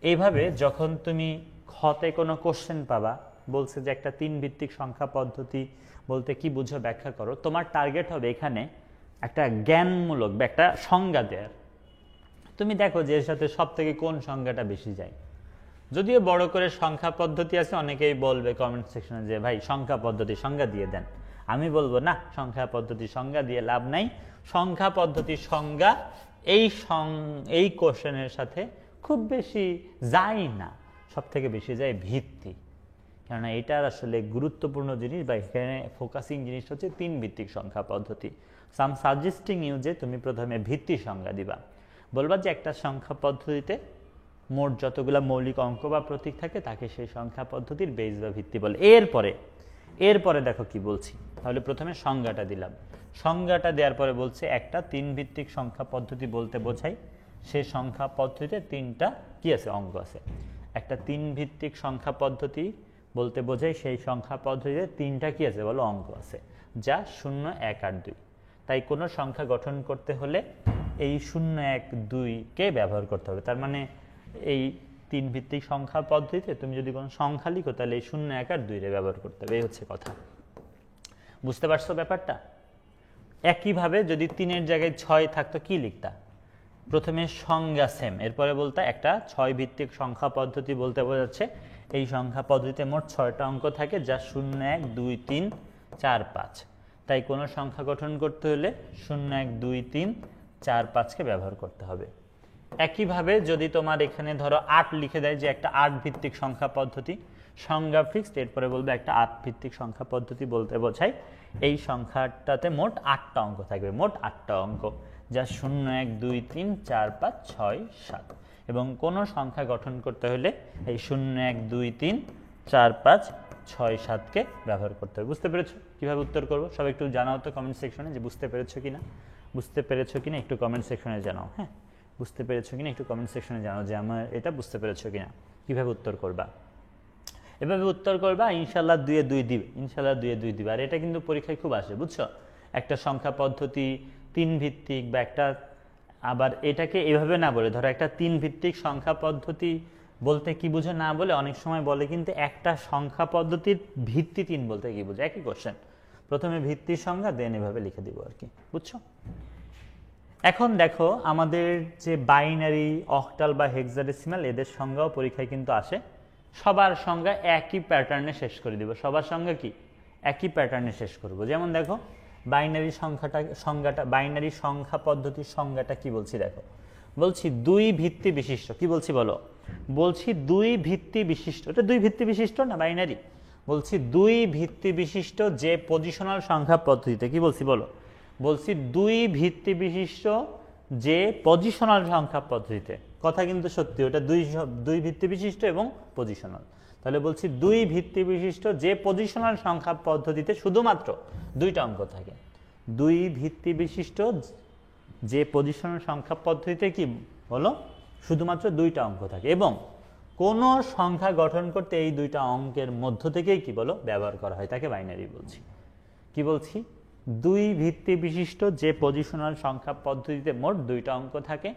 এইভাবে যখন তুমি খতে কোনো কোশ্চেন পাবা বলছে যে একটা 3 ভিত্তিক সংখ্যা পদ্ধতি বলতে কি বুঝো, ব্যাখ্যা করো, তোমার টার্গেট হবে এখানে একটা জ্ঞানমূলক বা একটা সংজ্ঞা দেওয়ার। তুমি দেখো যে এর সাথে সব থেকে কোন সংজ্ঞাটা বেশি যায়। যদিও বড় করে সংখ্যা পদ্ধতি আছে, অনেকেই বলবে কমেন্ট সেকশনে যে ভাই সংখ্যা পদ্ধতি সংজ্ঞা দিয়ে দেন। আমি বলবো না, সংখ্যা পদ্ধতি সংজ্ঞা দিয়ে লাভ নাই। সংখ্যা পদ্ধতির সংজ্ঞা এই কোশ্চেনের সাথে খুব বেশি যায় না, সব থেকে বেশি যায় ভিত্তি। কেননা এটার আসলে গুরুত্বপূর্ণ জিনিস বা এখানে ফোকাসিং জিনিস হচ্ছে 3 ভিত্তিক সংখ্যা পদ্ধতি। So I am suggesting you যে তুমি প্রথমে ভিত্তি সংজ্ঞা দিবা, বলবা যে একটা সংখ্যা পদ্ধতিতে মোট যতগুলা মৌলিক অঙ্ক বা প্রতীক থাকে তাকে সেই সংখ্যা পদ্ধতির বেস বা ভিত্তি বলে। এরপরে দেখো কি বলছি। তাহলে প্রথমে সংজ্ঞাটা দিলাম, সংজ্ঞাটা দেওয়ার পরে বলছে একটা 3 ভিত্তিক সংখ্যা পদ্ধতি বলতে বোঝায় সেই সংখ্যা পদ্ধতিতে 3টা কি আছে, অঙ্ক আছে। একটা 3 ভিত্তিক সংখ্যা পদ্ধতি বলতে বোঝায় সেই সংখ্যা পদ্ধতিতে 3টা কি আছে বলো, অঙ্ক আছে, যা 0, 1 আর 2। তাই কোনো সংখ্যা গঠন করতে হলে এই 0, 1, 2কে ব্যবহার করতে হবে। তার মানে এই 3 ভিত্তিক সংখ্যা পদ্ধতিতে তুমি যদি কোনো সংখ্যা লিখো তাহলে এই 0, 1 আর 2 ব্যবহার করতে হবে, এই হচ্ছে কথা। বুঝতে পারছো ব্যাপারটা? একইভাবে যদি 3-এর জায়গায় 6 থাকতো কি লিখতা, প্রথমে সংজ্ঞা সেম, এরপরে বলতে একটা 6 ভিত্তিক সংখ্যা পদ্ধতি বলতে বোঝাচ্ছে এই সংখ্যা পদ্ধতিতে মোট 6টা অঙ্ক থাকে, যা 0, 1, 2, 3, 4, 5। তাই কোনো সংখ্যা গঠন করতে হলে 0, 1, 2, 3, 4, 5কে ব্যবহার করতে হবে। একইভাবে যদি তোমার এখানে ধরো 8 লিখে দেয় যে একটা 8 ভিত্তিক সংখ্যা পদ্ধতি, সংজ্ঞা ফিক্সড, এরপরে বলবে একটা 8 ভিত্তিক সংখ্যা পদ্ধতি বলতে বোঝায় এই সংখ্যাটাতে মোট 8টা অঙ্ক থাকবে, মোট 8টা অঙ্ক, যা 0, 1, 2, 3, 4, 5, 6, 7। এবং কোনো সংখ্যা গঠন করতে হলে এই 0, 1, 2, 3, 4, 5, 6, 7কে ব্যবহার করতে হবে। বুঝতে পেরেছো কিভাবে উত্তর করবো? সবাই একটু জানাও তো কমেন্ট সেকশনে যে বুঝতে পেরেছো কিনা, একটু কমেন্ট সেকশনে জানাও। হ্যাঁ, বুঝতে পেরেছো কিনা একটু কমেন্ট সেকশনে জানাও যে আমার এটা বুঝতে পেরেছো কিনা। কিভাবে উত্তর করবা? এভাবে উত্তর করবা, ইনশাল্লাহ 2 এ 2 দিবে, ইনশাল্লাহ 2 এ 2 দিবে। আর এটা কিন্তু পরীক্ষায় খুব আসে, বুঝছো? একটা সংখ্যা পদ্ধতি 3 ভিত্তিক বা একটা, আবার এটাকে এভাবে না বলে, ধরো একটা 3 ভিত্তিক সংখ্যা পদ্ধতি বলতে কি বুঝো না বলে অনেক সময় বলে কিন্তু একটা সংখ্যা পদ্ধতির ভিত্তি 3 বলতে কি বুঝো, একই কোশ্চেন। প্রথমে ভিত্তির সংখ্যা দেন এভাবে লিখে দিব আর কি, বুঝছো? এখন দেখো আমাদের যে বাইনারি, অক্টাল বা হেক্সাডেসিমাল, এদের সংজ্ঞাও পরীক্ষায় কিন্তু আসে। সবার সংজ্ঞা একই প্যাটার্নে শেষ করে দিব। সবার সংজ্ঞা কি? একই প্যাটার্নে শেষ করব। যেমন দেখো বাইনারি সংজ্ঞাটা, বাইনারি সংখ্যা পদ্ধতির সংজ্ঞাটা কি বলছি দেখো। বলছি 2 ভিত্তি বিশিষ্ট, কি বলছি বলো? বলছি 2 ভিত্তি বিশিষ্ট, এটা 2 ভিত্তি বিশিষ্ট না বাইনারি? বলছি 2 ভিত্তি বিশিষ্ট যে পজিশনাল সংখ্যা পদ্ধতিতে, কি বলছি বলো? বলছি 2 ভিত্তি বিশিষ্ট যে পজিশনাল সংখ্যা পদ্ধতিতে। কথা কিন্তু সত্যি, ওটা 2 ভিত্তি বিশিষ্ট এবং পজিশনাল। তাহলে বলছি 2 ভিত্তি বিশিষ্ট যে পজিশনাল সংখ্যা পদ্ধতিতে শুধুমাত্র 2টা অঙ্ক থাকে। 2 ভিত্তি বিশিষ্ট যে পজিশনাল সংখ্যা পদ্ধতিতে কি বলো, শুধুমাত্র 2টা অঙ্ক থাকে এবং কোন সংখ্যা গঠন করতে এই 2টা অঙ্কের মধ্য থেকেই কি বলো ব্যবহার করা হয়, তাকে বাইনারি বলছি। কি বলছি? 2 ভিত্তি বিশিষ্ট যে পজিশনাল সংখ্যা পদ্ধতিতে মোট 2টা অঙ্ক থাকে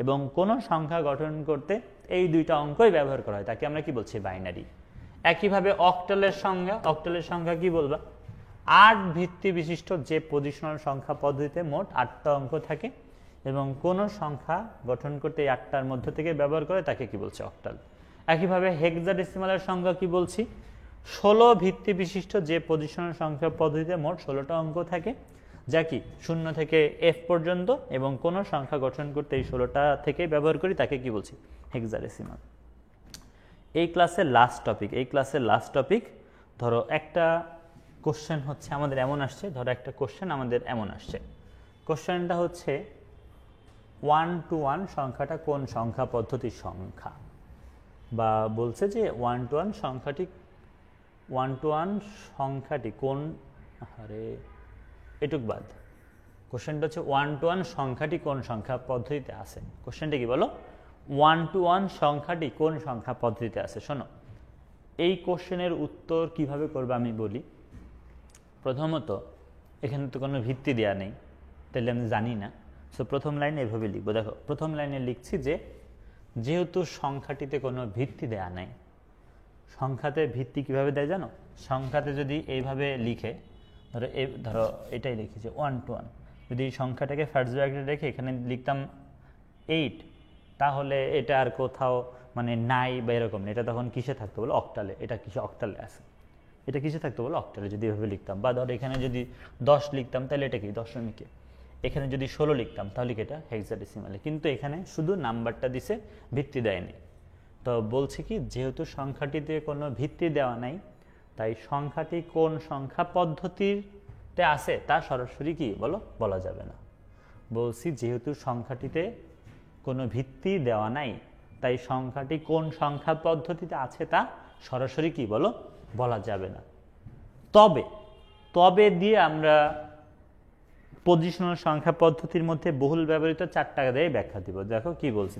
এবং কোন সংখ্যা গঠন করতে এই 2টা অঙ্কই ব্যবহার করা হয়, তাকে আমরা কি বলছি? বাইনারি। একইভাবে অক্টালের সংখ্যা কি বলবা? 8 ভিত্তি বিশিষ্ট যে পজিশনাল সংখ্যা পদ্ধতিতে মোট 8টা অঙ্ক থাকে এবং কোন সংখ্যা গঠন করতে এই 8টার মধ্য থেকে ব্যবহার করে তাকে কি বলছে? অক্টাল। একইভাবে হেক্সাডেসিমালের সংখ্যা কি বলছি? 16 ভিত্তি বিশিষ্ট যে পজিশনাল সংখ্যা পদ্ধতিতে মোট 16টা অঙ্ক থাকে, যা কি 0 থেকে f পর্যন্ত এবং কোন সংখ্যা গঠন করতে এই 16টা থেকে ব্যবহার করি, তাকে কি বলছি? হেক্সাডেসিমাল। এই ক্লাসের লাস্ট টপিক, ধরো একটা কোশ্চেন হচ্ছে আমাদের এমন আসছে, কোশ্চেনটা হচ্ছে 1 to 1 সংখ্যাটা কোন সংখ্যা পদ্ধতির সংখ্যা, বা বলছে যে 1 to 1 সংখ্যাটি কোন, এটুক বাদ। কোশ্চেনটা হচ্ছে 1 to 1 সংখ্যাটি কোন সংখ্যা পদ্ধতিতে আছে। কোশ্চেনটা কি বলো? 1 to 1 সংখ্যাটি কোন সংখ্যা পদ্ধতিতে আছে। শোনো, এই কোশ্চেনের উত্তর কিভাবে করবে আমি বলি। প্রথমত এখানে তো কোনো ভিত্তি দেওয়া নেই, তাহলে আমি জানি না। সো প্রথম লাইনে এভাবে লিখবো। দেখো প্রথম লাইনে লিখছি যে যেহেতু সংখ্যাটিতে কোনো ভিত্তি দেয়া নাই, সংখ্যাতে ভিত্তি কিভাবে দেয় জানো? সংখ্যাতে যদি এইভাবে লিখে, ধরো এটাই লিখেছে 1 to 1, যদি এই সংখ্যাটাকে ফার্স্ট ব্র্যাকেটে রেখে এখানে লিখতাম 8, তাহলে এটা আর কোথাও মানে নাই বা এরকম না, এটা তখন কিসে থাকতো বলো? অক্টালে। এটা কিসে? অক্টালে আছে। এটা কিসে থাকতো বলো? অক্টালে। যদি এভাবে লিখতাম, বা ধরো এখানে যদি 10 লিখতাম তাহলে এটা কি? দশমিকে। এখানে যদি 16 লিখতাম তাহলে কি? এটা হেক্সাডেসিমালে। কিন্তু এখানে শুধু নাম্বারটা দিছে, ভিত্তি দেয়নি। তো বলছে কি, যেহেতু সংখ্যাটিতে কোনো ভিত্তি দেওয়া নাই, তাই সংখ্যাটি কোন সংখ্যা পদ্ধতিতে আছে তা সরাসরি কি বলো বলা যাবে না। বলছি যেহেতু সংখ্যাটিতে কোনো ভিত্তি দেওয়া নাই, তাই সংখ্যাটি কোন সংখ্যা পদ্ধতিতে আছে তা সরাসরি কি বলো বলা যাবে না। তবে দিয়ে আমরা পজিশনাল সংখ্যা পদ্ধতির মধ্যে বহুল ব্যবহৃত 4টা দিয়ে ব্যাখ্যা দিব। দেখো কি বলছি,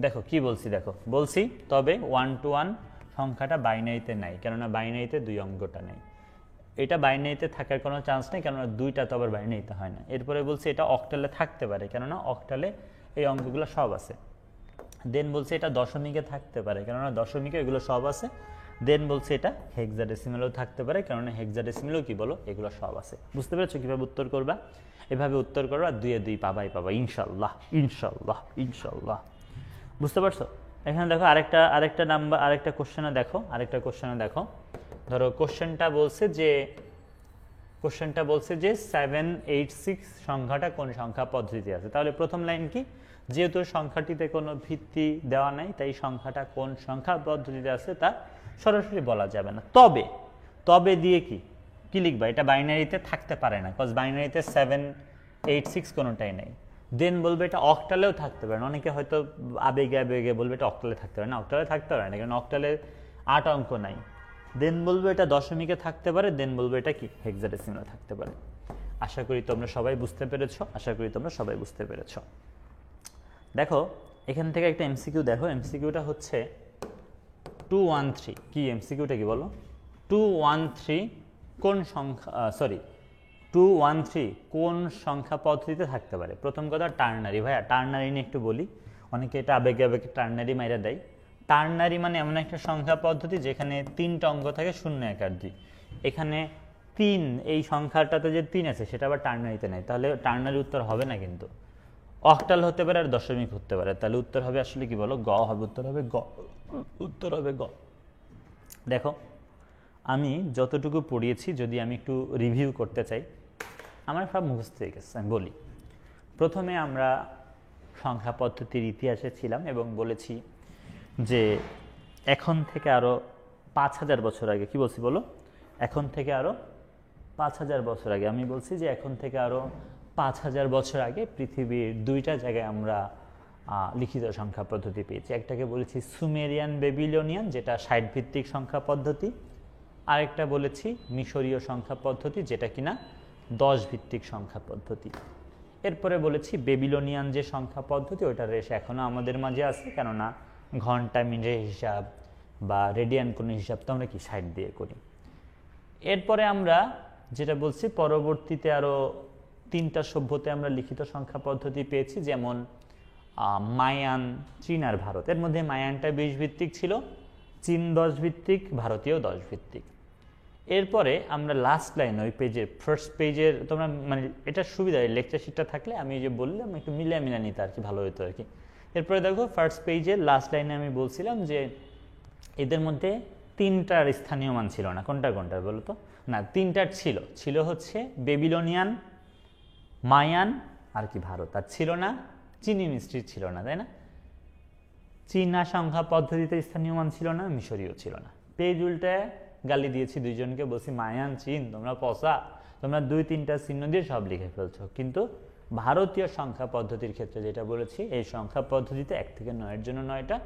দেখো কি বলছি, বলছি তবে 1 to 1 সংখ্যাটা বাইনারিতে নাই, কেননা বাইনারিতে 2 অঙ্কটা নেই। এটা বাইনারিতে থাকার কোনো চান্স নেই, কেননা 2টা তো আবার বাইনারিতে হয় না। এরপরে বলছি এটা অক্টালে থাকতে পারে, কেননা অক্টালে এই অঙ্কগুলো সব আছে। দেন বলছে এটা দশমিকে থাকতে পারে, কেননা দশমিকে এগুলো সব আছে। দেন বলছে এটা হেক্সাডেসিমালেও থাকতে পারে, কারণ হেক্সাডেসিমালেও কি বলো এগুলো সব আছে। বুঝতে পেরেছো কিভাবে উত্তর করবা? এভাবে উত্তর করবা, 2 এ 2 পাবা ইনশাল্লাহ। বুঝতে পারছো? এখানে দেখো আরেকটা নাম্বার, আরেকটা কোশ্চেনে দেখো। ধরো কোশ্চেনটা বলছে যে 786 সংখ্যাটা কোন সংখ্যা পদ্ধতিতে আছে। তাহলে প্রথম লাইন কি? যেহেতু সংখ্যাটিতে কোনো ভিত্তি দেওয়া নাই, তাই সংখ্যাটা কোন সংখ্যা পদ্ধতিতে আছে তা সরাসরি বলা যাবে না। তবে দিয়ে কি লিখবা? এটা বাইনারিতে থাকতে পারে না, কজ বাইনারিতে 786 কোনোটাই নেই। দেন বলবে এটা অক্টালেও থাকতে পারে না। অনেকে হয়তো আবেগে বলবে এটা অক্টালে থাকতে পারে না, অক্টালে থাকতে পারে না, কারণ অক্টালে 8 অঙ্ক নাই। দেন বলবে এটা দশমিকে থাকতে পারে, দেন বলবে এটা কি হেক্সাডেসিমালে থাকতে পারে। আশা করি তোমরা সবাই বুঝতে পেরেছো। দেখো এখান থেকে একটা এমসিকিউ দেখো, এমসিকিউটা হচ্ছে 213 কি, এমসিকিউটা কি বলো? 213 কোন সংখ্যা, 213 কোন সংখ্যা পদ্ধতিতে থাকতে পারে? প্রথম কথা টার্নারি। ভাইয়া টার্নারি নিয়ে একটু বলি, অনেকে এটা আবেগে আবেগে টার্নারি মাইরা দেয়। টার্নারি মানে এমন একটা সংখ্যা পদ্ধতি যেখানে 3টা অঙ্ক থাকে, 0 1 আর 2। এখানে 3, এই সংখ্যাটাতে যে 3 আছে সেটা আবার টার্নারিতে নেই, তাহলে টার্নারি উত্তর হবে না। কিন্তু অক্টাল হতে পারে আর দশমিক হতে পারে, তাহলে উত্তর হবে আসলে কি বলো? গ হবে, উত্তর হবে গ, উত্তর হবে গ। দেখো আমি যতটুকু পড়িয়েছি যদি আমি একটু রিভিউ করতে চাই, আমার সব মুখস্থ হয়ে গেছে। আমি বলি, প্রথমে আমরা সংখ্যা পদ্ধতির ইতিহাসে ছিলাম এবং বলেছি যে এখন থেকে আরও 5000 বছর আগে, কি বলছি বলো? এখন থেকে আরও 5000 বছর আগে, আমি বলছি যে এখন থেকে আরও 5000 বছর আগে পৃথিবীর 2টা জায়গায় আমরা লিখিত সংখ্যা পদ্ধতি পেয়েছি। একটাকে বলেছি সুমেরিয়ান বেবিলনিয়ান, যেটা 60 ভিত্তিক সংখ্যা পদ্ধতি। আরেকটা বলেছি মিশরীয় সংখ্যা পদ্ধতি, যেটা কিনা 10 ভিত্তিক সংখ্যা পদ্ধতি। এরপরে বলেছি বেবিলনিয়ান যে সংখ্যা পদ্ধতি, ওটার রেশ এখনও আমাদের মাঝে আছে, কেননা ঘন্টা মিনিটের হিসাব বা রেডিয়ান কোনো হিসাব তো আমরা কি 60 দিয়ে করি। এরপরে আমরা যেটা বলছি, পরবর্তীতে আরও 3টা সভ্যতায় আমরা লিখিত সংখ্যা পদ্ধতি পেয়েছি, যেমন মায়ান, চীন আর ভারত। এর মধ্যে মায়ানটা 20 ভিত্তিক ছিল, চীন 10 ভিত্তিক, ভারতীয় 10 ভিত্তিক। এরপরে আমরা লাস্ট লাইন, ওই পেজের ফার্স্ট পেজের, তোমরা মানে এটা সুবিধা, লেকচার শিটটা থাকলে আমি যে বললাম একটু মিলিয়ে নিতে আর কি, ভালো হতো আর কি। এরপরে দেখো ফার্স্ট পেজের লাস্ট লাইনে আমি বলছিলাম যে এদের মধ্যে 3টার স্থানীয় মান ছিল না। কোনটার বলো তো? না, 3টার ছিল হচ্ছে বেবিলনিয়ান, মায়ান আর কি ভারত, আর ছিল না চীনি মিস্ত্রি ছিল না, তাই না? চীনা সংখ্যা পদ্ধতিতে স্থানীয় মান ছিল না, মিশরীয় ছিল না। পেজ উল্টায় গালি দিয়েছি দুইজনকে, বলছি মায়ান চীন তোমরা পচা, তোমরা 2-3টা চিহ্ন দিয়ে সব লিখে ফেলছো। কিন্তু ভারতীয় সংখ্যা পদ্ধতির ক্ষেত্রে যেটা বলেছি, এই সংখ্যা পদ্ধতিতে 1 থেকে 9-এর জন্য 9টা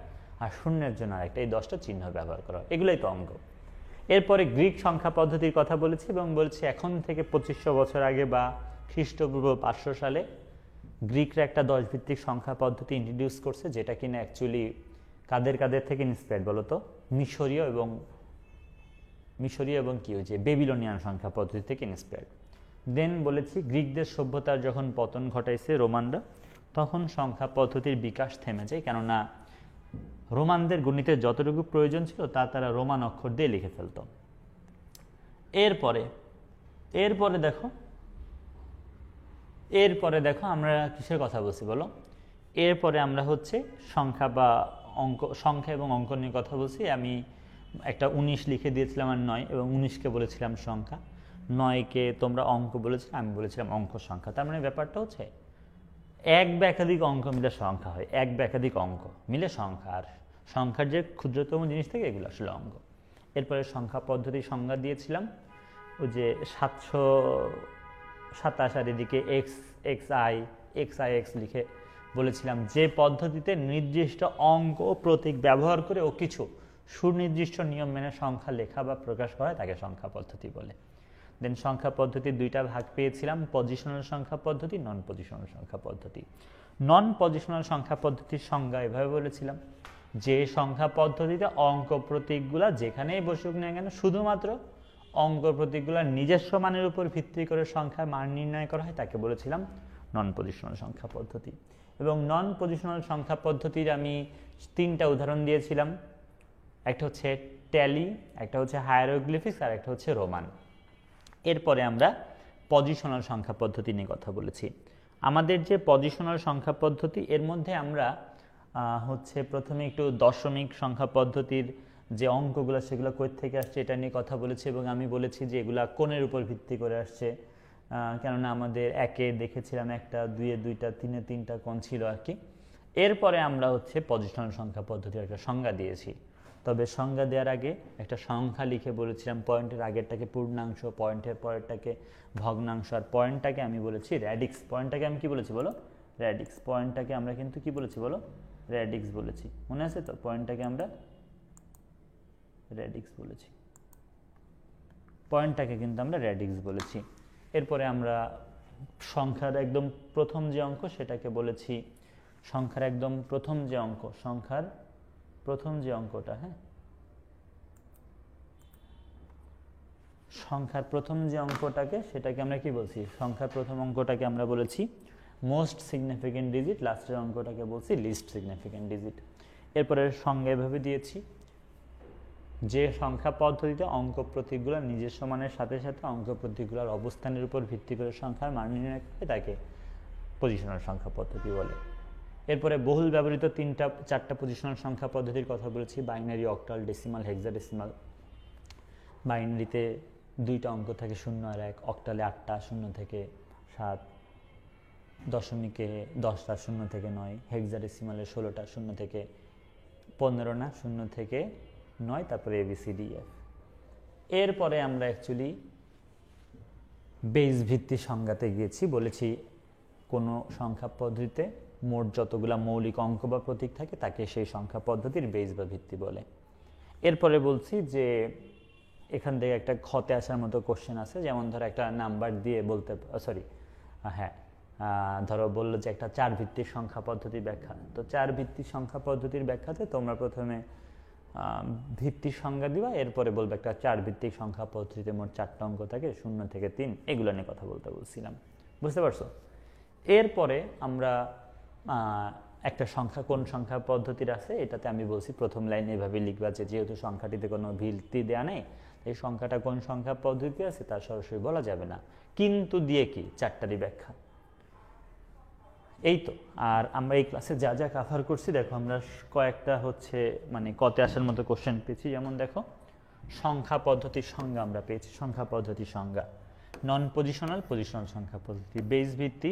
আর 0-এর জন্য আরেকটা, এই 10টা চিহ্ন ব্যবহার করা হয়, এগুলোই তো অঙ্ক। এরপরে গ্রিক সংখ্যা পদ্ধতির কথা বলেছি এবং বলছি এখন থেকে 2500 বছর আগে বা খ্রিস্টপূর্ব 500 সালে গ্রিকরা একটা 10 ভিত্তিক সংখ্যা পদ্ধতি ইন্ট্রোডিউস করছে, যেটা কিনা অ্যাকচুয়ালি কাদের থেকে ইন্সপায়ার্ড বলো তো? মিশরীয় এবং কি হয়েছে বেবিলনিয়ান সংখ্যা পদ্ধতি থেকে ইন্সপায়ার্ড। দেন বলেছি গ্রিকদের সভ্যতার যখন পতন ঘটাইছে রোমানরা, তখন সংখ্যা পদ্ধতির বিকাশ থেমে যায়, কেননা রোমানদের গণিতের যতটুকু প্রয়োজন ছিল তা তারা রোমান অক্ষর দিয়ে লিখে ফেলত। এরপরে দেখো আমরা কিসের কথা বলছি বলো? এরপরে আমরা হচ্ছে সংখ্যা এবং অঙ্ক নিয়ে কথা বলছি। আমি একটা 19 লিখে দিয়েছিলাম আর 9, এবং 19কে বলেছিলাম সংখ্যা, 9কে তোমরা অঙ্ক বলেছিলে, আমি বলেছিলাম অঙ্ক সংখ্যা। তার মানে ব্যাপারটা হচ্ছে এক বা একাধিক অঙ্ক মিলে সংখ্যা হয়, এক বা একাধিক অঙ্ক মিলে সংখ্যা, আর সংখ্যার যে ক্ষুদ্রতম জিনিস থেকে এগুলো আসলে অঙ্ক। এরপরে সংখ্যা পদ্ধতির সংজ্ঞা দিয়েছিলাম, ওই যে 727 আর এদিকে xix লিখে বলেছিলাম যে পদ্ধতিতে নির্দিষ্ট অঙ্ক ও প্রতীক ব্যবহার করে ও কিছু সুনির্দিষ্ট নিয়ম মেনে সংখ্যা লেখা বা প্রকাশ করা হয়, তাকে সংখ্যা পদ্ধতি বলে। দেন সংখ্যা পদ্ধতির 2টা ভাগ পেয়েছিলাম, পজিশনাল সংখ্যা পদ্ধতি, নন পজিশনাল সংখ্যা পদ্ধতি। নন পজিশনাল সংখ্যা পদ্ধতির সংজ্ঞা এভাবে বলেছিলাম যে সংখ্যা পদ্ধতিতে অঙ্ক প্রতীকগুলা যেখানেই বসুক না কেন, শুধুমাত্র অঙ্ক প্রতীকগুলোর নিজস্ব মানের উপর ভিত্তি করে সংখ্যার মান নির্ণয় করা হয়, তাকে বলেছিলাম নন পজিশনাল সংখ্যা পদ্ধতি। এবং নন পজিশনাল সংখ্যা পদ্ধতির আমি 3টা উদাহরণ দিয়েছিলাম, একটা হচ্ছে ট্যালি, একটা হচ্ছে হায়ারোগ্লিফিক্স আর একটা হচ্ছে রোমান। এরপরে আমরা পজিশনাল সংখ্যা পদ্ধতি নিয়ে কথা বলেছি। আমাদের যে পজিশনাল সংখ্যা পদ্ধতি, এর মধ্যে আমরা হচ্ছে প্রথমে একটু দশমিক সংখ্যা পদ্ধতির যে অঙ্কগুলো সেগুলো কই থেকে আসছে এটা নিয়ে কথা বলেছি, এবং আমি বলেছি যে এগুলা কোণের উপর ভিত্তি করে আসছে, কেননা আমাদের 1-এ দেখেছিলাম 1টা, 2-এ 2টা, 3-এ 3টা কোণ ছিল আর কি। এরপরে আমরা হচ্ছে পজিশনাল সংখ্যা পদ্ধতির একটা সংজ্ঞা দিয়েছি। তবে সংজ্ঞা দেওয়ার আগে একটা সংখ্যা লিখে বলেছিলাম, পয়েন্টের আগেরটাকে পূর্ণাংশ, পয়েন্টের পরেরটাকে ভগ্নাংশ, আর পয়েন্টটাকে আমি বলেছি র্যাডিক্স। পয়েন্টটাকে আমি কি বলেছি বলো? র্যাডিক্স। পয়েন্টটাকে আমরা কিন্তু কি বলেছি বলো? র্যাডিক্স বলেছি, মনে আছে তো? পয়েন্টটাকে আমরা র্যাডিক্স বলেছি, পয়েন্টটাকে কিন্তু আমরা র্যাডিক্স বলেছি। এরপরে আমরা সংখ্যার একদম প্রথম যে অঙ্ক সেটাকে বলেছি সংখ্যার একদম প্রথম যে অঙ্ক, সংখ্যার প্রথম যে অঙ্কটা, হ্যাঁ, সংখ্যার প্রথম যে অঙ্কটাকে সেটাকে আমরা কি বলছি, সংখ্যার প্রথম অঙ্কটাকে আমরা বলেছি মোস্ট সিগনিফিকেন্ট ডিজিট, লাস্টের অঙ্কটাকে বলছি লিস্ট সিগনিফিকেন্ট ডিজিট। এরপরে সংজ্ঞা এভাবে দিয়েছি, যে সংখ্যা পদ্ধতিতে অঙ্ক প্রতীকগুলো নিজস্ব মানের সাথে সাথে অঙ্ক প্রতীকগুলোর অবস্থানের উপর ভিত্তি করে সংখ্যার মান নির্ণয় করে তাকে পজিশনাল সংখ্যা পদ্ধতি বলে। এরপরে বহুল ব্যবহৃত চারটা পজিশনাল সংখ্যা পদ্ধতির কথা বলেছি, বাইনারি, অক্টাল, ডেসিমাল, হেক্সাডেসিমাল। বাইনারিতে 2টা অঙ্ক থাকে 0 আর 1, অক্টালে 8টা 0 থেকে 7, দশমিকে 10টা 0 থেকে 9, হেক্সাডেসিমালে 16টা 0 থেকে 15 না 0 থেকে 9, তারপরে ABCDF। এরপরে আমরা অ্যাকচুয়ালি বেস ভিত্তি সংজ্ঞাতে গিয়েছি, বলেছি কোনো সংখ্যা পদ্ধতিতে মোট যতগুলা মৌলিক অঙ্ক বা প্রতীক থাকে তাকে সেই সংখ্যা পদ্ধতির বেস বা ভিত্তি বলে। এরপরে বলছি যে এখান থেকে একটা খতে আসার মতো কোশ্চেন আছে, যেমন ধরো একটা নাম্বার দিয়ে বলতে, ধরো বললো যে একটা 4 ভিত্তিক সংখ্যা পদ্ধতি ব্যাখ্যা। তো 4 ভিত্তিক সংখ্যা পদ্ধতির ব্যাখ্যাতে তোমরা প্রথমে ভিত্তির সংজ্ঞা দিবা, এরপরে বলবে একটা 4 ভিত্তিক সংখ্যা পদ্ধতিতে মোট 4টা অঙ্ক থাকে 0 থেকে 3, এগুলো নিয়ে কথা বলছিলাম। বুঝতে পারছো? এরপরে আমরা একটা সংখ্যা কোন সংখ্যা পদ্ধতির আছে এটাতে আমি বলছি প্রথম লাইনে এভাবে লিখবা যে যেহেতু সংখ্যাটিতে কোনো ভিত্তি দেয়া নেই, এই সংখ্যাটা কোন সংখ্যা পদ্ধতি আছে তা সরাসরি বলা যাবে না, কিন্তু দিয়ে কি 4টারই ব্যাখ্যা। এই তো। আর আমরা এই ক্লাসে যা যা কভার করছি দেখো, আমরা কয়েকটা মানে কতে আসার মতো কোশ্চেন পেয়েছি। যেমন দেখো সংখ্যা পদ্ধতির সংজ্ঞা আমরা পেয়েছি, সংখ্যা পদ্ধতির সংজ্ঞা নন পজিশনাল, পজিশনাল সংখ্যা পদ্ধতি, বেস ভিত্তি,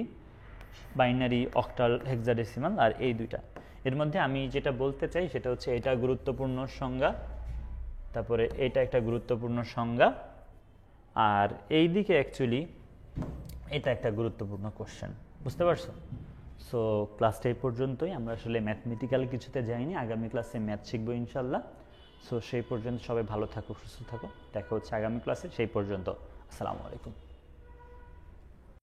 বাইনারি, অক্টাল, হেক্সাডেসিমাল, আর এই 2টা। এর মধ্যে আমি যেটা বলতে চাই সেটা হচ্ছে এটা গুরুত্বপূর্ণ সংজ্ঞা, তারপরে এটা একটা গুরুত্বপূর্ণ সংজ্ঞা, আর এই দিকে অ্যাকচুয়ালি এটা একটা গুরুত্বপূর্ণ কোশ্চেন। বুঝতে পারছো? সো ক্লাসটা এই পর্যন্তই। আমরা আসলে ম্যাথমেটিক্যাল কিছুতে যাইনি, আগামী ক্লাসে ম্যাথ শিখবো ইনশাল্লাহ। সো সেই পর্যন্ত সবাই ভালো থাকো, সুস্থ থাকো, দেখা হচ্ছে আগামী ক্লাসে। সেই পর্যন্ত আসসালামু আলাইকুম।